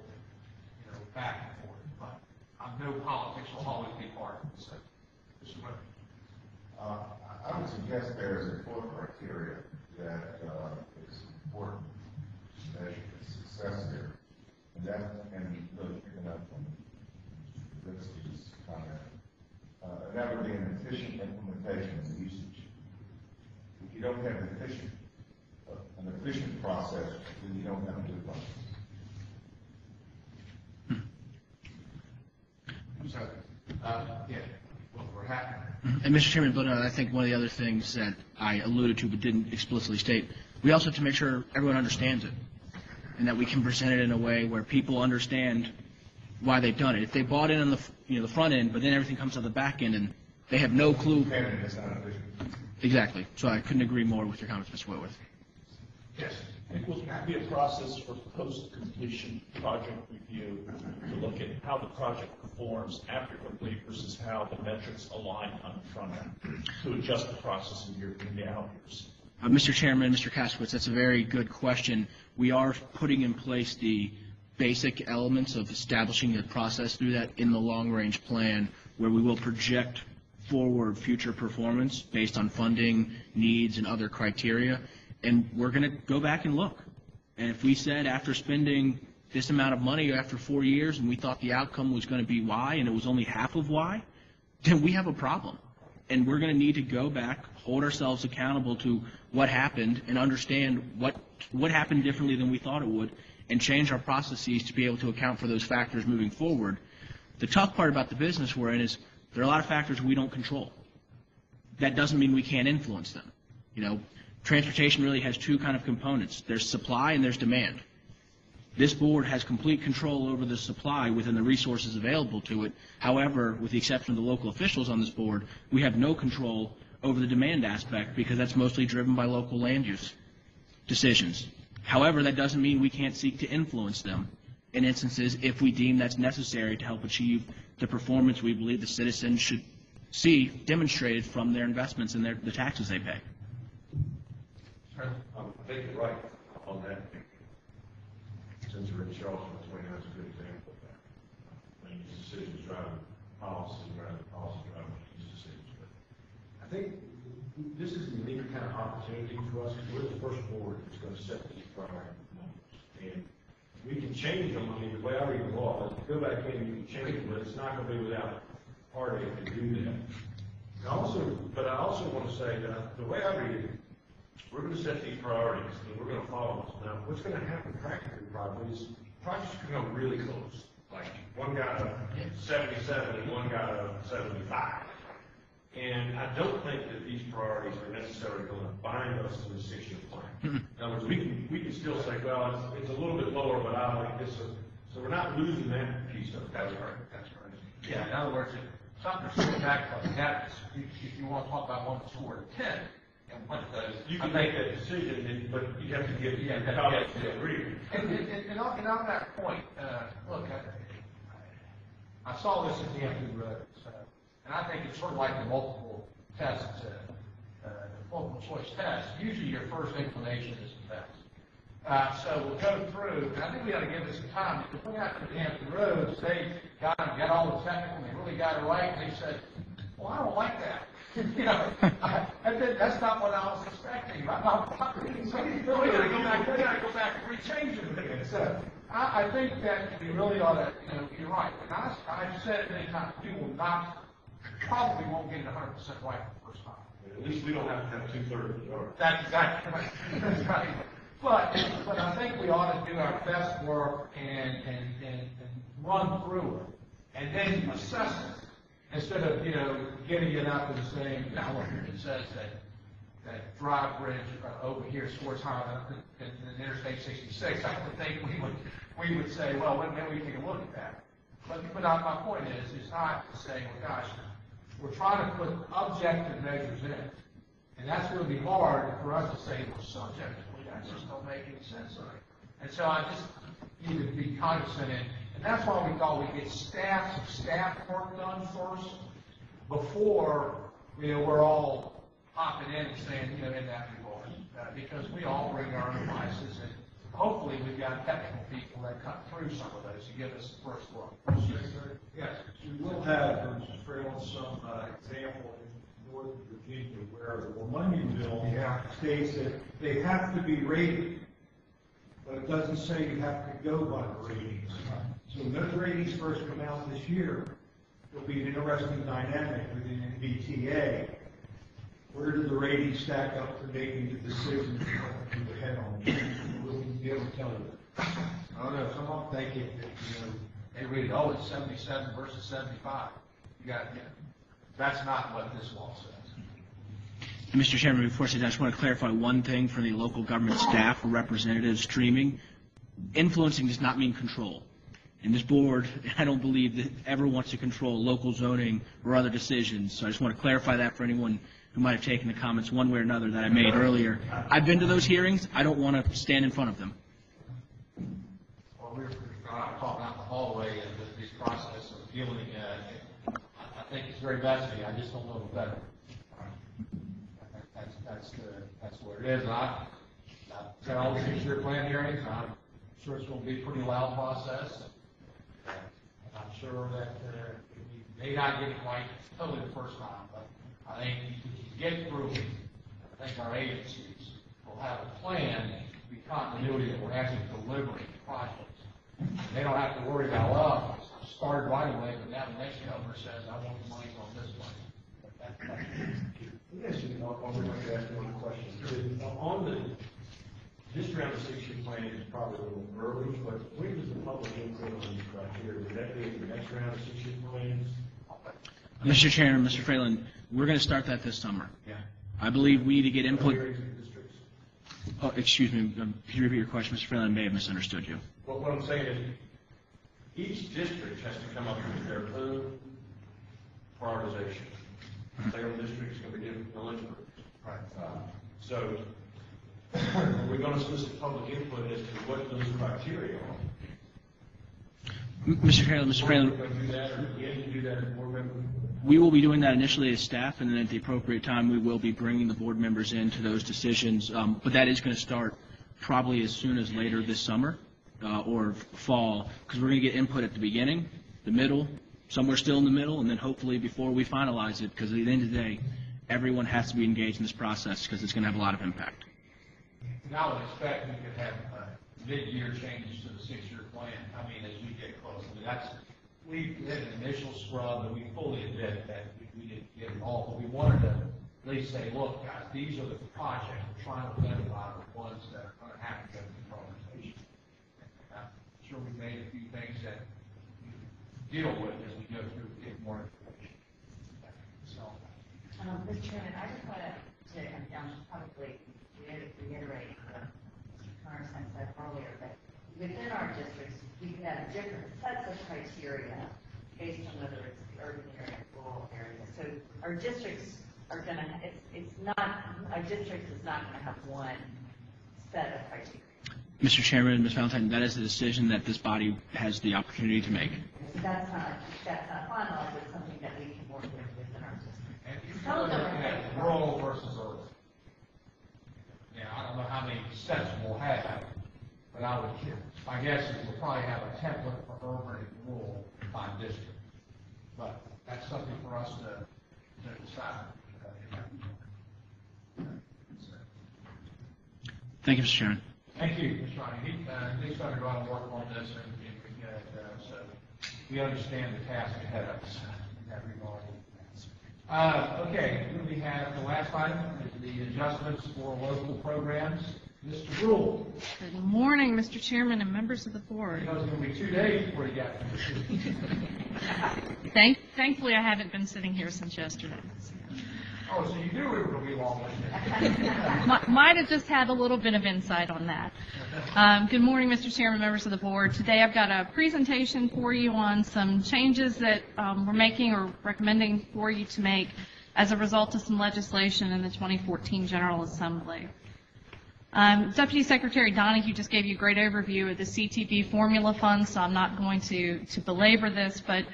you know, back and forth. But I know politics will always be part of it. So this is what I would suggest there is a core criteria that is important to measure the success here, and really picking up from Vincent's comment, and that would be an efficient implementation and usage. If you don't have an efficient process, then you don't have a good process. So, yeah, well, we're happy. And Mr. Chairman, but I think one of the other things that I alluded to but didn't explicitly state, we also have to make sure everyone understands it, and that we can present it in a way where people understand why they've done it. If they bought in on the front end, but then everything comes on the back end and they have no clue. Exactly. So I couldn't agree more with your comments, Mr. Whitworth. Yes. Will there be a process for post-completion project review to look at how the project performs after complete versus how the metrics align on the front end to adjust the process in the out years? Mr. Chairman, Mr. Kaskowitz, that's a very good question. We are putting in place the basic elements of establishing the process through that in the long-range plan, where we will project forward future performance based on funding, needs, and other criteria. And we're going to go back and look. And if we said after spending this amount of money after 4 years and we thought the outcome was going to be Y and it was only half of Y, then we have a problem. And we're going to need to go back, hold ourselves accountable to what happened, and understand what happened differently than we thought it would, and change our processes to be able to account for those factors moving forward. The tough part about the business we're in is there are a lot of factors we don't control. That doesn't mean we can't influence them. You know, transportation really has two kind of components. There's supply and there's demand. This board has complete control over the supply within the resources available to it. However, with the exception of the local officials on this board, we have no control over the demand aspect because that's mostly driven by local land use decisions. However, that doesn't mean we can't seek to influence them in instances if we deem that's necessary to help achieve the performance we believe the citizens should see demonstrated from their investments and the taxes they pay. I think you're right on that. Since we're in Charleston, that's a good example of that. I mean, these decisions driving policy, driving these decisions. But I think this is a unique kind of opportunity for us, because we're the first board that's going to set these priority numbers. And we can change them. I mean, the way I read the law, go back in, you can change them, but it's not going to be without heartache to do that. But I also want to say that the way I read it, we're going to set these priorities, and we're going to follow them. Now, what's going to happen practically probably is projects can go really close. Like one got a 77 and one got a 75. And I don't think that these priorities are necessarily going to bind us to the 6-year plan. In other words, we can still say, well, it's a little bit lower, but I like this. So we're not losing that piece of it. That's right. That's right. Yeah, in other words, if something's going back like that, if you want to talk about one to score at 10, and what it does, you can make that decision, but you have to give the comments to agree. And on that point, look, I saw this at the end of the road, and I think it's sort of like the multiple tests, the multiple choice test. Usually your first inclination is the best. So we'll go through, and I think we ought to give this some time. If we got to the Hampton Roads, they got all the technical, and they really got it right, and they said, well, I don't like that. You know, that's not what I was expecting. So we gotta go back and rechange it again. So I think that we really ought to, you know, you're right. And I've said it many times, we will not, probably won't get it 100% right the first time. At least we don't have to have 2/3 of the yard. That's exactly right. That's right. But I think we ought to do our best work and run through it, and then assess it, instead of, you know, getting it up and saying, now look, it says that drive bridge over here is 4 times in Interstate 66. I would think we would say, well, maybe we take a look at that. But my point is not to say, well, gosh, we're trying to put objective measures in, and that's going to be hard for us to say, well, subjectively, that just don't make any sense. And so I just need to be condescending, and that's why we thought we'd get some staff work done first, before, you know, we're all popping in and saying, you know, in that regard, because we all bring our own devices, and hopefully we've got technical people that cut through some of those to give us the first look. Yes, we will have, Mr. Freeland, some example in Northern Virginia where the Millennium Bill states that they have to be rated, but it doesn't say you have to go by the ratings. So when those ratings first come out this year, it'll be an interesting dynamic within MBTA. Where do the ratings stack up for making the decisions to move ahead on? We'll be able to tell you that. I don't know, some of them think it, you know, they read, oh, it's 77 versus 75. You got, you know, that's not what this law says. Mr. Chairman, before I say that, I just want to clarify one thing for the local government staff or representatives streaming. Influencing does not mean control. And this board, I don't believe that ever wants to control local zoning or other decisions. So I just want to clarify that for anyone who might have taken the comments one way or another that I made earlier. I've been to those hearings. I don't want to stand in front of them. Well, we're talking out the hallway and this process of dealing, I think it's very messy. I just don't know better. That's what it is. And I've got all the 6-year plan hearings. I'm sure it's going to be a pretty loud process. And I'm sure that we may not get it right totally the first time, but I think if we can get through it, I think our agencies will have a plan to be continuity that we're actually delivering projects. They don't have to worry about, well, started right away, but now the next governor says, I want the money on this one. Yes, I'm going to ask one question. On the, just around the 6-year plan is probably a little early, but when does the public input on these criteria? Would that be the next round of 6-year plans? Mr. Chairman, Mr. Freeland, we're going to start that this summer. Yeah. I believe we need to get input. Hearings in the districts. Oh, excuse me. Can you repeat your question, Mr. Freeland? I may have misunderstood you. Well, what I'm saying is, each district has to come up with their own prioritization. Their own district is going to be different than Lynchburg. Right. So, we're going to solicit public input as to what those criteria are. Mr. Freeland, We're going to do that, or begin to do that as board members? we will be doing that initially as staff, and then at the appropriate time, we will be bringing the board members into those decisions. But that is going to start probably as soon as later this summer or fall, because we're going to get input at the beginning, the middle, somewhere still in the middle, and then hopefully before we finalize it, because at the end of the day, everyone has to be engaged in this process because it's going to have a lot of impact. And I would expect we could have mid-year changes to the 6-year plan. I mean, as we get close. I mean, we did an initial scrub, and we fully admit that we didn't get it all, but we wanted to at least say, look, guys, these are the projects we're trying to identify, the ones that are going to have to go through prioritization. I'm sure we made a few things that we deal with as we go through, get more information. So, Mr. Chairman, I just wanted to probably reiterate what Connor said earlier, that within our districts, we can have different sets of criteria based on whether it's the urban area or rural area. So our districts are going to, our district is not going to have one set of criteria. Mr. Chairman, Ms. Valentine, that is a decision that this body has the opportunity to make. So that's not finalized, it's something that we can work with within our district. and you're looking at rural versus urban. Yeah, I don't know how many sets we'll have, but my guess is we'll probably have a template for urban and rural combined district. But that's something for us to decide. Thank you, Mr. Chairman. Thank you, Mr. Ronnie. He's going to go out and work on this, so we understand the task ahead of us in that regard. Okay, we have the last item, is the adjustments for local programs. Mr. Rule. Good morning, Mr. Chairman and members of the board. You know, it's going to be 2 days before you get to Thankfully, I haven't been sitting here since yesterday. Oh, so you knew we were going to be long with Might have just had a little bit of insight on that. Good morning, Mr. Chairman, members of the board. Today I've got a presentation for you on some changes that we're making or recommending for you to make as a result of some legislation in the 2014 General Assembly. Deputy Secretary Donahue just gave you a great overview of the CTB formula fund, so I'm not going to belabor this, but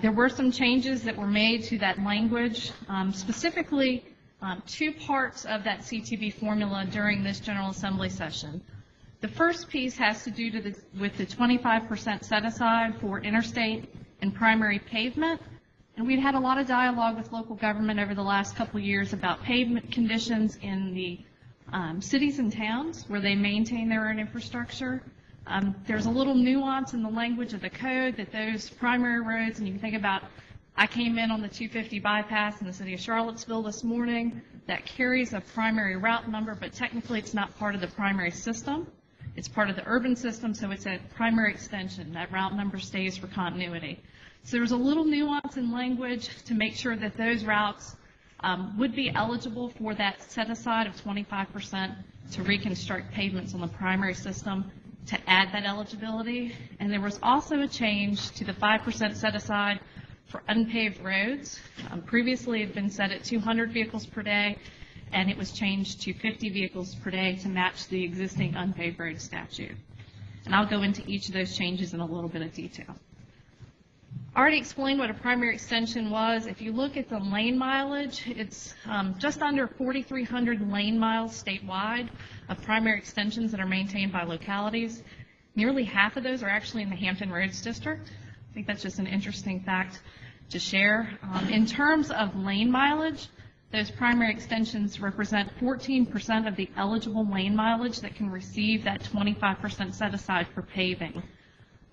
there were some changes that were made to that language, specifically 2 parts of that CTB formula during this General Assembly session. The first piece has to do with the 25% set aside for interstate and primary pavement, and we've had a lot of dialogue with local government over the last couple of years about pavement conditions in the cities and towns where they maintain their own infrastructure. There's a little nuance in the language of the code that those primary roads, and you can think about, I came in on the 250 bypass in the city of Charlottesville this morning, that carries a primary route number, but technically it's not part of the primary system. It's part of the urban system, so it's a primary extension. That route number stays for continuity. So there's a little nuance in language to make sure that those routes would be eligible for that set aside of 25% to reconstruct pavements on the primary system to add that eligibility. And there was also a change to the 5% set aside for unpaved roads. Previously it had been set at 200 vehicles per day, and it was changed to 50 vehicles per day to match the existing unpaved road statute. And I'll go into each of those changes in a little bit of detail. I already explained what a primary extension was. If you look at the lane mileage, it's just under 4,300 lane miles statewide of primary extensions that are maintained by localities. Nearly half of those are actually in the Hampton Roads District. I think that's just an interesting fact to share. In terms of lane mileage, those primary extensions represent 14% of the eligible lane mileage that can receive that 25% set aside for paving.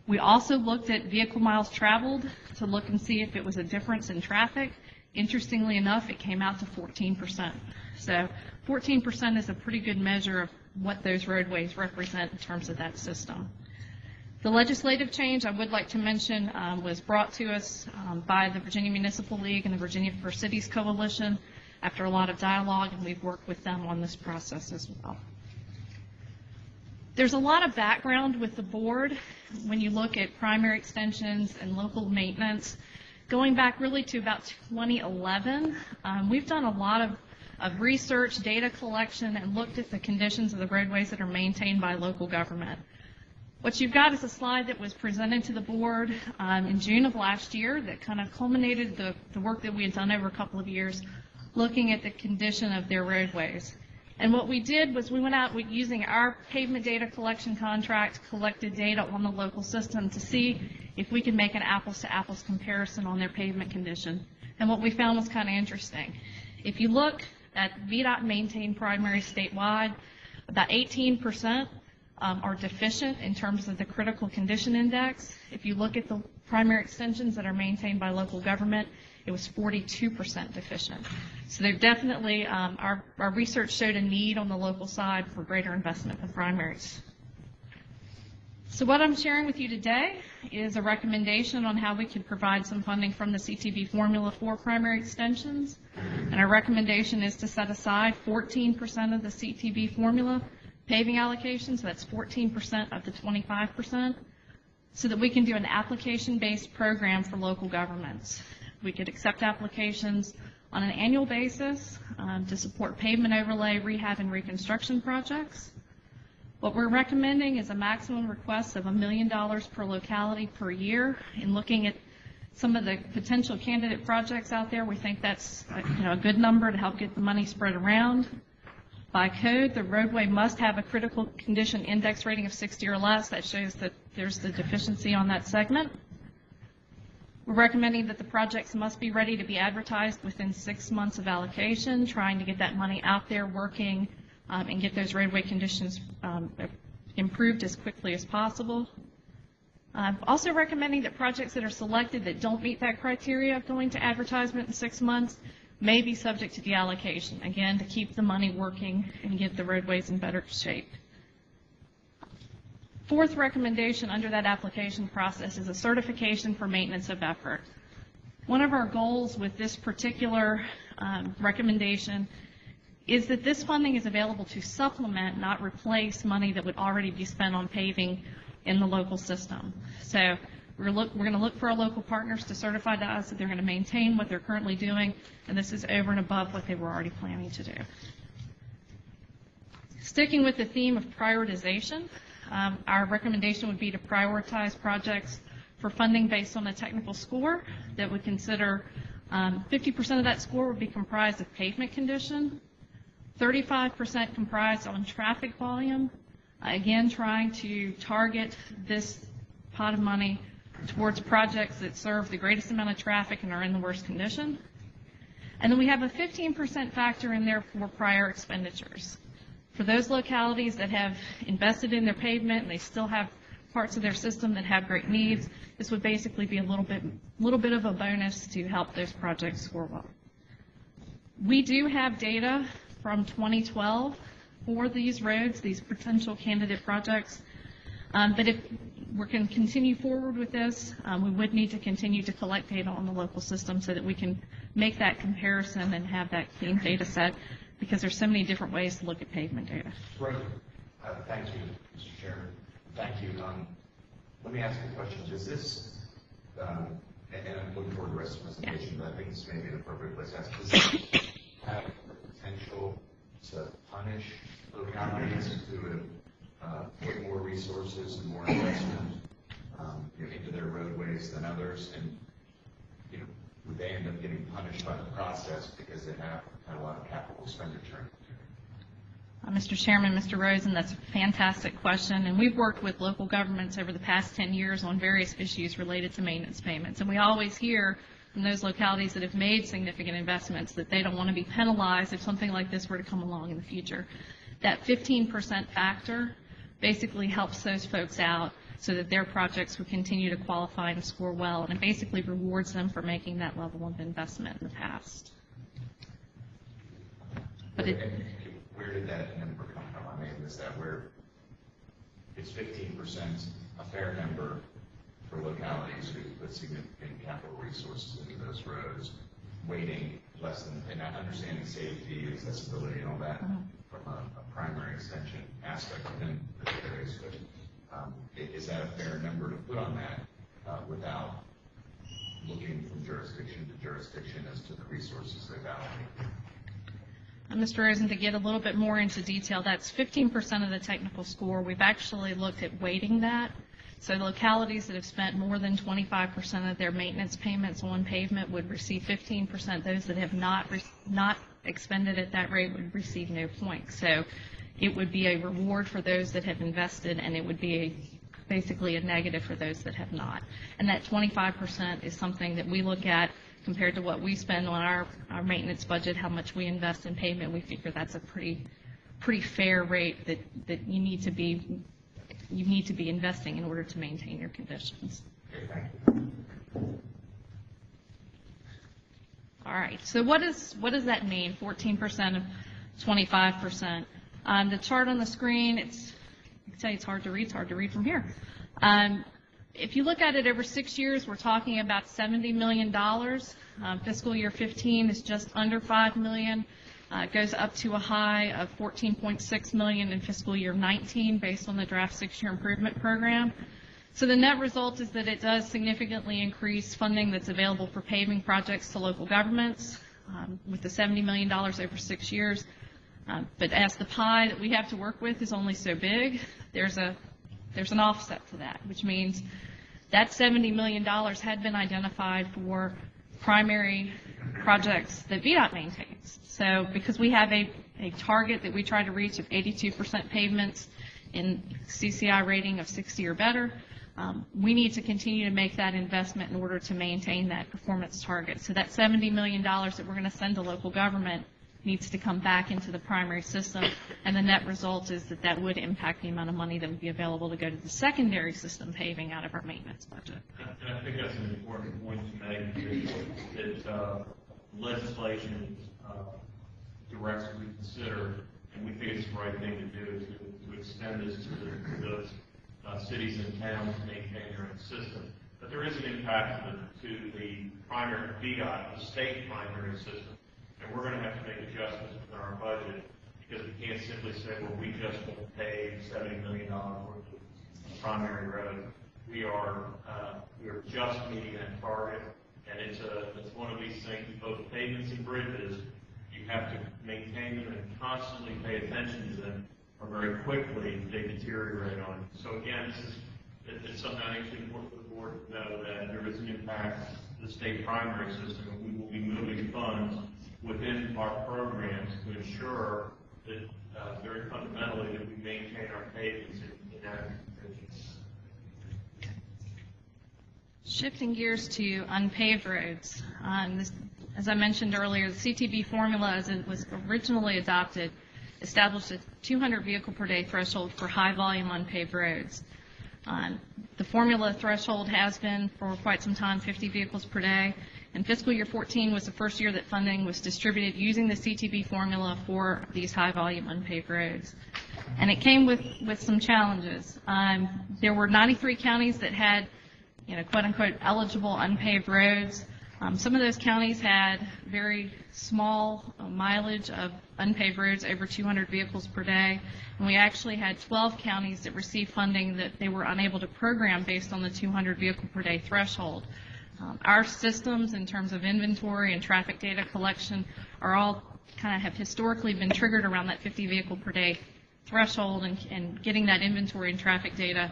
We also looked at vehicle miles traveled to look and see if it was a difference in traffic. Interestingly enough, it came out to 14%. So 14% is a pretty good measure of what those roadways represent in terms of that system. The legislative change I would like to mention was brought to us by the Virginia Municipal League and the Virginia for Cities Coalition after a lot of dialogue, and we've worked with them on this process as well. There's a lot of background with the board when you look at primary extensions and local maintenance. Going back really to about 2011, we've done a lot of research, data collection, and looked at the conditions of the roadways that are maintained by local government. What you've got is a slide that was presented to the board in June of last year that kind of culminated the work that we had done over a couple of years looking at the condition of their roadways. And what we did was we went out using our pavement data collection contract, collected data on the local system to see if we could make an apples-to-apples comparison on their pavement condition. And what we found was kind of interesting. If you look at VDOT maintained primary statewide, about 18% are deficient in terms of the critical condition index. If you look at the primary extensions that are maintained by local government, it was 42% deficient. So they're definitely, our research showed a need on the local side for greater investment in primaries. So what I'm sharing with you today is a recommendation on how we can provide some funding from the CTB formula for primary extensions. And our recommendation is to set aside 14% of the CTB formula paving allocation, so that's 14% of the 25%, so that we can do an application-based program for local governments. We could accept applications on an annual basis to support pavement overlay, rehab, and reconstruction projects. What we're recommending is a maximum request of $1 million per locality per year. In looking at some of the potential candidate projects out there, we think that's a good number to help get the money spread around. By code, the roadway must have a critical condition index rating of 60 or less. That shows that there's the deficiency on that segment. We're recommending that the projects must be ready to be advertised within 6 months of allocation, trying to get that money out there working and get those roadway conditions improved as quickly as possible. Also recommending that projects that are selected that don't meet that criteria of going to advertisement in 6 months may be subject to deallocation, again, to keep the money working and get the roadways in better shape. Fourth recommendation under that application process is a certification for maintenance of effort. One of our goals with this particular recommendation is that this funding is available to supplement, not replace, money that would already be spent on paving in the local system. So we're going to look for our local partners to certify to us that they're going to maintain what they're currently doing, and this is over and above what they were already planning to do. Sticking with the theme of prioritization, our recommendation would be to prioritize projects for funding based on a technical score that would consider 50% of that score would be comprised of pavement condition, 35% comprised on traffic volume, again trying to target this pot of money towards projects that serve the greatest amount of traffic and are in the worst condition. And then we have a 15% factor in there for prior expenditures. For those localities that have invested in their pavement and they still have parts of their system that have great needs, this would basically be a little bit of a bonus to help those projects score well. We do have data from 2012 for these roads, these potential candidate projects, but if we're going to continue forward with this, we would need to continue to collect data on the local system so that we can make that comparison and have that clean data set, because there's so many different ways to look at pavement data. Thank you, Mr. Chairman. Thank you. Let me ask you a question. Is this, and I'm looking forward to the rest of the presentation, but I think this may be an appropriate place to ask, does this have the potential to punish localities who have put more resources and more investment into their roadways than others, and would they end up getting punished by the process because they have had a lot of capital expenditure? Mr. Chairman, Mr. Rosen, that's a fantastic question, and we've worked with local governments over the past 10 years on various issues related to maintenance payments, and we always hear from those localities that have made significant investments that they don't want to be penalized if something like this were to come along in the future. That 15% factor basically helps those folks out so that their projects would continue to qualify and score well, and it basically rewards them for making that level of investment in the past. But where did that number come from? I may have missed that. Where it's 15% a fair number for localities who put significant capital resources into those roads, weighting less than, and understanding safety, accessibility, and all that from a primary extension aspect within the areas. But is that a fair number to put on that without looking from jurisdiction to jurisdiction as to the resources they've allocated? Mr. Rosen, to get a little bit more into detail, that's 15% of the technical score. We've actually looked at weighting that. So localities that have spent more than 25% of their maintenance payments on pavement would receive 15%. Those that have not expended at that rate would receive no points. So it would be a reward for those that have invested, and it would be basically a negative for those that have not. And that 25% is something that we look at compared to what we spend on our maintenance budget, how much we invest in pavement. We figure that's a pretty fair rate that you need to be investing in order to maintain your conditions. Okay, thank you. All right. So what does that mean? 14% of 25%. The chart on the screen, I can tell you it's hard to read. It's hard to read from here. If you look at it over 6 years, we're talking about $70 million. Fiscal year 15 is just under $5 million. It goes up to a high of $14.6 million in fiscal year 19 based on the draft 6-year improvement program. So the net result is that it does significantly increase funding that's available for paving projects to local governments with the $70 million over 6 years. But as the pie that we have to work with is only so big, there's an offset to that, which means that $70 million had been identified for primary projects that VDOT maintains. So because we have a a target that we try to reach of 82% pavements in CCI rating of 60 or better. We need to continue to make that investment in order to maintain that performance target. So that $70 million that we're going to send to local government needs to come back into the primary system, and the net result is that that would impact the amount of money that would be available to go to the secondary system paving out of our maintenance budget. And I think that's an important point to make, that legislation directs we consider, and we think it's the right thing to do, to extend this to those cities and towns to maintain their own system. But there is an impact to the primary VDOT, the state primary system. And we're going to have to make adjustments within our budget, because we can't simply say, well, we just won't pay $70 million worth of primary road. We are just meeting that target, and it's one of these things, both pavements and bridges, you have to maintain them and constantly pay attention to them, or very quickly they deteriorate on. So again, it's something I think it's important for the board to know that there is an impact to the state primary system, and we will be moving funds within our programs to ensure that very fundamentally that we maintain our pavements in adequate conditions. Shifting gears to unpaved roads. As I mentioned earlier, the CTB formula, as it was originally adopted, established a 200 vehicle per day threshold for high volume unpaved roads. The formula threshold has been for quite some time 50 vehicles per day, and fiscal year 14 was the first year that funding was distributed using the CTB formula for these high volume unpaved roads. And it came with some challenges. There were 93 counties that had, quote unquote, eligible unpaved roads. Some of those counties had very small mileage of unpaved roads, over 200 vehicles per day. And we actually had 12 counties that received funding that they were unable to program based on the 200 vehicle per day threshold. Our systems in terms of inventory and traffic data collection are all kind of have historically been triggered around that 50 vehicle per day threshold, and getting that inventory and traffic data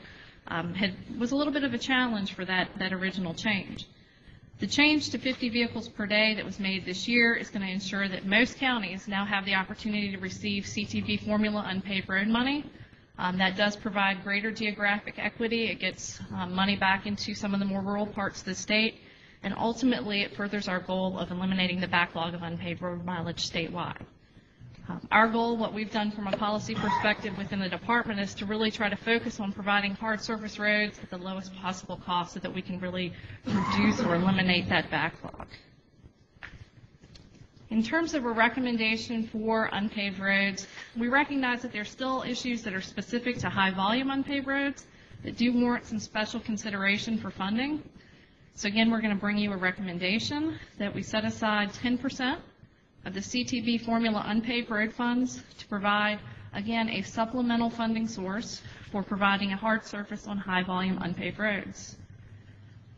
was a little bit of a challenge for that original change. The change to 50 vehicles per day that was made this year is going to ensure that most counties now have the opportunity to receive CTB formula unpaved road money. That does provide greater geographic equity. It gets money back into some of the more rural parts of the state, and ultimately it furthers our goal of eliminating the backlog of unpaved road mileage statewide. Our goal, what we've done from a policy perspective within the department, is to really try to focus on providing hard surface roads at the lowest possible cost so that we can really reduce or eliminate that backlog. In terms of a recommendation for unpaved roads, we recognize that there's still issues that are specific to high volume unpaved roads that do warrant some special consideration for funding. So again, we're going to bring you a recommendation that we set aside 10% of the CTB formula unpaved road funds to provide, again, a supplemental funding source for providing a hard surface on high volume unpaved roads.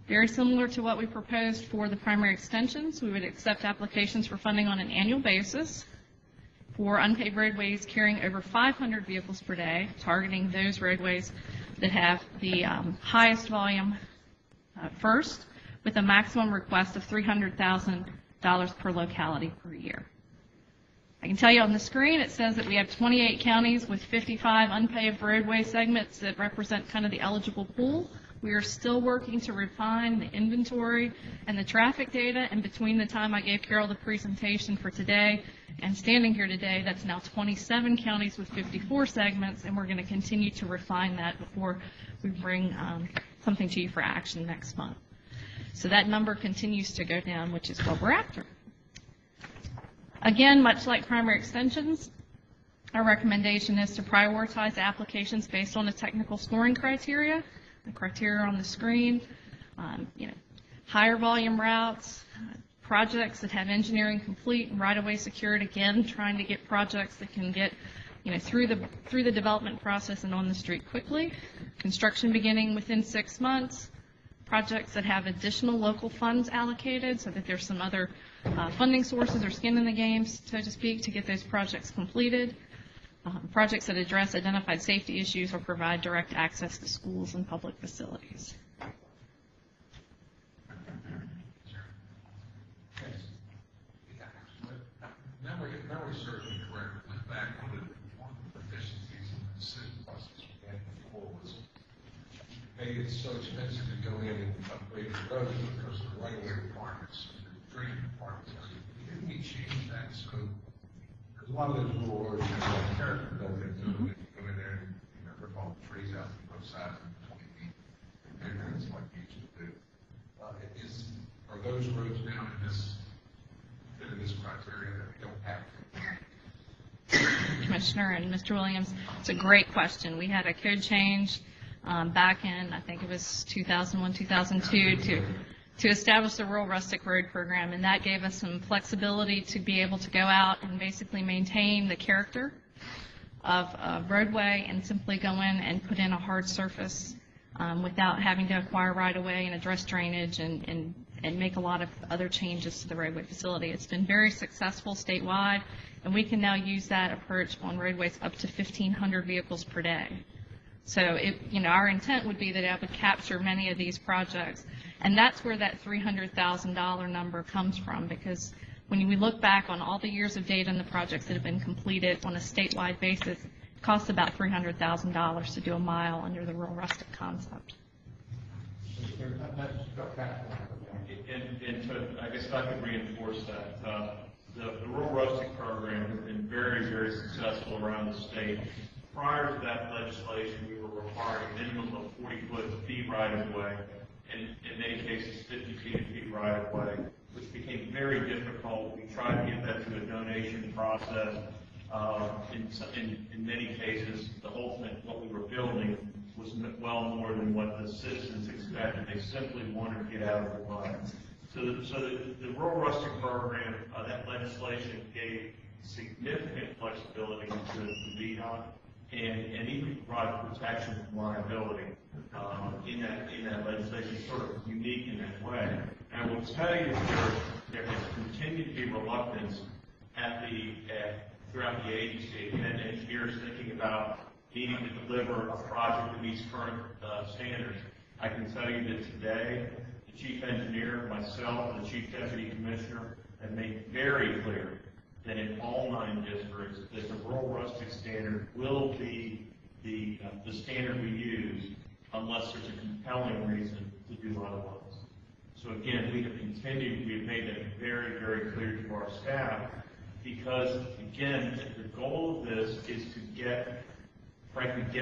Very similar to what we proposed for the primary extensions, we would accept applications for funding on an annual basis for unpaved roadways carrying over 500 vehicles per day, targeting those roadways that have the highest volume first, with a maximum request of $300,000 per locality per year. I can tell you on the screen it says that we have 28 counties with 55 unpaved roadway segments that represent kind of the eligible pool. We are still working to refine the inventory and the traffic data, and between the time I gave Carol the presentation for today and standing here today, that's now 27 counties with 54 segments, and we're going to continue to refine that before we bring something to you for action next month. So that number continues to go down, which is what we're after. Again, much like primary extensions, our recommendation is to prioritize applications based on the technical scoring criteria. The criteria on the screen, higher volume routes, projects that have engineering complete and right-of-way secured. Again, trying to get projects that can get, through the development process and on the street quickly. Construction beginning within 6 months. Projects that have additional local funds allocated, so that there's some other funding sources or skin in the game, so to speak, to get those projects completed. Projects that address identified safety issues or provide direct access to schools and public facilities. Now we're serving correctly. expensive to go in and upgrade the roads because of the right-of-way requirements, the drainage requirements. Didn't we change that scope? Because a lot of those rural areas have like character, don't they? They go in there and, rip all the trees out from both sides of 20 feet. And it's like you used to do. Are those roads now fit in this criteria that we don't have? Commissioner and Mr. Williams, it's a great question. We had a code change back in, I think it was 2001, 2002, to establish the Rural Rustic Road Program, and that gave us some flexibility to be able to go out and basically maintain the character of a roadway and simply go in and put in a hard surface without having to acquire right-of-way and address drainage and make a lot of other changes to the roadway facility. It's been very successful statewide, and we can now use that approach on roadways up to 1,500 vehicles per day. So, our intent would be that it would capture many of these projects, and that's where that $300,000 number comes from, because when we look back on all the years of data and the projects that have been completed on a statewide basis, it costs about $300,000 to do a mile under the rural rustic concept. And to, I guess if I could reinforce that, the rural rustic program has been very, very successful around the state. Prior to that legislation, we were requiring a minimum of 40 feet right of way, and in many cases 50 feet right of way, which became very difficult. We tried to get that through a donation process. In many cases, the ultimate, what we were building was well more than what the citizens expected. They simply wanted to get out of the way. So the rural rustic program, that legislation gave significant flexibility to VDOT and even provide protection from liability in that legislation, sort of unique in that way. And I will tell you that there has continued to be reluctance throughout the agency and engineers thinking about needing to deliver a project that meets current standards. I can tell you that today, the chief engineer, myself, and the chief deputy commissioner have made very clear that in all 9 districts, that the rural rustic standard will be the standard we use unless there's a compelling reason to do otherwise. So again, we have made that very, very clear to our staff, because again, the goal of this is to get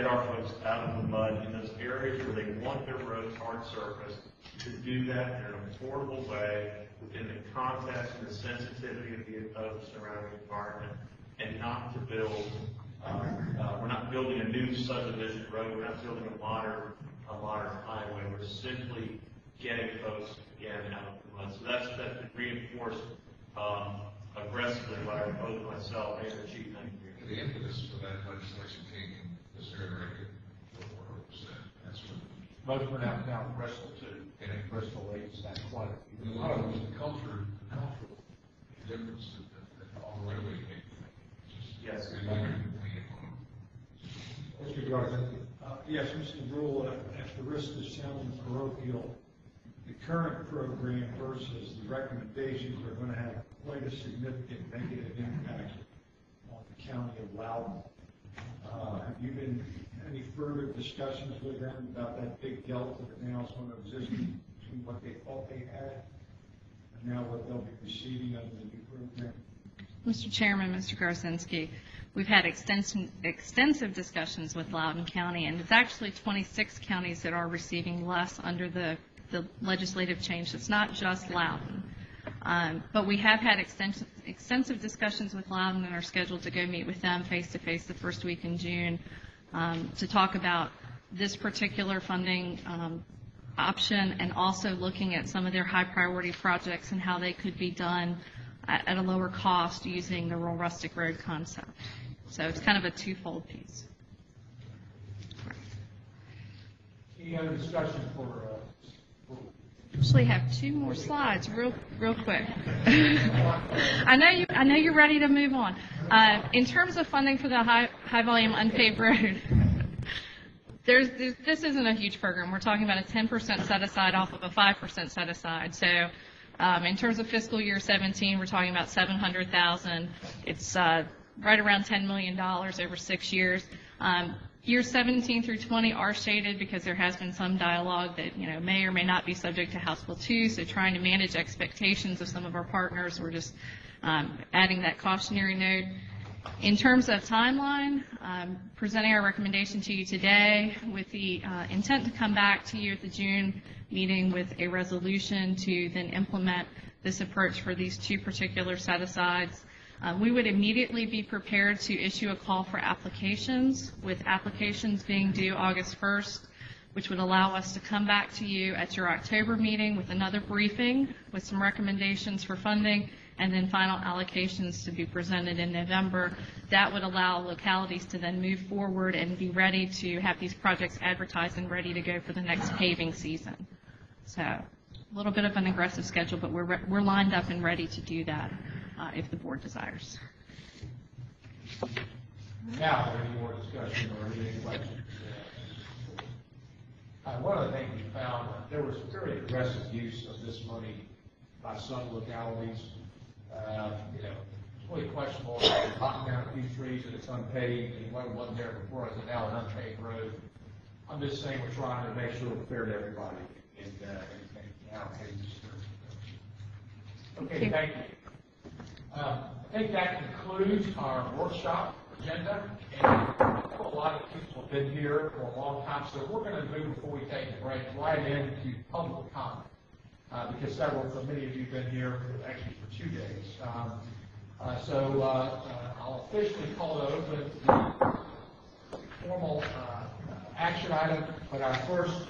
our folks out of the mud in those areas where they want their roads hard surfaced, to do that in an affordable way within the context and the sensitivity of the surrounding environment, and not to build, we're not building a new subdivision road, we're not building a modern highway, we're simply getting folks, again, out of the mud. So that's been reinforced aggressively by both myself and the chief engineer. The impetus for that legislation came in this area right here, 4%. That's what. Most were down Bristol too. And in Bristol Lakes, that quite. a lot of it was the cultural difference that all the railway came from. Yes. Mr. Garza. Yes, Mr. Rule, at the risk of sounding parochial, the current program versus the recommendations are going to have quite a significant negative impact on the county of Loudoun. Have you been any further discussions with them about that big delta that now is going to exist between what they thought they had and now what they'll be receiving under the new program? Mr. Chairman, Mr. Garzinski, we've had extensive discussions with Loudoun County, and it's actually 26 counties that are receiving less under the legislative change. It's not just Loudoun. But we have had extensive discussions with Loudoun and are scheduled to go meet with them face-to-face the first week in June to talk about this particular funding option, and also looking at some of their high-priority projects and how they could be done at a lower cost using the rural rustic road concept. So it's kind of a twofold piece. Any other discussion for Actually have 2 more slides real quick. I know you're ready to move on. In terms of funding for the high volume unpaved road, this isn't a huge program. We're talking about a 10% set aside off of a 5% set aside. So in terms of fiscal year 17, we're talking about $700,000. It's right around $10 million over 6 years. Years 17 through 20 are shaded because there has been some dialogue that, may or may not be subject to House Bill 2, so trying to manage expectations of some of our partners, we're just adding that cautionary note. In terms of timeline, presenting our recommendation to you today with the intent to come back to you at the June meeting with a resolution to then implement this approach for these two particular set-asides. We would immediately be prepared to issue a call for applications, with applications being due August 1st, which would allow us to come back to you at your October meeting with another briefing with some recommendations for funding, and then final allocations to be presented in November. That would allow localities to then move forward and be ready to have these projects advertised and ready to go for the next paving season. So a little bit of an aggressive schedule, but we're lined up and ready to do that if the board desires. Now, any more discussion or any questions? One of the things we found, there was very aggressive use of this money by some localities. It's really questionable, knocking down a few trees and it's unpaved, and what wasn't there before is now an unpaved road. I'm just saying we're trying to make sure we're fair to everybody, and okay, thank you. I think that concludes our workshop agenda, and a lot of people have been here for a long time, so we're going to move, before we take a break, right into public comment, because so many of you have been here actually for 2 days. I'll officially call it open, the formal action item, but our first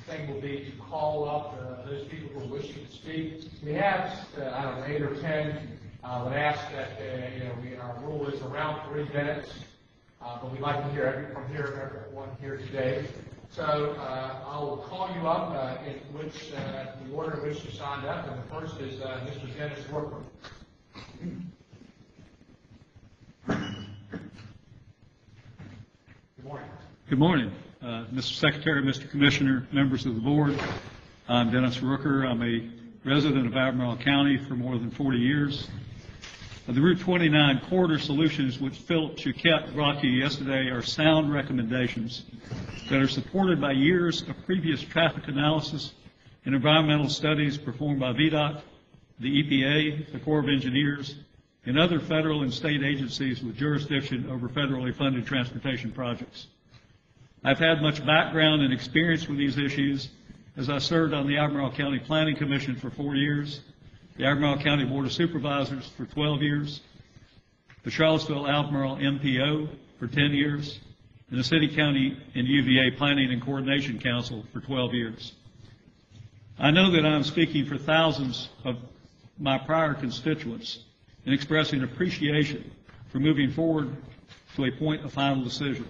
thing will be to call up those people who are wishing to speak. We have, 8 or 10. I would ask that, our rule is around 3 minutes, but we'd like to hear everyone here today. So I will call you up in which the order in which you signed up, and the first is Mr. Dennis Workman. Good morning. Good morning, Mr. Secretary, Mr. Commissioner, members of the board. I'm Dennis Rooker. I'm a resident of Albemarle County for more than 40 years. The Route 29 corridor solutions which Philip Chuquette brought to you yesterday are sound recommendations that are supported by years of previous traffic analysis and environmental studies performed by VDOT, the EPA, the Corps of Engineers, and other federal and state agencies with jurisdiction over federally funded transportation projects. I've had much background and experience with these issues as I served on the Albemarle County Planning Commission for 4 years, the Albemarle County Board of Supervisors for 12 years, the Charlottesville-Albemarle MPO for 10 years, and the City, County, and UVA Planning and Coordination Council for 12 years. I know that I'm speaking for thousands of my prior constituents in expressing appreciation for moving forward to a point of final decision.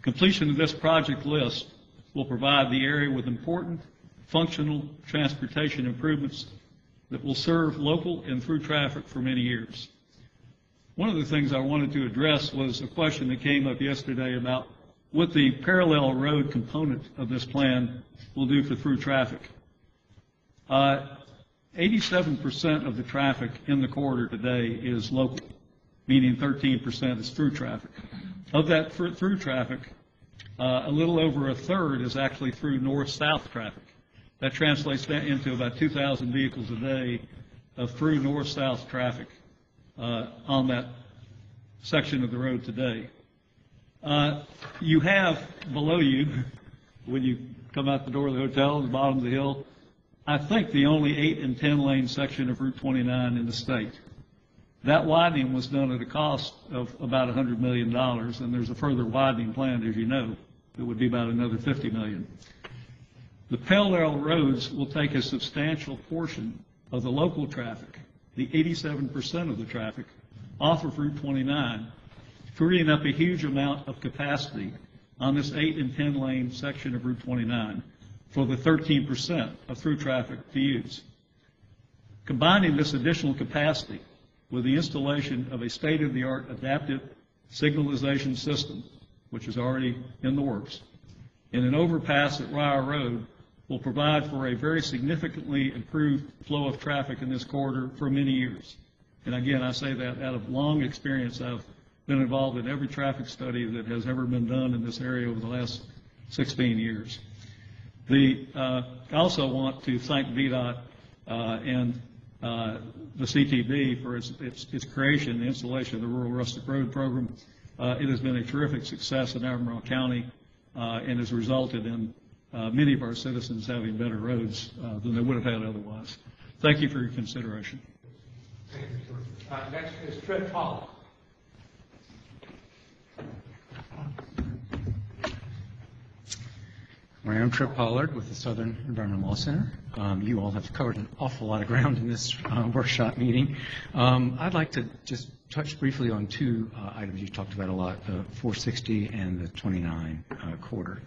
Completion of this project list will provide the area with important, functional transportation improvements that will serve local and through traffic for many years. One of the things I wanted to address was a question that came up yesterday about what the parallel road component of this plan will do for through traffic. 87% of the traffic in the corridor today is local, meaning 13% is through traffic. Of that through traffic, a little over a third is actually through north-south traffic. That translates into about 2,000 vehicles a day of through north-south traffic on that section of the road today. You have below you, when you come out the door of the hotel at the bottom of the hill, I think the only 8 and 10 lane section of Route 29 in the state. That widening was done at a cost of about $100 million, and there's a further widening planned, as you know. It would be about another $50 million. The parallel roads will take a substantial portion of the local traffic, the 87% of the traffic, off of Route 29, freeing up a huge amount of capacity on this 8 and 10 lane section of Route 29 for the 13% of through traffic to use. Combining this additional capacity with the installation of a state-of-the-art adaptive signalization system, which is already in the works, and an overpass at Ryer Road will provide for a very significantly improved flow of traffic in this corridor for many years. And again, I say that out of long experience. I've been involved in every traffic study that has ever been done in this area over the last 16 years. I also want to thank VDOT and the CTB for its creation, the installation of the Rural Rustic Road Program. It has been a terrific success in Albemarle County and has resulted in many of our citizens having better roads than they would have had otherwise. Thank you for your consideration. Thank you. Next is Trip Pollard. I'm Trip Pollard with the Southern Environmental Law Center. You all have covered an awful lot of ground in this workshop meeting. I'd like to just touch briefly on two items you talked about a lot, the 460 and the 29 quarter.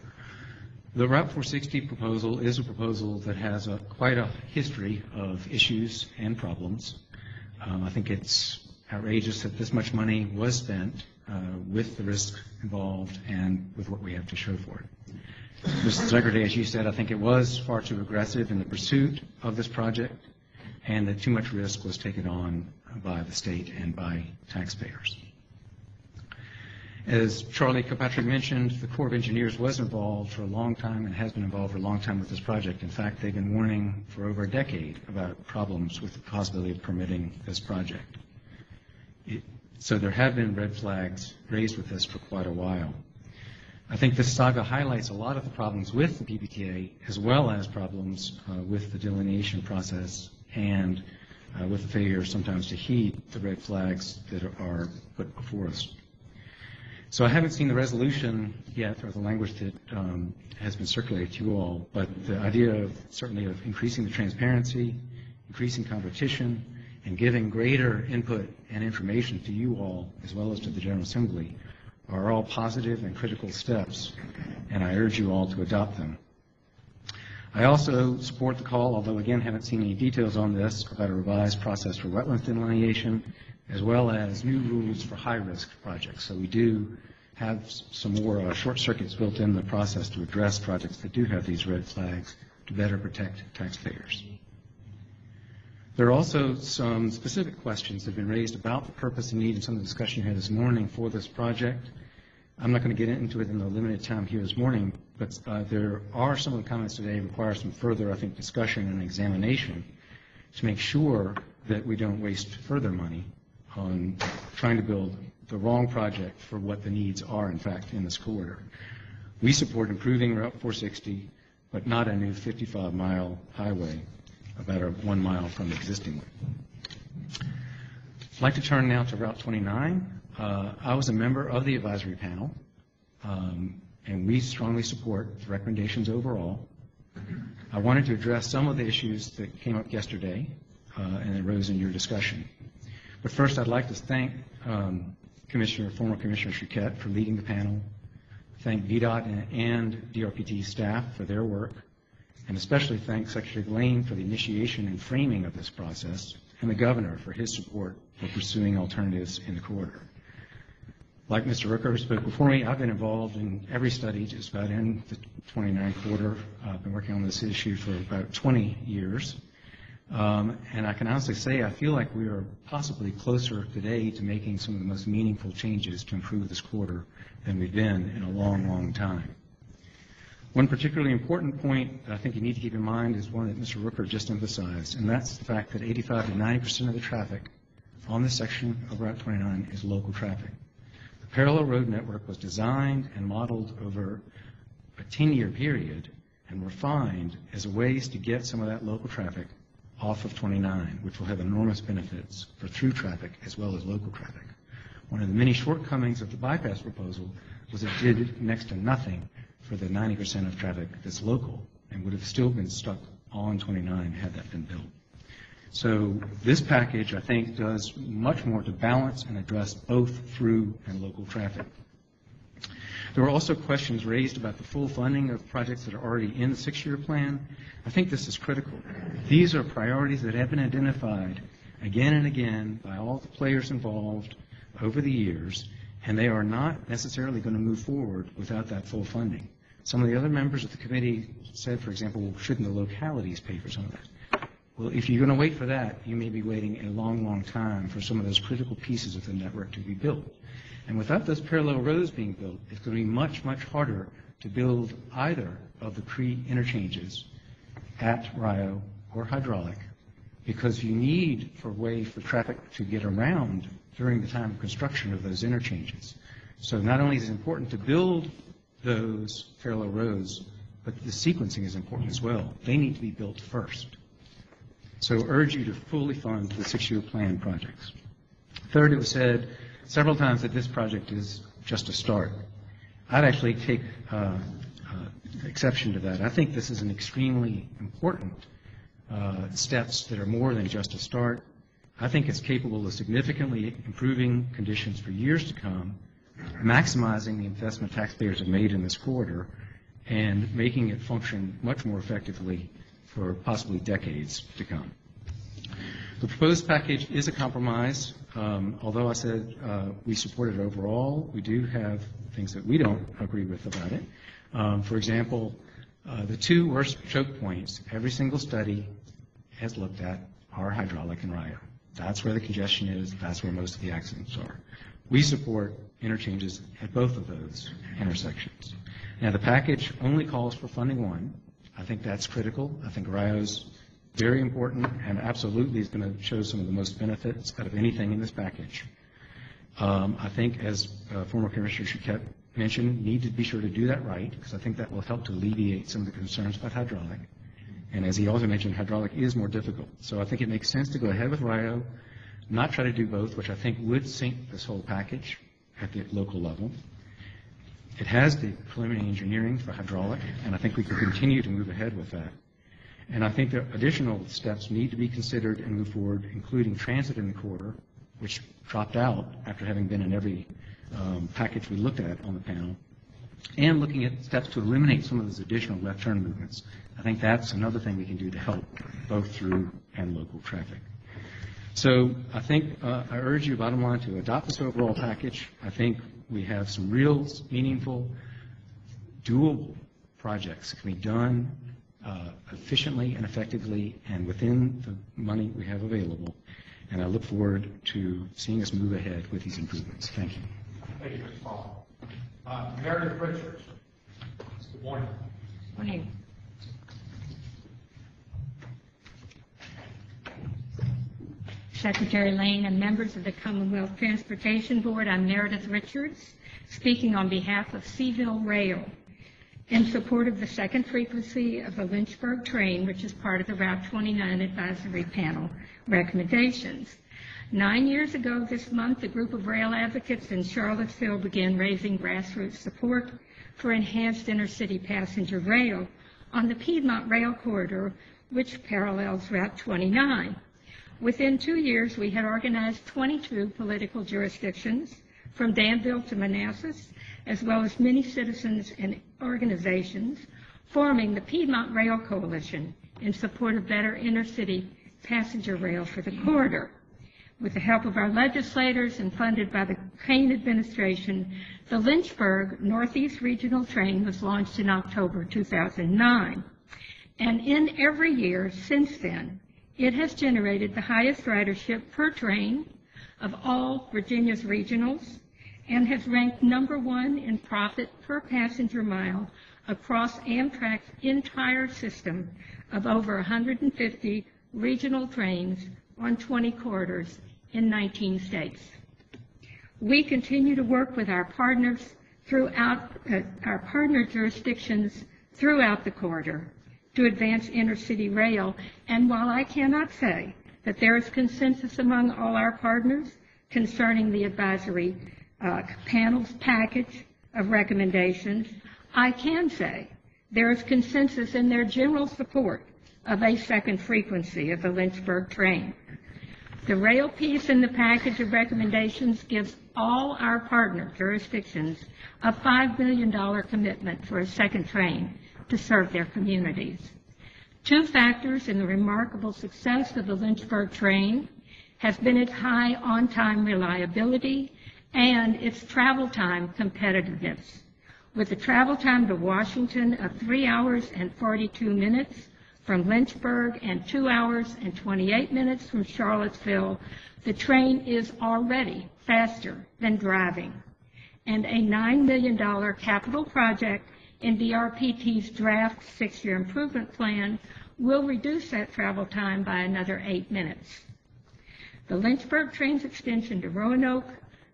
The Route 460 proposal is a proposal that has quite a history of issues and problems. I think it's outrageous that this much money was spent with the risk involved and with what we have to show for it. Mr. Secretary, as you said, I think it was far too aggressive in the pursuit of this project and that too much risk was taken on by the state and by taxpayers. As Charlie Kilpatrick mentioned, the Corps of Engineers was involved for a long time and has been involved for a long time with this project. In fact, they've been warning for over a decade about problems with the possibility of permitting this project. So there have been red flags raised with this for quite a while. I think this saga highlights a lot of the problems with the PPTA as well as problems with the delineation process and with the failure sometimes to heed the red flags that are put before us. So I haven't seen the resolution yet or the language that has been circulated to you all, but the idea of certainly of increasing the transparency, increasing competition, and giving greater input and information to you all as well as to the General Assembly are all positive and critical steps, and I urge you all to adopt them. I also support the call, although again haven't seen any details on this, about a revised process for wetlands delineation, as well as new rules for high-risk projects. So we do have some more short circuits built in the process to address projects that do have these red flags to better protect taxpayers. There are also some specific questions that have been raised about the purpose and need and some of the discussion here this morning for this project. I'm not going to get into it in the limited time here this morning, but there are some of the comments today require some further, I think, discussion and examination to make sure that we don't waste further money on trying to build the wrong project for what the needs are, in fact, in this corridor. We support improving Route 460, but not a new 55-mile highway about 1 mile from the existing one. I'd like to turn now to Route 29. I was a member of the advisory panel, and we strongly support the recommendations overall. I wanted to address some of the issues that came up yesterday and arose in your discussion. But first, I'd like to thank former Commissioner Chouquette for leading the panel, thank VDOT and DRPT staff for their work, and especially thank Secretary Lane for the initiation and framing of this process, and the Governor for his support for pursuing alternatives in the corridor. Like Mr. Rooker, who spoke before me, I've been involved in every study just about in the 29 corridor. I've been working on this issue for about 20 years. And I can honestly say I feel like we are possibly closer today to making some of the most meaningful changes to improve this corridor than we've been in a long, long time. One particularly important point that I think you need to keep in mind is one that Mr. Rooker just emphasized, and that's the fact that 85 to 90% of the traffic on this section of Route 29 is local traffic. The parallel road network was designed and modeled over a 10-year period and refined as a ways to get some of that local traffic off of 29, which will have enormous benefits for through traffic as well as local traffic. One of the many shortcomings of the bypass proposal was it did next to nothing for the 90% of traffic that's local and would have still been stuck on 29 had that been built. So this package, I think, does much more to balance and address both through and local traffic. There were also questions raised about the full funding of projects that are already in the 6-year plan. I think this is critical. These are priorities that have been identified again and again by all the players involved over the years, and they are not necessarily going to move forward without that full funding. Some of the other members of the committee said, for example, well, shouldn't the localities pay for some of that? Well, if you're going to wait for that, you may be waiting a long, long time for some of those critical pieces of the network to be built. And without those parallel roads being built, it's going to be much, much harder to build either of the pre-interchanges at Rio or hydraulic, because you need for a way for traffic to get around during the time of construction of those interchanges. So not only is it important to build those parallel roads, but the sequencing is important as well. They need to be built first. So urge you to fully fund the 6-year plan projects. Third, it was said several times that this project is just a start. I'd actually take exception to that. I think this is an extremely important steps that are more than just a start. I think it's capable of significantly improving conditions for years to come, maximizing the investment taxpayers have made in this corridor, and making it function much more effectively for possibly decades to come. The proposed package is a compromise. Although I said we support it overall, we do have things that we don't agree with about it. For example, the two worst choke points every single study has looked at are hydraulic and Rio. That's where the congestion is. That's where most of the accidents are. We support interchanges at both of those intersections. Now, the package only calls for funding one. I think that's critical. I think Rio's very important and absolutely is going to show some of the most benefits out of anything in this package. I think, as former Commissioner Chiquette mentioned, need to be sure to do that right, because I think that will help to alleviate some of the concerns about hydraulic. And as he also mentioned, hydraulic is more difficult. So I think it makes sense to go ahead with Rio, not try to do both, which I think would sink this whole package at the local level. It has the preliminary engineering for hydraulic, and I think we can continue to move ahead with that. And I think that additional steps need to be considered and move forward, including transit in the corridor, which dropped out after having been in every package we looked at on the panel, and looking at steps to eliminate some of those additional left turn movements. I think that's another thing we can do to help both through and local traffic. So I think I urge you, bottom line, to adopt this overall package. I think we have some real meaningful, doable projects that can be done efficiently and effectively and within the money we have available. And I look forward to seeing us move ahead with these improvements. Thank you. Thank you, Mr. Paul. Meredith Richards. Good morning. Morning. Secretary Lane and members of the Commonwealth Transportation Board, I'm Meredith Richards, speaking on behalf of Seaville Rail in support of the second frequency of the Lynchburg train, which is part of the Route 29 Advisory Panel recommendations. 9 years ago this month, a group of rail advocates in Charlottesville began raising grassroots support for enhanced intercity passenger rail on the Piedmont Rail Corridor, which parallels Route 29. Within 2 years, we had organized 22 political jurisdictions, from Danville to Manassas, as well as many citizens and organizations, forming the Piedmont Rail Coalition in support of better intercity passenger rail for the corridor. With the help of our legislators and funded by the Kane administration, the Lynchburg Northeast Regional Train was launched in October 2009. And in every year since then, it has generated the highest ridership per train of all Virginia's regionals and has ranked #1 in profit per passenger mile across Amtrak's entire system of over 150 regional trains on 20 corridors in 19 states. We continue to work with our partners throughout our partner jurisdictions throughout the corridor to advance intercity rail, and while I cannot say that there is consensus among all our partners concerning the advisory panel's package of recommendations, I can say there is consensus in their general support of a second frequency of the Lynchburg train. The rail piece in the package of recommendations gives all our partner jurisdictions a $5 billion commitment for a second train to serve their communities. Two factors in the remarkable success of the Lynchburg train has been its high on-time reliability and its travel time competitiveness. With a travel time to Washington of 3 hours and 42 minutes from Lynchburg and 2 hours and 28 minutes from Charlottesville, the train is already faster than driving and a $9 million capital project in DRPT's draft 6-year improvement plan will reduce that travel time by another 8 minutes. The Lynchburg train's extension to Roanoke,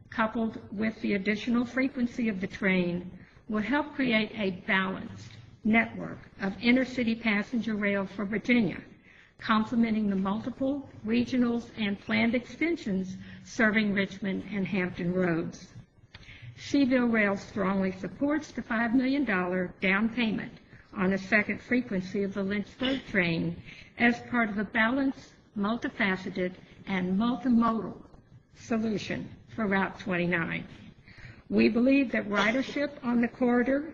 coupled with the additional frequency of the train, will help create a balanced network of intercity passenger rail for Virginia, complementing the multiple regionals and planned extensions serving Richmond and Hampton roads. Seville Rail strongly supports the $5 million down payment on a second frequency of the Lynchburg train as part of a balanced, multifaceted, and multimodal solution for Route 29. We believe that ridership on the corridor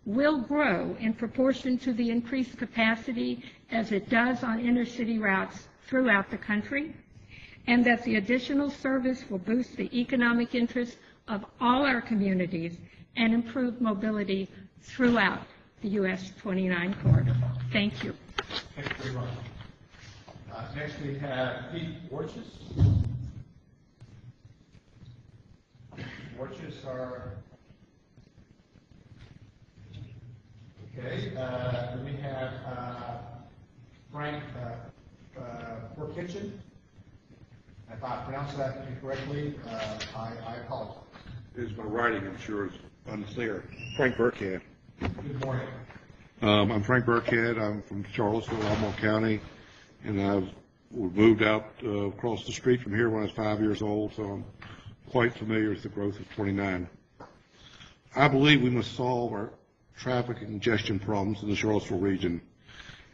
will grow in proportion to the increased capacity as it does on intercity routes throughout the country, and that the additional service will boost the economic interest of all our communities and improve mobility throughout the US 29 corridor. Thank you. Thank you very much. Next we have Pete Borges. Borges are... Okay, then we have Frank Porkitchen. If I pronounce that incorrectly, I apologize. Is my writing, I'm sure, is unclear. Frank Burkhead. Good morning. I'm Frank Burkhead. I'm from Charlottesville, Albemarle County, and I moved out across the street from here when I was 5 years old, so I'm quite familiar with the growth of 29. I believe we must solve our traffic and congestion problems in the Charlottesville region.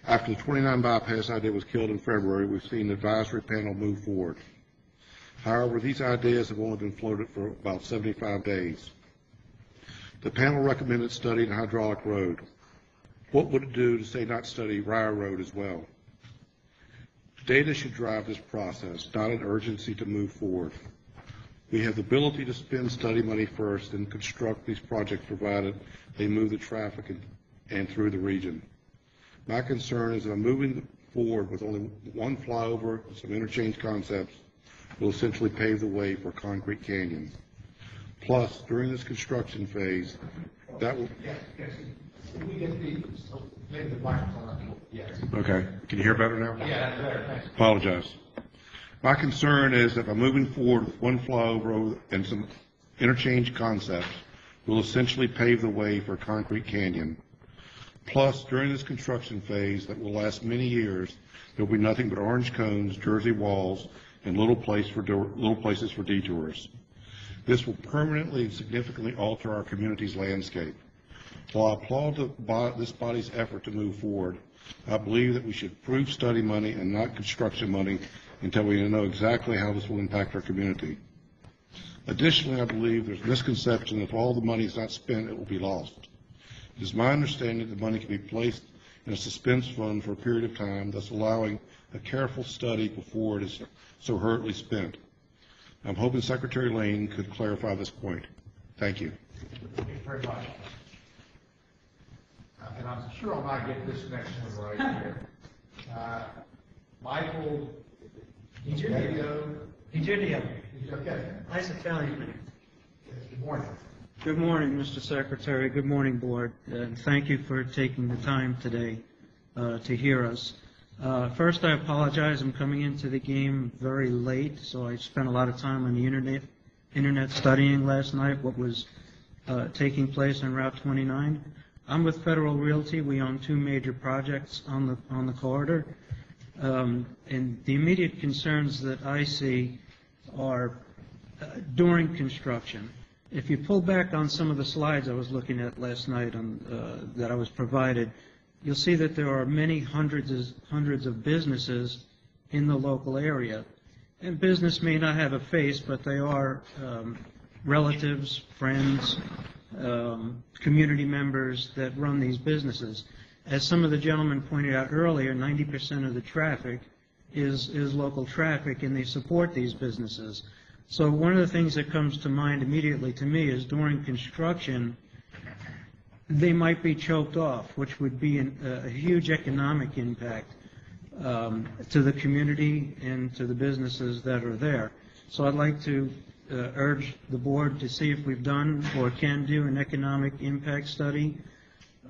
After the 29 bypass idea was killed in February, we've seen the advisory panel move forward. However, these ideas have only been floated for about 75 days. The panel recommended studying Hydraulic Road. What would it do to say not study Rye Road as well? Data should drive this process, not an urgency to move forward. We have the ability to spend study money first and construct these projects provided they move the traffic and through the region. My concern is that moving forward with only one flyover and some interchange concepts will essentially pave the way for Concrete Canyon. Plus, during this construction phase, that will... Yes. Can we get maybe the microphone? Yes. Okay. Can you hear better now? Yeah, that's better. Thanks. Apologize. My concern is that by moving forward with one flyover and some interchange concepts, we'll essentially pave the way for Concrete Canyon. Plus, during this construction phase that will last many years, there will be nothing but orange cones, Jersey walls, and little places for detours. This will permanently and significantly alter our community's landscape. While I applaud this body's effort to move forward, I believe that we should approve study money and not construction money until we know exactly how this will impact our community. Additionally, I believe there's a misconception that if all the money is not spent, it will be lost. It is my understanding that the money can be placed in a suspense fund for a period of time, thus allowing a careful study before it is so hurriedly spent. I'm hoping Secretary Lane could clarify this point. Thank you. Thank you very much. And I'm sure I'll not get this next one right here. Michael Egidio. Okay. Nice Italian. Good morning. Good morning, Mr. Secretary. Good morning, Board. And thank you for taking the time today to hear us. First, I apologize. I'm coming into the game very late, so I spent a lot of time on the internet studying last night what was taking place on Route 29. I'm with Federal Realty. We own two major projects on the corridor. And the immediate concerns that I see are during construction. If you pull back on some of the slides I was looking at last night that I was provided, you'll see that there are many hundreds of businesses in the local area. And business may not have a face, but they are relatives, friends, community members that run these businesses. As some of the gentlemen pointed out earlier, 90% of the traffic is local traffic, and they support these businesses. So one of the things that comes to mind immediately to me is during construction, they might be choked off, which would be a huge economic impact to the community and to the businesses that are there. So I'd like to urge the board to see if we've done or can do an economic impact study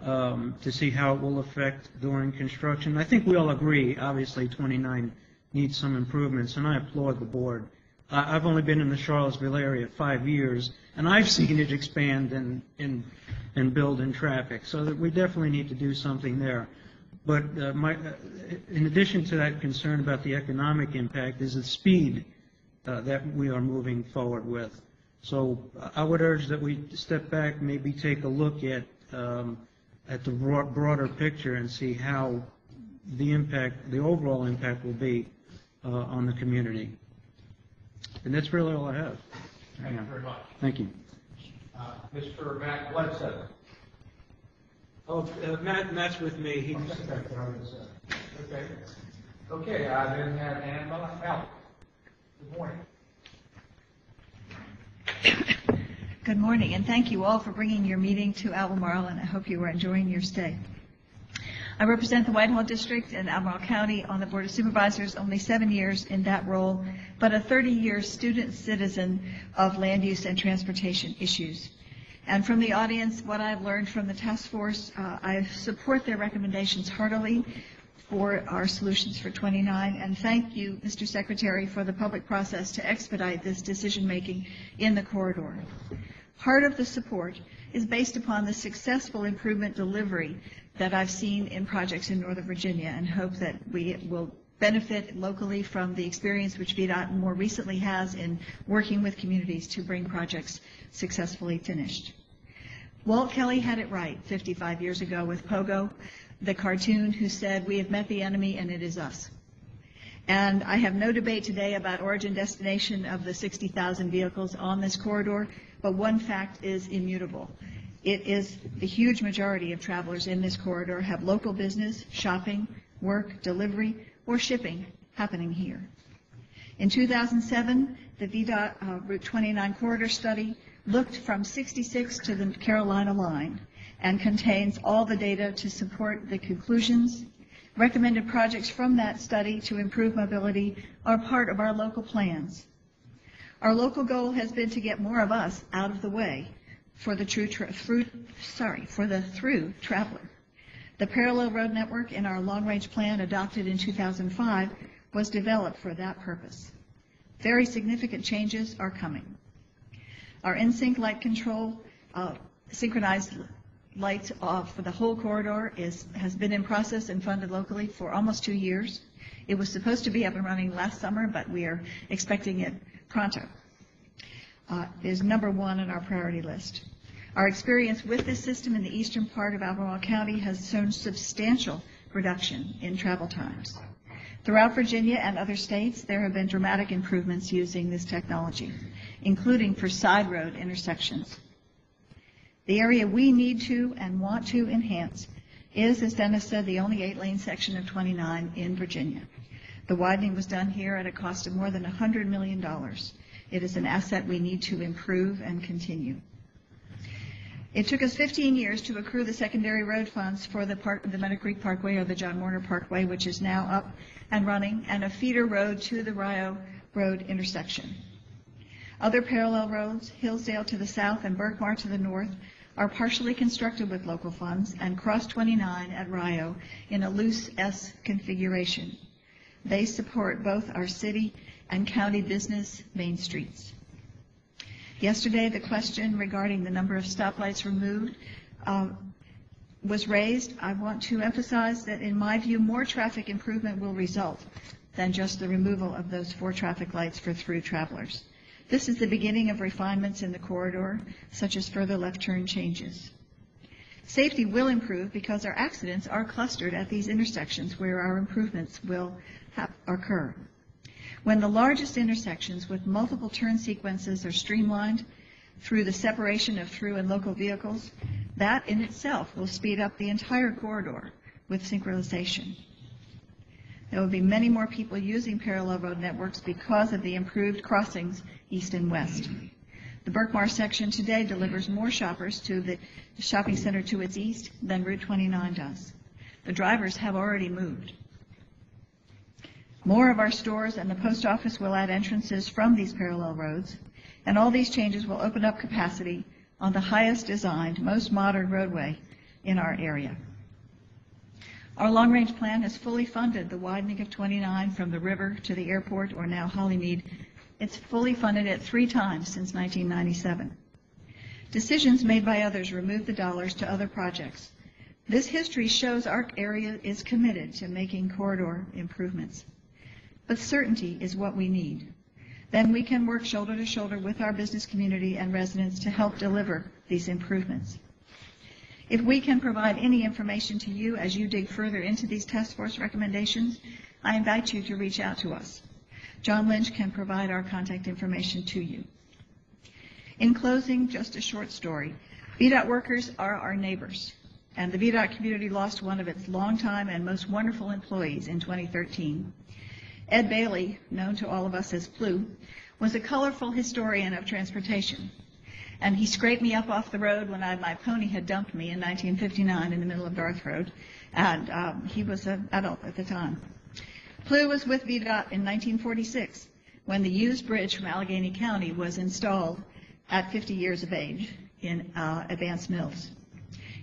to see how it will affect during construction. I think we all agree, obviously, 29 needs some improvements, and I applaud the board. I've only been in the Charlottesville area 5 years, and I've seen it expand and build in traffic, so that we definitely need to do something there. But in addition to that concern about the economic impact is the speed that we are moving forward with. So I would urge that we step back, maybe take a look at the broader picture and see how the impact, the overall impact will be on the community. And that's really all I have. Thank you very much. Thank you. Mr. Matt Bledsoe. Oh, Matt's with me. He just Okay. Okay, I then have Ann Mallett. Good morning. Good morning, and thank you all for bringing your meeting to Albemarle, and I hope you are enjoying your stay. I represent the Whitehall District in Albemarle County on the Board of Supervisors, only 7 years in that role, but a 30-year student citizen of land use and transportation issues. And from the audience, what I've learned from the task force, I support their recommendations heartily for our solutions for 29, and thank you, Mr. Secretary, for the public process to expedite this decision-making in the corridor. Part of the support is based upon the successful improvement delivery that I've seen in projects in Northern Virginia, and hope that we will benefit locally from the experience which VDOT more recently has in working with communities to bring projects successfully finished. Walt Kelly had it right 55 years ago with Pogo, the cartoon who said, "We have met the enemy and it is us." And I have no debate today about origin destination of the 60,000 vehicles on this corridor, but one fact is immutable. It is the huge majority of travelers in this corridor have local business, shopping, work, delivery, or shipping happening here. In 2007, the VDOT Route 29 corridor study looked from 66 to the Carolina line and contains all the data to support the conclusions. Recommended projects from that study to improve mobility are part of our local plans. Our local goal has been to get more of us out of the way for the through traveler. The parallel road network in our long-range plan adopted in 2005 was developed for that purpose. Very significant changes are coming. Our in-sync light control, synchronized lights for the whole corridor has been in process and funded locally for almost 2 years. It was supposed to be up and running last summer, but we are expecting it pronto. Is number one on our priority list. Our experience with this system in the eastern part of Albemarle County has shown substantial reduction in travel times. Throughout Virginia and other states, there have been dramatic improvements using this technology, including for side road intersections. The area we need to and want to enhance is, as Dennis said, the only 8-lane section of 29 in Virginia. The widening was done here at a cost of more than $100 million. It is an asset we need to improve and continue. It took us 15 years to accrue the secondary road funds for the Meadow Creek Parkway, or the John Warner Parkway, which is now up and running, and a feeder road to the Rio Road intersection. Other parallel roads, Hillsdale to the south and Berkmar to the north, are partially constructed with local funds and cross 29 at Rio in a loose S configuration. They support both our city and county business main streets. Yesterday, the question regarding the number of stoplights removed was raised. I want to emphasize that, in my view, more traffic improvement will result than just the removal of those 4 traffic lights for through travelers. This is the beginning of refinements in the corridor, such as further left turn changes. Safety will improve because our accidents are clustered at these intersections where our improvements will occur. When the largest intersections with multiple turn sequences are streamlined through the separation of through and local vehicles, that in itself will speed up the entire corridor with synchronization. There will be many more people using parallel road networks because of the improved crossings east and west. The Berkmar section today delivers more shoppers to the shopping center to its east than Route 29 does. The drivers have already moved. More of our stores and the post office will add entrances from these parallel roads, And all these changes will open up capacity on the highest designed, most modern roadway in our area. Our long-range plan has fully funded the widening of 29 from the river to the airport, or now Hollymead. It's fully funded it 3 times since 1997. Decisions made by others removed the dollars to other projects. This history shows our area is committed to making corridor improvements. But certainty is what we need. Then we can work shoulder to shoulder with our business community and residents to help deliver these improvements. If we can provide any information to you as you dig further into these task force recommendations, I invite you to reach out to us. John Lynch can provide our contact information to you. In closing, just a short story. VDOT workers are our neighbors, and the VDOT community lost one of its longtime and most wonderful employees in 2013. Ed Bailey, known to all of us as Plu, was a colorful historian of transportation. And he scraped me up off the road when my pony had dumped me in 1959 in the middle of Darth Road, and he was an adult at the time. Plu was with VDOT in 1946 when the used bridge from Allegheny County was installed at 50 years of age in Advanced Mills.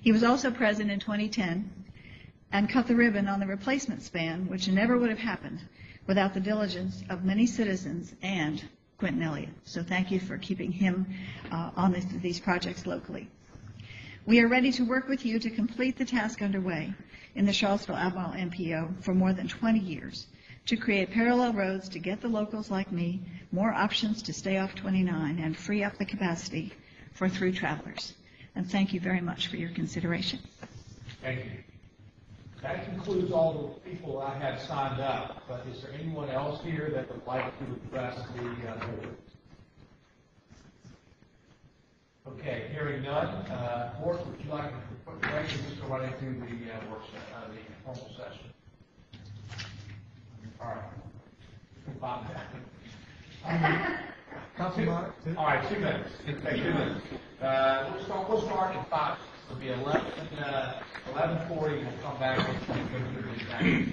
He was also present in 2010 and cut the ribbon on the replacement span, which never would have happened without the diligence of many citizens and Quentin Elliott. So thank you for keeping him on these projects locally. We are ready to work with you to complete the task underway in the Charlottesville-Albemarle MPO for more than 20 years to create parallel roads to get the locals like me more options to stay off 29 and free up the capacity for through travelers. And thank you very much for your consideration. Thank you. That concludes all the people I had signed up, but is there anyone else here that would like to address the board? Okay, hearing none. Board, would you like to put the record just to run into the work session, the formal session? All right. 5 minutes. Councilman, All right, 2 minutes. Okay, 2 minutes. We'll start at 5. It'll be 11:40. We'll come back and go through these things.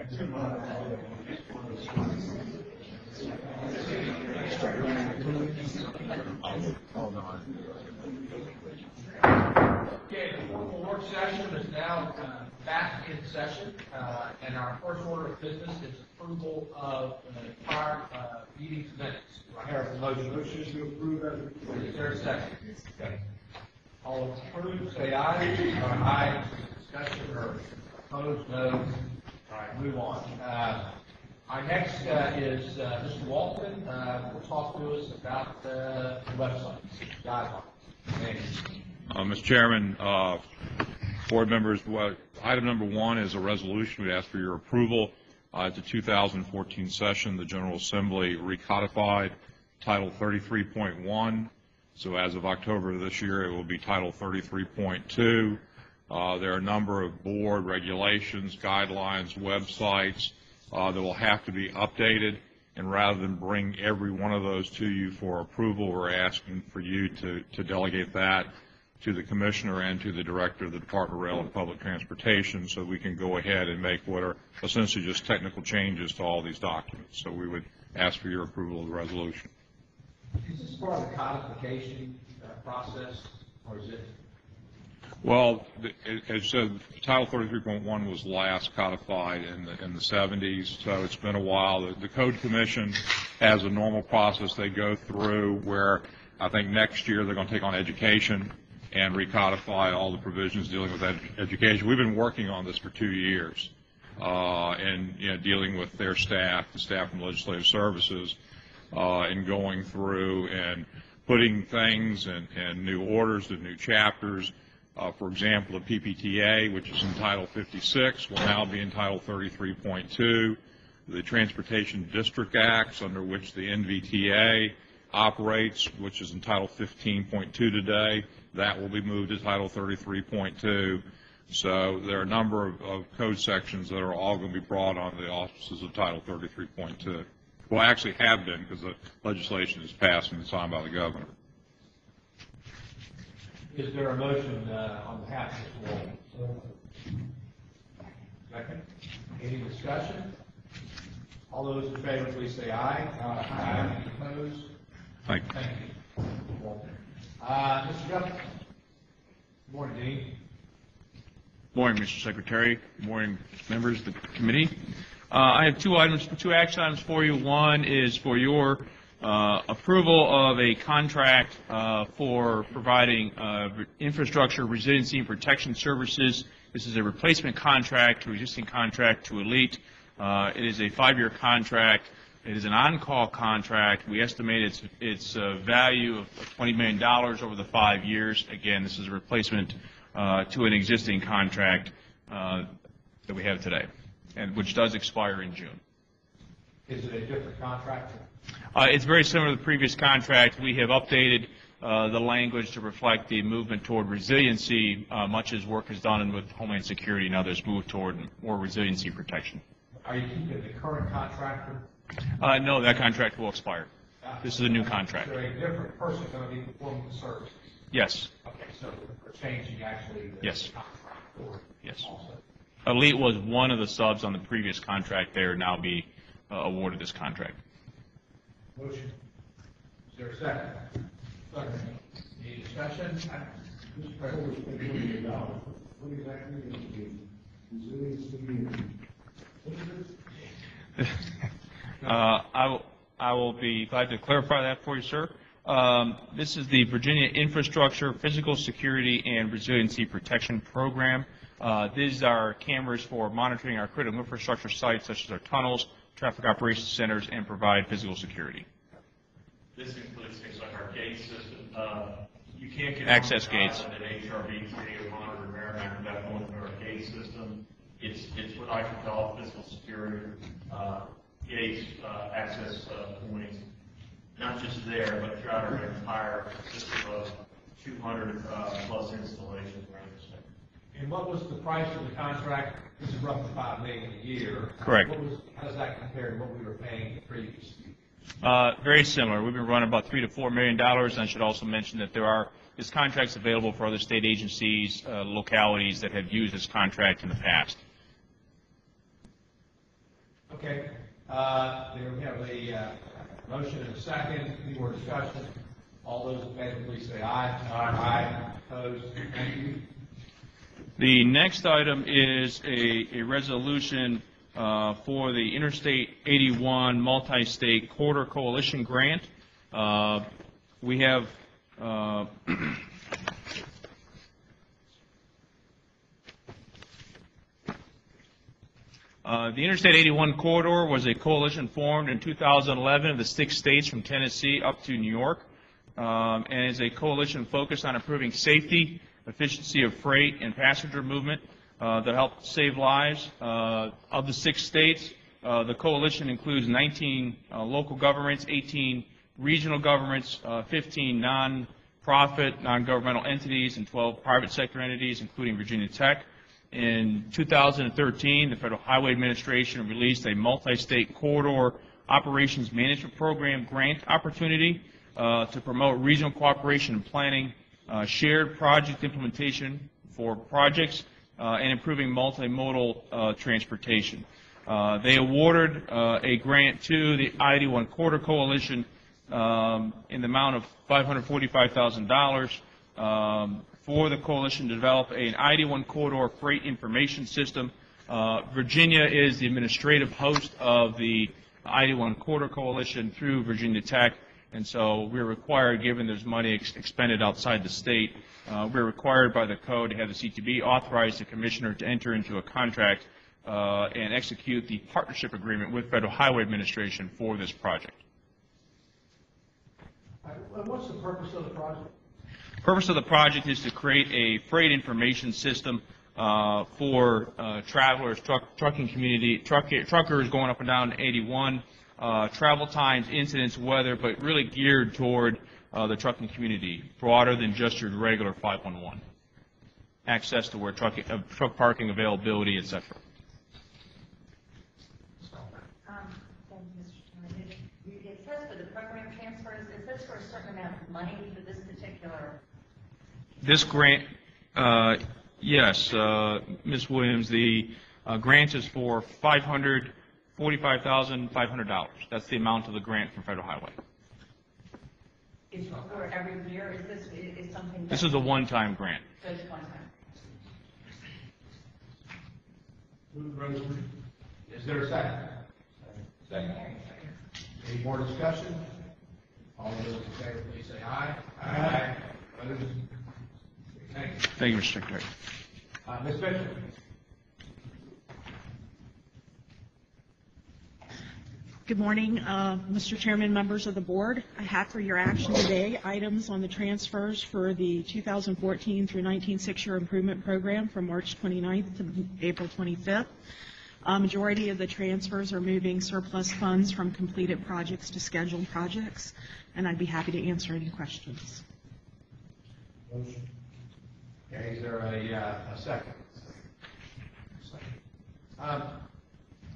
Okay, the formal work session is now back in session, and our first order of business is approval of prior meeting's minutes. Do I hear a motion? Motion to approve as. Is there a second? All approved, say aye. Aye. Discussion or opposed, no. All right, move on. Our next is Mr. Walton. Will talk to us about the website guidelines. Thank you. Mr. Chairman, board members, item number 1 is a resolution. We ask for your approval. At the 2014 session, the General Assembly recodified Title 33.1. So as of October of this year, it will be Title 33.2. There are a number of board regulations, guidelines, websites that will have to be updated. And rather than bring every one of those to you for approval, we're asking for you to delegate that to the Commissioner and to the Director of the Department of Rail and Public Transportation so we can go ahead and make what are essentially just technical changes to all these documents. So we would ask for your approval of the resolution. Is this part of the codification process, or is it? Well, as said, Title 33.1 was last codified in the 70s, so it's been a while. The Code Commission has a normal process they go through where I think next year they're going to take on education and recodify all the provisions dealing with education. We've been working on this for 2 years, and dealing with their staff, the staff from Legislative Services, and going through and putting things and new orders to new chapters. For example, the PPTA, which is in Title 56, will now be in Title 33.2. The Transportation District Acts, under which the NVTA operates, which is in Title 15.2 today, that will be moved to Title 33.2. So there are a number of code sections that are all going to be brought on the auspices of Title 33.2. Well, actually have been, because the legislation is passed and signed by the governor. Is there a motion on behalf of Mr. Walton? Second. Any discussion? All those in favor, please say aye. Aye. Any opposed? Thank you. Thank you, Mr. Walton. Mr. Guthrie. Good morning, Dean. Morning, Mr. Secretary. Good morning, members of the committee. I have two action items for you. One is for your approval of a contract for providing infrastructure resiliency and protection services. This is a replacement contract to existing contract to Elite. It is a 5-year contract. It is an on-call contract. We estimate its value of $20 million over the 5 years. Again, this is a replacement to an existing contract that we have today, and which does expire in June. Is it a different contract? It's very similar to the previous contract. We have updated the language to reflect the movement toward resiliency, much as work is done with Homeland Security and others move toward more resiliency protection. Are you keeping the current contractor? No, that contract will expire. This is a new contract. Is there a different person going to be performing the service? Yes. Okay, so we're changing actually the contract for yes. Also. Elite was one of the subs on the previous contract. They are now be awarded this contract. Motion. Is there a second? Second. Any discussion? Mr. President, what exactly is the resiliency and what is it? I will be glad to clarify that for you, sir. This is the Virginia Infrastructure, Physical Security, and Resiliency Protection Program. These are cameras for monitoring our critical infrastructure sites, such as our tunnels, traffic operations centers, and provide physical security. This includes things like our gate system. You can't get access gates. An HRBT or monitor maritime without going through our gate system. It's what I can call physical security. Gates, access points, not just there, but throughout our entire system of 200 plus installations around the state. And what was the price of the contract? This is roughly $5 million a year. Correct. How does that compare to what we were paying previously? Very similar. We've been running about $3 to $4 million. And I should also mention that this contract's available for other state agencies, localities that have used this contract in the past. Okay, there we have a motion and a second. Any more discussion? All those in favor, please say aye. Aye. Opposed? Thank you. The next item is a resolution for the Interstate 81 Multi-State Corridor Coalition Grant. We have the Interstate 81 corridor was a coalition formed in 2011 of the 6 states from Tennessee up to New York, and is a coalition focused on improving safety, efficiency of freight and passenger movement that help save lives. Of the 6 states, the coalition includes 19 local governments, 18 regional governments, 15 non-profit, non-governmental entities, and 12 private sector entities, including Virginia Tech. In 2013, the Federal Highway Administration released a multi-state corridor operations management program grant opportunity to promote regional cooperation and planning, shared project implementation for projects, and improving multimodal transportation. They awarded a grant to the I-81 Corridor Coalition in the amount of $545,000 for the coalition to develop an I-81 corridor freight information system. Virginia is the administrative host of the I-81 Corridor Coalition through Virginia Tech, and so we're required, given there's money expended outside the state, we're required by the code to have the CTB authorize the commissioner to enter into a contract and execute the partnership agreement with Federal Highway Administration for this project. What's the purpose of the project? The purpose of the project is to create a freight information system for travelers, trucking community, truckers going up and down 81, travel times, incidents, weather, but really geared toward the trucking community, broader than just your regular 511. Access to where truck parking availability, etc. It says for the program transfers, it says for a certain amount of money for this particular. This grant, yes, Ms. Williams, the grant is for $545,500. That's the amount of the grant from Federal Highway. Is for every year? Is this something? This is a one-time grant. So it's one time. Move the resolution. Is there a second? Second. Any more discussion? All those in favor, please say aye. Aye. Opposed? Thank you. Thank you, Mr. Secretary. Ms. Bishop. Good morning, Mr. Chairman, members of the board. I have for your action today items on the transfers for the 2014 through 19 6-year improvement program from March 29th to April 25th. Majority of the transfers are moving surplus funds from completed projects to scheduled projects, and I'd be happy to answer any questions. Motion. Okay, is there a second?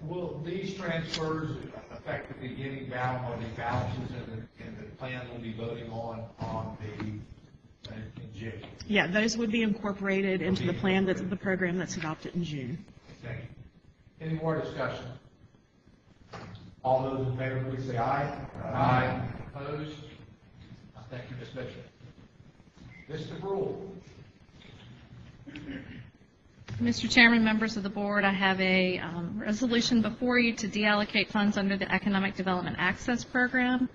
Will these transfers affect the beginning balance or the balances in the plan we'll be voting on in June? Yeah, those would be incorporated into the plan, that's the program that's adopted in June. Thank you. Any more discussion? All those in favor, please say aye. Aye. Opposed? Thank you, Ms. Bishop. Mr. Brule. Mr. Chairman, members of the board, I have a resolution before you to deallocate funds under the Economic Development Access Program.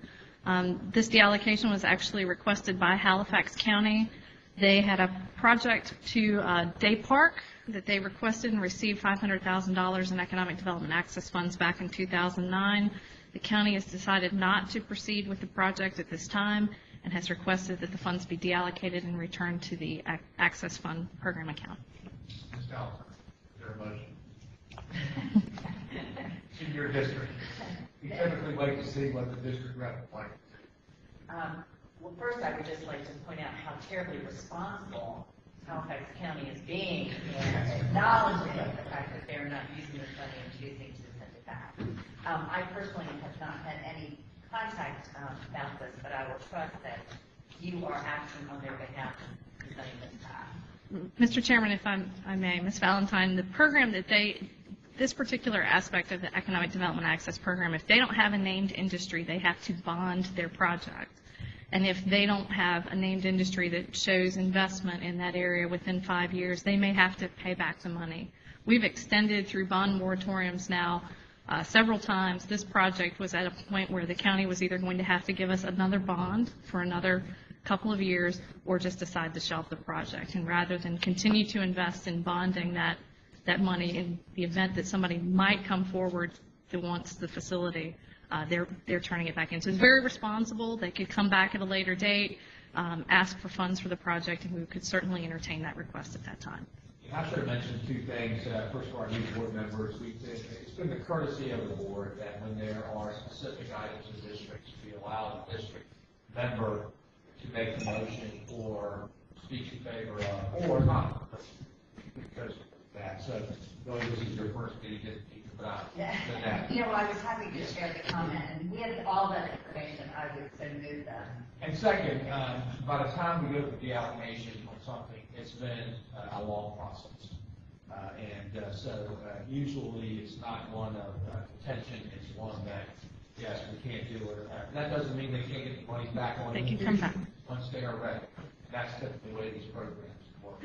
This deallocation was actually requested by Halifax County. They had a project to Day Park that they requested and received $500,000 in Economic Development Access funds back in 2009. The county has decided not to proceed with the project at this time and has requested that the funds be deallocated and returned to the Access Fund program account. Ms. Allison, is there a motion? In your district. You typically wait to see what the district rep would like. Well, first, I would just like to point out how terribly responsible Halifax County is being in acknowledging the fact that they're not using this money and choosing to send it back. I personally have not had any contact about this, but I will trust that you are acting on their behalf in sending this back. Mr. Chairman, if I may, Ms. Valentine, the program that they this particular aspect of the Economic Development Access Program, if they don't have a named industry, they have to bond their project. And if they don't have a named industry that shows investment in that area within 5 years, they may have to pay back the money. We've extended through bond moratoriums now several times. This project was at a point where the county was either going to have to give us another bond for another couple of years or just decide to shelve the project. And rather than continue to invest in bonding that money in the event that somebody might come forward that wants the facility, they're turning it back in. So it's very responsible. They could come back at a later date, ask for funds for the project, and we could certainly entertain that request at that time. I should have mentioned two things. First of all, our new board members, it's been the courtesy of the board that when there are specific items in districts, we allow the district member to make a motion or speak in favor of, or not, because of that. So, really, this is your first meeting. Yeah. You know, I was happy to share the comment, and we had all that information. I would so move that. And second, by the time we go through the allocation on something, it's been a long process. So usually it's not one of contention, it's one that, yes, we can't do it. That doesn't mean they can't get the money back on. They can come back. Once they are ready. That's typically the way these programs work.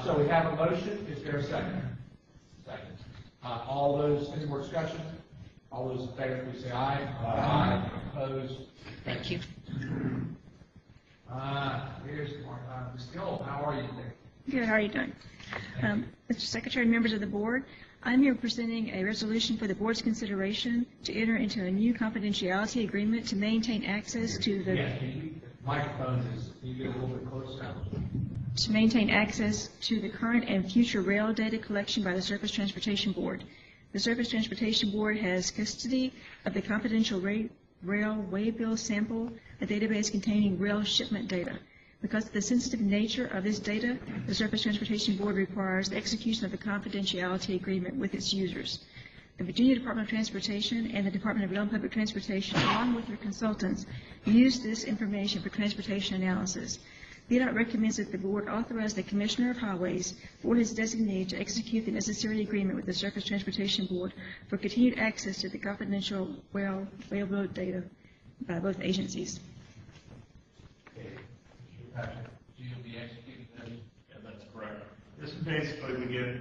So we have a motion. Is there a second? Second. All those, any more discussion? All those in favor, please say aye. Aye. Opposed? Thank you. Here's Ms. Gill. How are you today? Good. How are you doing? Mr. Secretary and members of the board, I'm here presenting a resolution for the board's consideration to enter into a new confidentiality agreement to maintain access to the... Yeah, the microphone is, can you get a little bit closer? To maintain access to the current and future rail data collection by the Surface Transportation Board. The Surface Transportation Board has custody of the confidential rail waybill sample, a database containing rail shipment data. Because of the sensitive nature of this data, the Surface Transportation Board requires the execution of the confidentiality agreement with its users. The Virginia Department of Transportation and the Department of Rail and Public Transportation, along with their consultants, use this information for transportation analysis. VDOT recommends that the board authorize the Commissioner of Highways or his designee to execute the necessary agreement with the Surface Transportation Board for continued access to the confidential railroad data by both agencies. You'll be executing those? Yeah, that's correct. This is basically, we get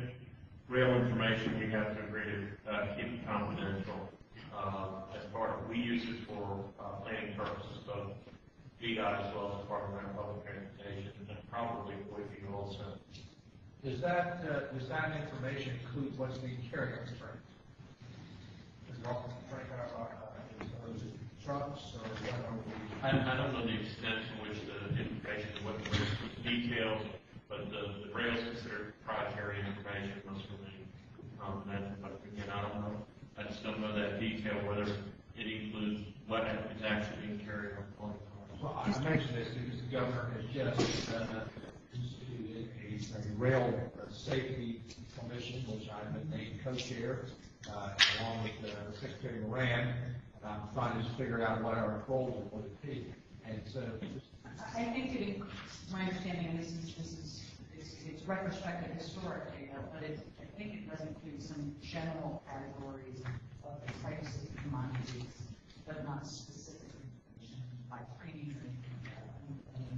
rail information, we have to agree to keep it confidential. As part of, we use it for planning purposes, both VDOT as well as Department of Public Transportation, and probably with you also. Does that information include what's being carried on the train? Is it all train trucks or what? I don't know the extent to which the information, what the details, but the rail is considered proprietary information, most of it confidential, but again, I don't know. I just don't know that detail, whether it includes what is actually being carried on the car. Well, I mentioned this because the governor has just instituted a rail safety commission, which I've been named co-chair, along with Secretary Moran. I'm trying to figure out what our goals would be. And so, I think my understanding, and it's retrospective historic data, but I think it does include some general categories of the types of commodities, but not specific information by premium.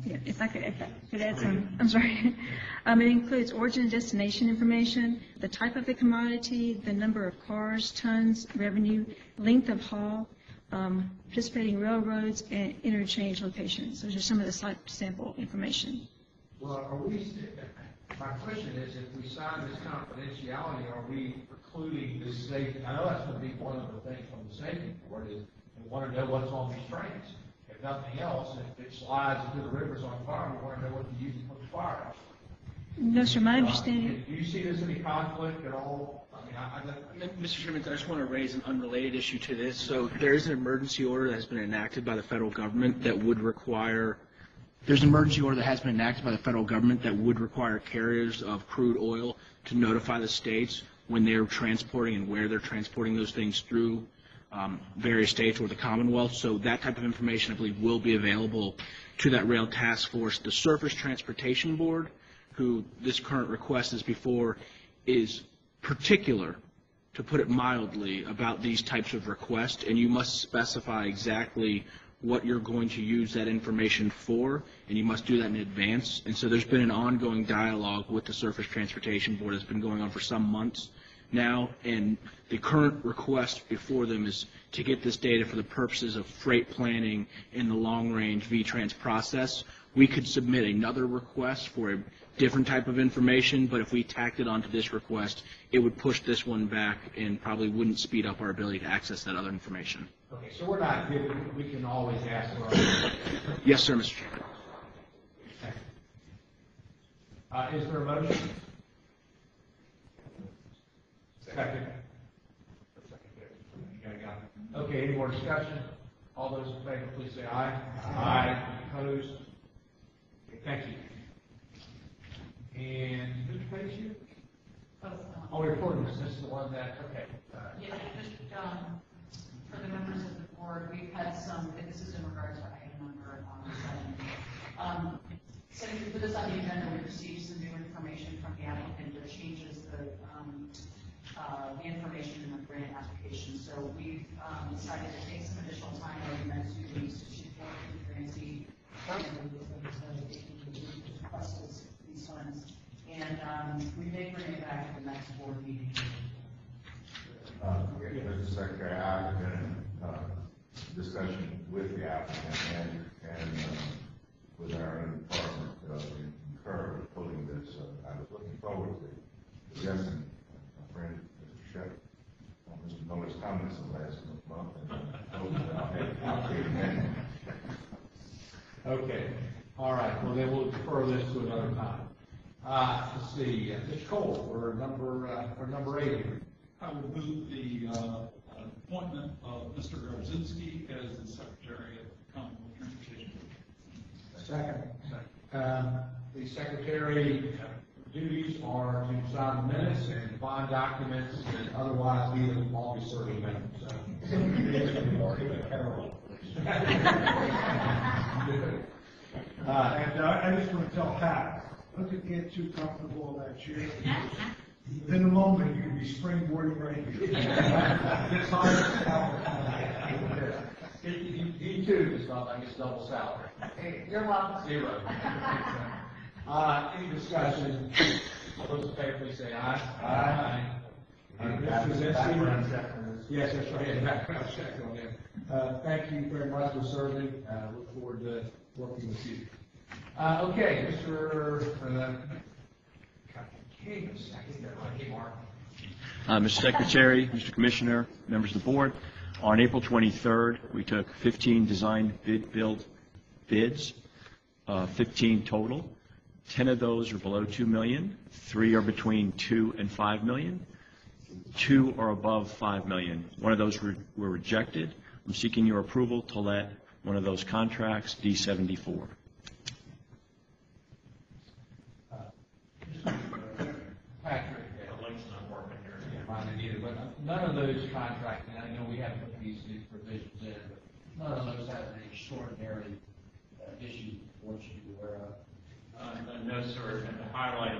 Yeah, if I could add some, I'm sorry. It includes origin and destination information, the type of the commodity, the number of cars, tons, revenue, length of haul, participating railroads, and interchange locations. Those are some of the site sample information. Well, my question is, if we sign this confidentiality, are we precluding this safety? I know that's going to be one of the things from the safety board is we want to know what's on these trains. If nothing else, if it slides into the rivers on fire, we want to know what to use to put the fire out. No, sir, my understanding. Do you see this any conflict at all? Mr. Chairman, I just want to raise an unrelated issue to this. So there is an emergency order that has been enacted by the federal government that would require, there's an emergency order that has been enacted by the federal government that would require carriers of crude oil to notify the states when they're transporting and where they're transporting those things through various states or the Commonwealth. So that type of information, I believe, will be available to that rail task force. The Surface Transportation Board, who this current request is before, is particular, to put it mildly, about these types of requests, and you must specify exactly what you're going to use that information for, and you must do that in advance. And so there's been an ongoing dialogue with the Surface Transportation Board that's been going on for some months now, and the current request before them is to get this data for the purposes of freight planning in the long-range VTrans process. We could submit another request for a different type of information, but if we tacked it onto this request, it would push this one back and probably wouldn't speed up our ability to access that other information. Okay, so we're not giving, we can always ask for our... Yes, sir, Mr. Chairman. Is there a motion? Second. Okay, any more discussion? All those in favor, please say aye. Aye. Opposed? Okay, thank you. And Mr. Page here? Oh, reporting this is the one that, okay. Yeah, just, for the members of the board, we've had some, this is in regards to item number 7. So to put this on the agenda, we received some new information from the applicant that changes the information in the grant application. So we've decided to take some additional time over the next few weeks to work with the grantee and request these funds. And we may bring it back to the next board meeting. Mr. Secretary, I've been in discussion with the applicant and with our own department in concur with pulling this. I was looking forward to suggesting my friend Mr. Shep on Mr. Miller's comments in the last month, and I'll take it. Okay, all right, well then we'll defer this to another time. Let's see, Mr. Cole, for number 8 here. I would move the appointment of Mr. Garzinski as the Secretary of the Commonwealth Transportation Board. Second. The Secretary duties are to sign the minutes and find documents and otherwise be the longest serving member. And I just want to tell Pat, don't get too comfortable in that chair. Within a moment, you can be springboarding right here. It's hard. He too does not like his double salary. You're welcome. 0. Any discussion? All those in favor, please say aye. Aye. Background check. Yes, that's right, background check on him. Thank you very much for serving. Look forward to working with you. Okay, Mr. King, Mr. Secretary, Mr. Commissioner, members of the board, on April 23rd, we took 15 design build bids, 15 total. 10 of those are below $2 million, 3 are between $2 and $5 million, 2 are above $5 million. One of those were rejected. I'm seeking your approval to let one of those contracts D74. Patrick, The link's not working here. mine either, but none of those contracts, and I know we haven't put these provisions in, but none of those have an extraordinary issue what you should be aware of. No, sir, and to highlight,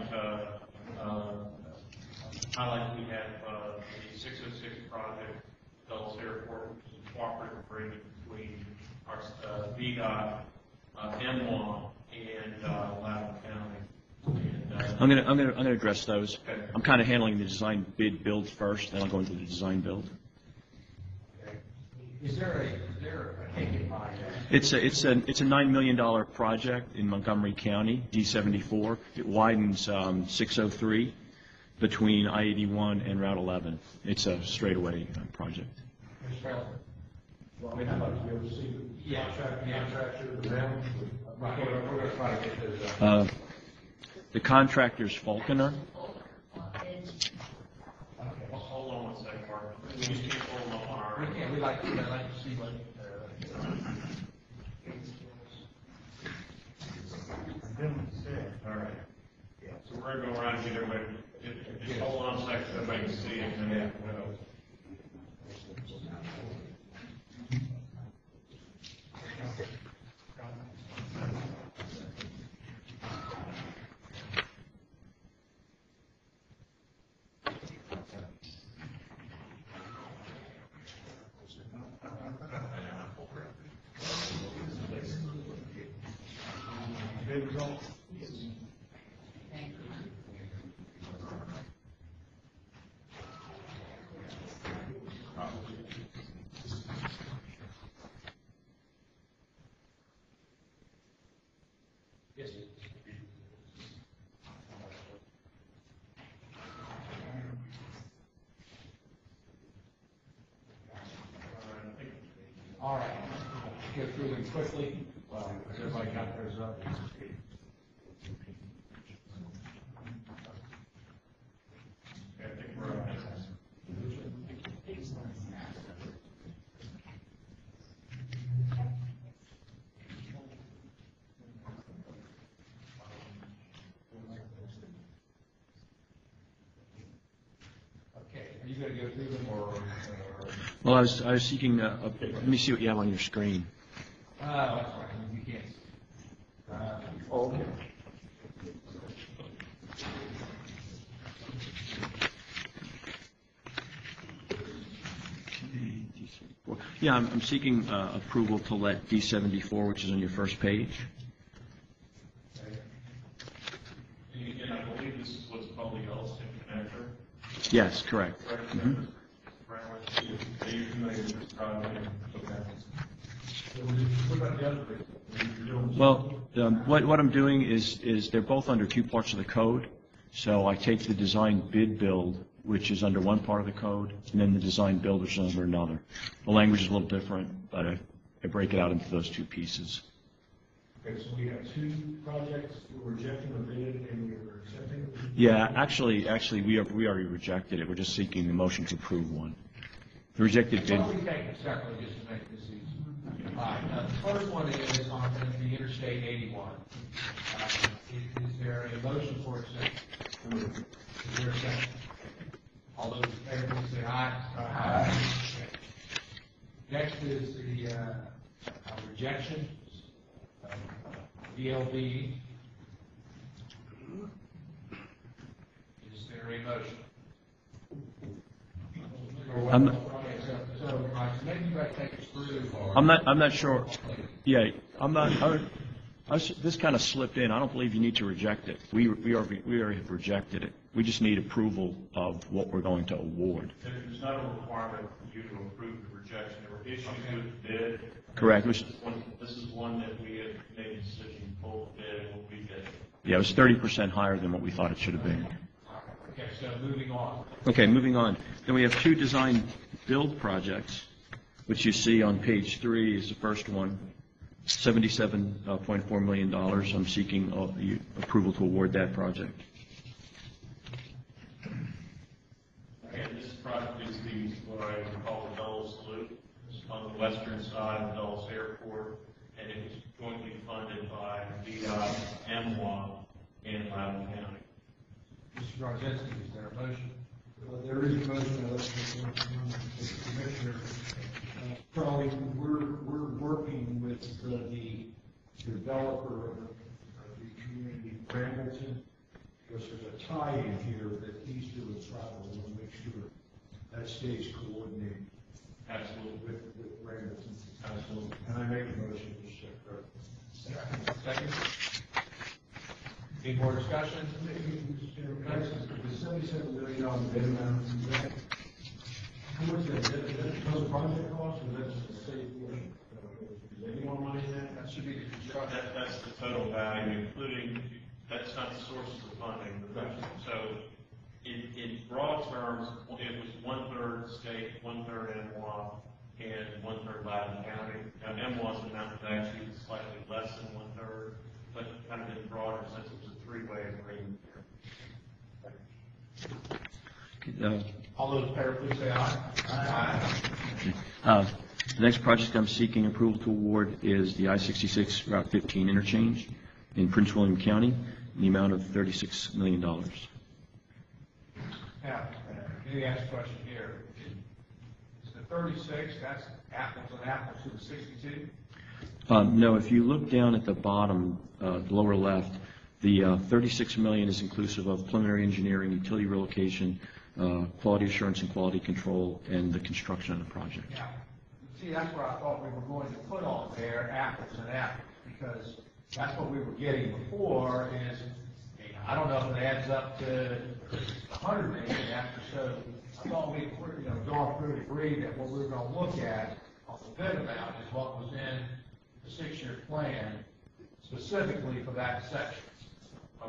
we have the 606 project, Dulles Airport, which is a cooperative agreement between our VDOT, M1, and Loudoun County. I'm going to address those. I'm kind of handling the design bid build first, then I'll go into the design build. Is there a ticket by It's a $9 million project in Montgomery County, D74. It widens 603 between I-81 and Route 11. It's a straightaway project. Well, I mean, I'd like to be able to see the contractor, the round. Right, we're going to try to get those. The contractor's Falconer. Okay, Hold on one second, Mark. We just can't hold on our. we like to see what. All right. So we're going to go around and get everybody, just hold on a second so everybody can see it. And then, bid results? Thank you. Yes. All right, go through them quickly. Well, has everybody got theirs up? Okay, are you going to go through them or? Well, I was seeking, let me see what you have on your screen. That's right, you can't. Okay. Yeah, I'm seeking approval to let D74, which is on your first page. And I believe this is what's called the Yellowstone connector. Yes, correct. Mhm. Are you familiar with this project? What about the other bit? Well, what I'm doing is they're both under two parts of the code. So I take the design bid build, which is under one part of the code, and then the design build, which is under another. The language is a little different, but I break it out into those two pieces. Okay, so we have two projects, we're rejecting the bid and we're accepting? Yeah, actually, we already rejected it. We're just seeking the motion to approve one. The rejected bid. Why don't we take it separately just to make this easy? All right, the first one is on the Interstate 81. Is there a motion for acceptance? Is there a second? All those in favor, please say aye. Aye. Next is the rejection of VLB. Is there a motion? So maybe you might take us through. I'm not sure. Yeah, this kind of slipped in. I don't believe you need to reject it. We already have rejected it. We just need approval of what we're going to award. There's not a requirement for you to approve the rejection. There were issues with the bid. Correct. This is one that we have made a decision to pull the bid and we'll rebid it. Yeah, it was 30% higher than what we thought it should have been. Okay, so moving on. Okay, moving on. Then we have two design build projects, which you see on page 3 is the first one, $77.4 million. I'm seeking approval to award that project. And this project is what I would call the Dulles Loop. It's on the western side of Dulles Airport, and it was jointly funded by VDOT, MWA, and Loudoun County. Mr. Garzinski, is there a motion? There is a motion. Commissioner, Charlie, we're working with the developer of the community Brambleton, because there's a tie-in here that he's doing travel. We want to make sure that stays coordinated. Absolutely. With Brambleton. Absolutely. And I make a motion to second. Any more discussion? The $77 million bid amount, how much is that? Is that total project cost, or that's the state portion? Is there any more money in that? That should be the construction. That's the total value, including, that's not the sources of funding. So in broad terms, it was 1/3 state, 1/3 MWA, and 1/3 Loudoun County. Now, MWA's amount was actually slightly less than 1/3, but kind of in broader sense, it was a three-way agreement here. All those in favor, please say aye. Aye. The next project I'm seeking approval to award is the I-66 Route 15 interchange in Prince William County in the amount of $36 million. Now, let me ask a question here. Is the 36, that's apples and apples to the 62? No, if you look down at the bottom, the lower left, the $36 million is inclusive of preliminary engineering, utility relocation, quality assurance and quality control, and the construction of the project. Yeah. See, that's where I thought we were going to put on there apples and apples, because That's what we were getting before, is, I don't know if it adds up to 100 million after, so I thought we were, gone through and agreed that what we were gonna look at on the bid amount is what was in the 6-year plan specifically for that section.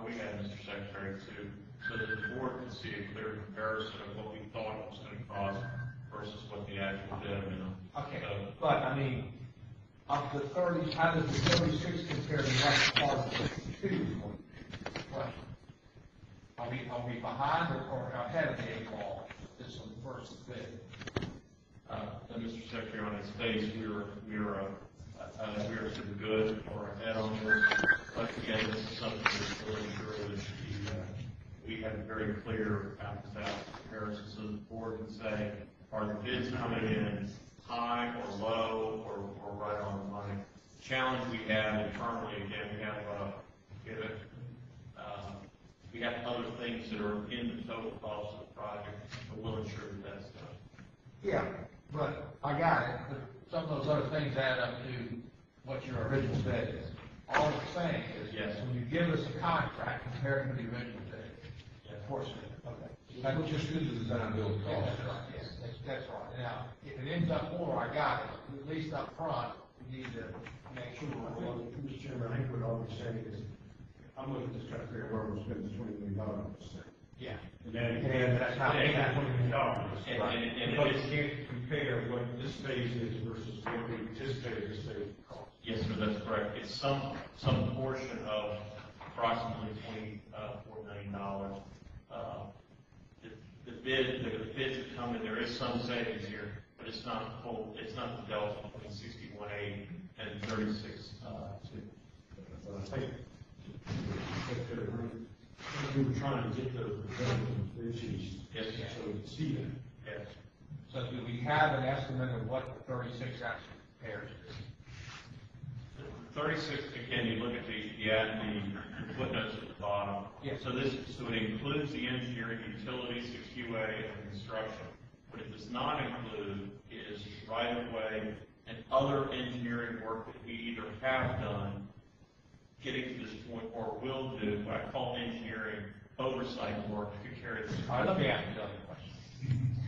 We had, Mr. Secretary, too, so that the board could see a clear comparison of what we thought it was gonna cost versus what the actual bid amount. Okay, but I mean, up to 30, how does the 36 compare to what part of 62? What? Are we behind or ahead of the 8 ball? This is the first bid. Mr. Secretary, on its face, we were to the good or ahead on this. But again, this is something that's really true that we had a very clear apples-to-apples comparison, so the board can say, are the bids coming in high or low or right on the money? The challenge we have internally, again, we have other things that are in the total cost of the project, but we'll ensure that that's done. Yeah, but I got it. But some of those other things add up to what your original bid is. All I'm saying is, yes, when you give us a contract compared to the original bid, of course, okay. That's just through the design build cost. That's right, yes, that's right. Now, if it ends up more, I got it. At least up front, we need to make sure we're looking. Mr. Chairman, I think what I would say is, I'm looking to try to figure out where we're spending $20 million. Yeah. And that's not $20 million. And because you can't compare what this phase is versus what we anticipated this phase would cost. Yes, sir, that's correct. It's some portion of approximately $24 million. The bids that come in, there is some savings here, but it's not full. It's not the delta between 61.8 and 36.2. I think we were trying to get those issues. Yes, sir. So we see that. Yes. So do we have an estimate of what the 36 actually compares to? 36, again, you look at the footnotes at the bottom. Yes. So it includes the engineering, utilities, the QA, and construction. What it does not include is right-of-way and other engineering work that we either have done, getting to this point, or will do, what I call engineering oversight work to carry this. All right, let me ask you another question.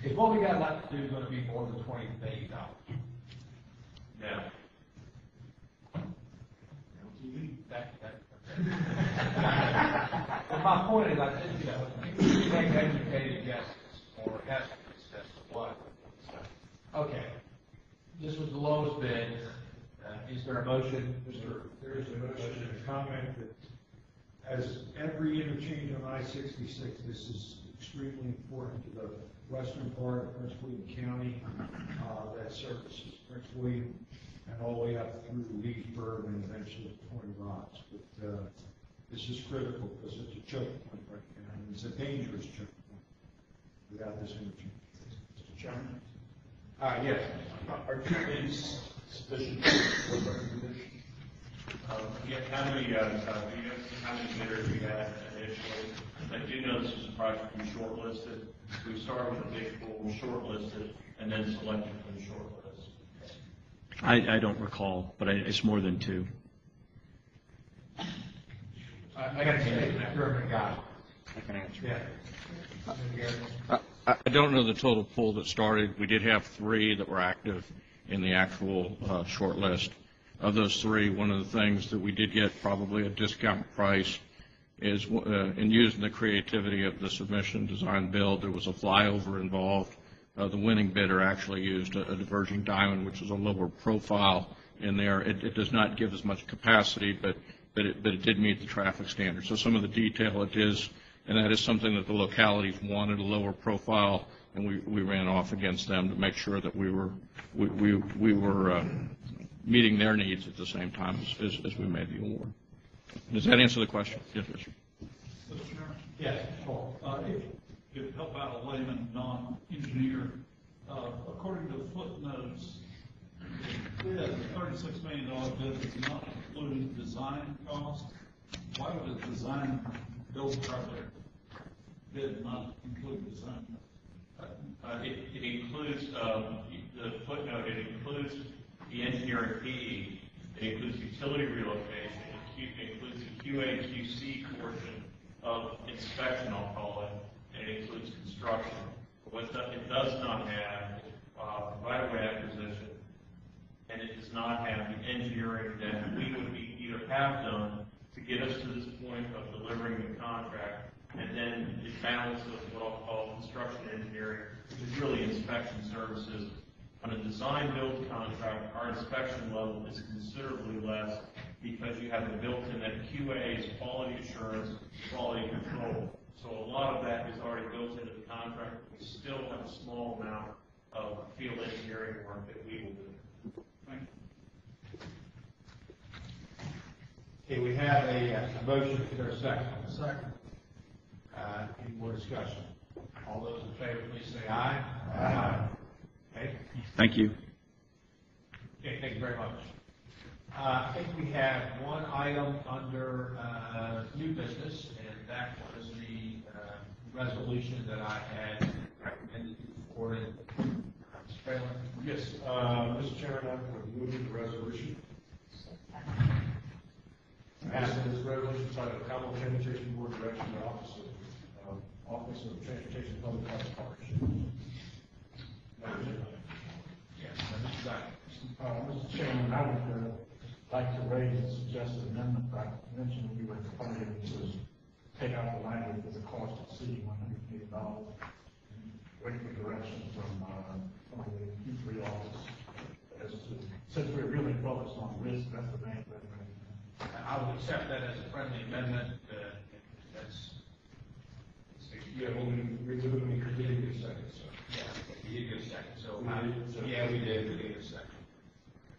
Is what we got left to do going to be more than $20 million? Now. Well, my point is, I think, you make educated guesses or estimates as to what. Okay. This was the lowest bid. Is there a motion? There is a motion and a comment that as every interchange on I-66, this is extremely important to the western part of Prince William County that services Prince William and all the way up through Leesburg and eventually to 20 Rocks. But this is critical because it's a choke point right now, and it's a dangerous choke point without this interchange. Mr. Chairman? Yes. Are 2 bids sufficient for recommendation? How many bidders we had initially? I do know this is a project we shortlisted. We started with a big pool, shortlisted, and then selected from the short list. I don't recall, but it's more than 2. I got to say, you're a guy. I can answer. Yeah. I don't know the total pool that started. We did have 3 that were active in the actual short list. Of those 3, one of the things that we did get probably a discount price is in using the creativity of the submission design build, there was a flyover involved. The winning bidder actually used a diverging diamond, which is a lower profile in there. It does not give as much capacity, but it did meet the traffic standards. So some of the detail it is, and that is something that the localities wanted, a lower profile, and we ran off against them to make sure that we were meeting their needs at the same time as we made the award. Does that answer the question? Yes, Mr. Mr. Chairman? Yes. If you help out a layman, non-engineer, according to footnotes, the $36 million bid does not include design cost. Why would a design build project bid not include design? It includes the footnote. It includes the engineering PE. It includes utility relocation, includes the QA/QC portion of inspection, I'll call it, and it includes construction. What it does not have right-of-way acquisition, and it does not have the engineering that we would either have done to get us to this point of delivering the contract, and then the balance of what I'll call construction engineering, which is really inspection services. On a design-build contract, our inspection level is considerably less because you have it built in that QA is quality assurance, quality control. So a lot of that is already built into the contract. We still have a small amount of field engineering work that we will do. Okay, we have a motion. Is there a second? Second. Any more discussion? All those in favor, please say aye. Aye. Okay. Thank you. Okay, thank you very much. I think we have one item under new business, and that was the resolution that I had recommended for it. Mr. Fralin? Yes, Mr. Chairman, I would move the resolution. Passing this resolution by the Commonwealth Transportation Board direction to the Office of Transportation and Public Transportation. Yes, Mr. Dyer. Mr. Chairman, I would like to raise a suggested amendment. I mentioned we were planning to take out the language with the cost exceeding $100 million. Waiting for direction from the Q3 office as to, since we're really focused on risk, that's the main thing. I would accept that as a friendly amendment. That's. Yeah, well, we did get a second, so. Yeah, we did get a second, so. Yeah, we did get a second.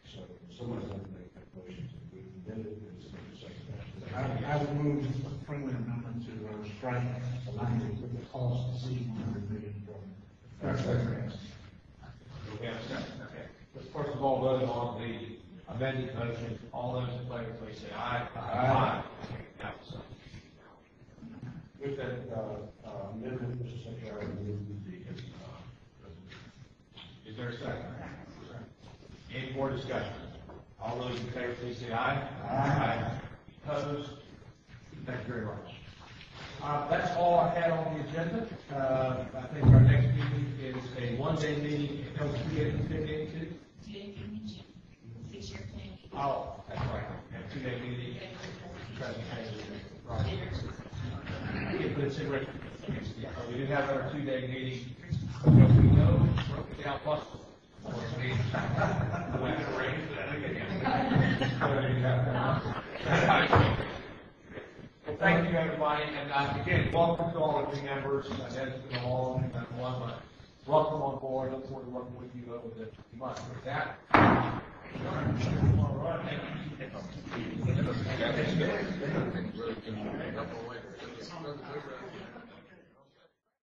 So, someone's going to make that motion. We did it, it's a second. I would move a friendly amendment to strike the language with the cost exceeding $100 million. That's correct. We have a second, okay. Let's first of all vote on the amended motion. All those in favor, please say aye. Aye. Now, so. With that amendment, Mr. Secretary, I move the resolution. Is there a second? Any more discussion? All those in favor, please say aye. Aye. Opposed? Thank you very much. That's all I had on the agenda. I think our next meeting is a one-day meeting. It goes 2 days, 2 days, 2 days. Oh, that's right. A 2-day meeting. But it's in written. We did have our 2-day meeting. We know, broke it down plus. Thank you, everybody, and again, welcome to all of the members. I know it's been a long one, but welcome on board. Look forward to working with you over the month. With that, all right.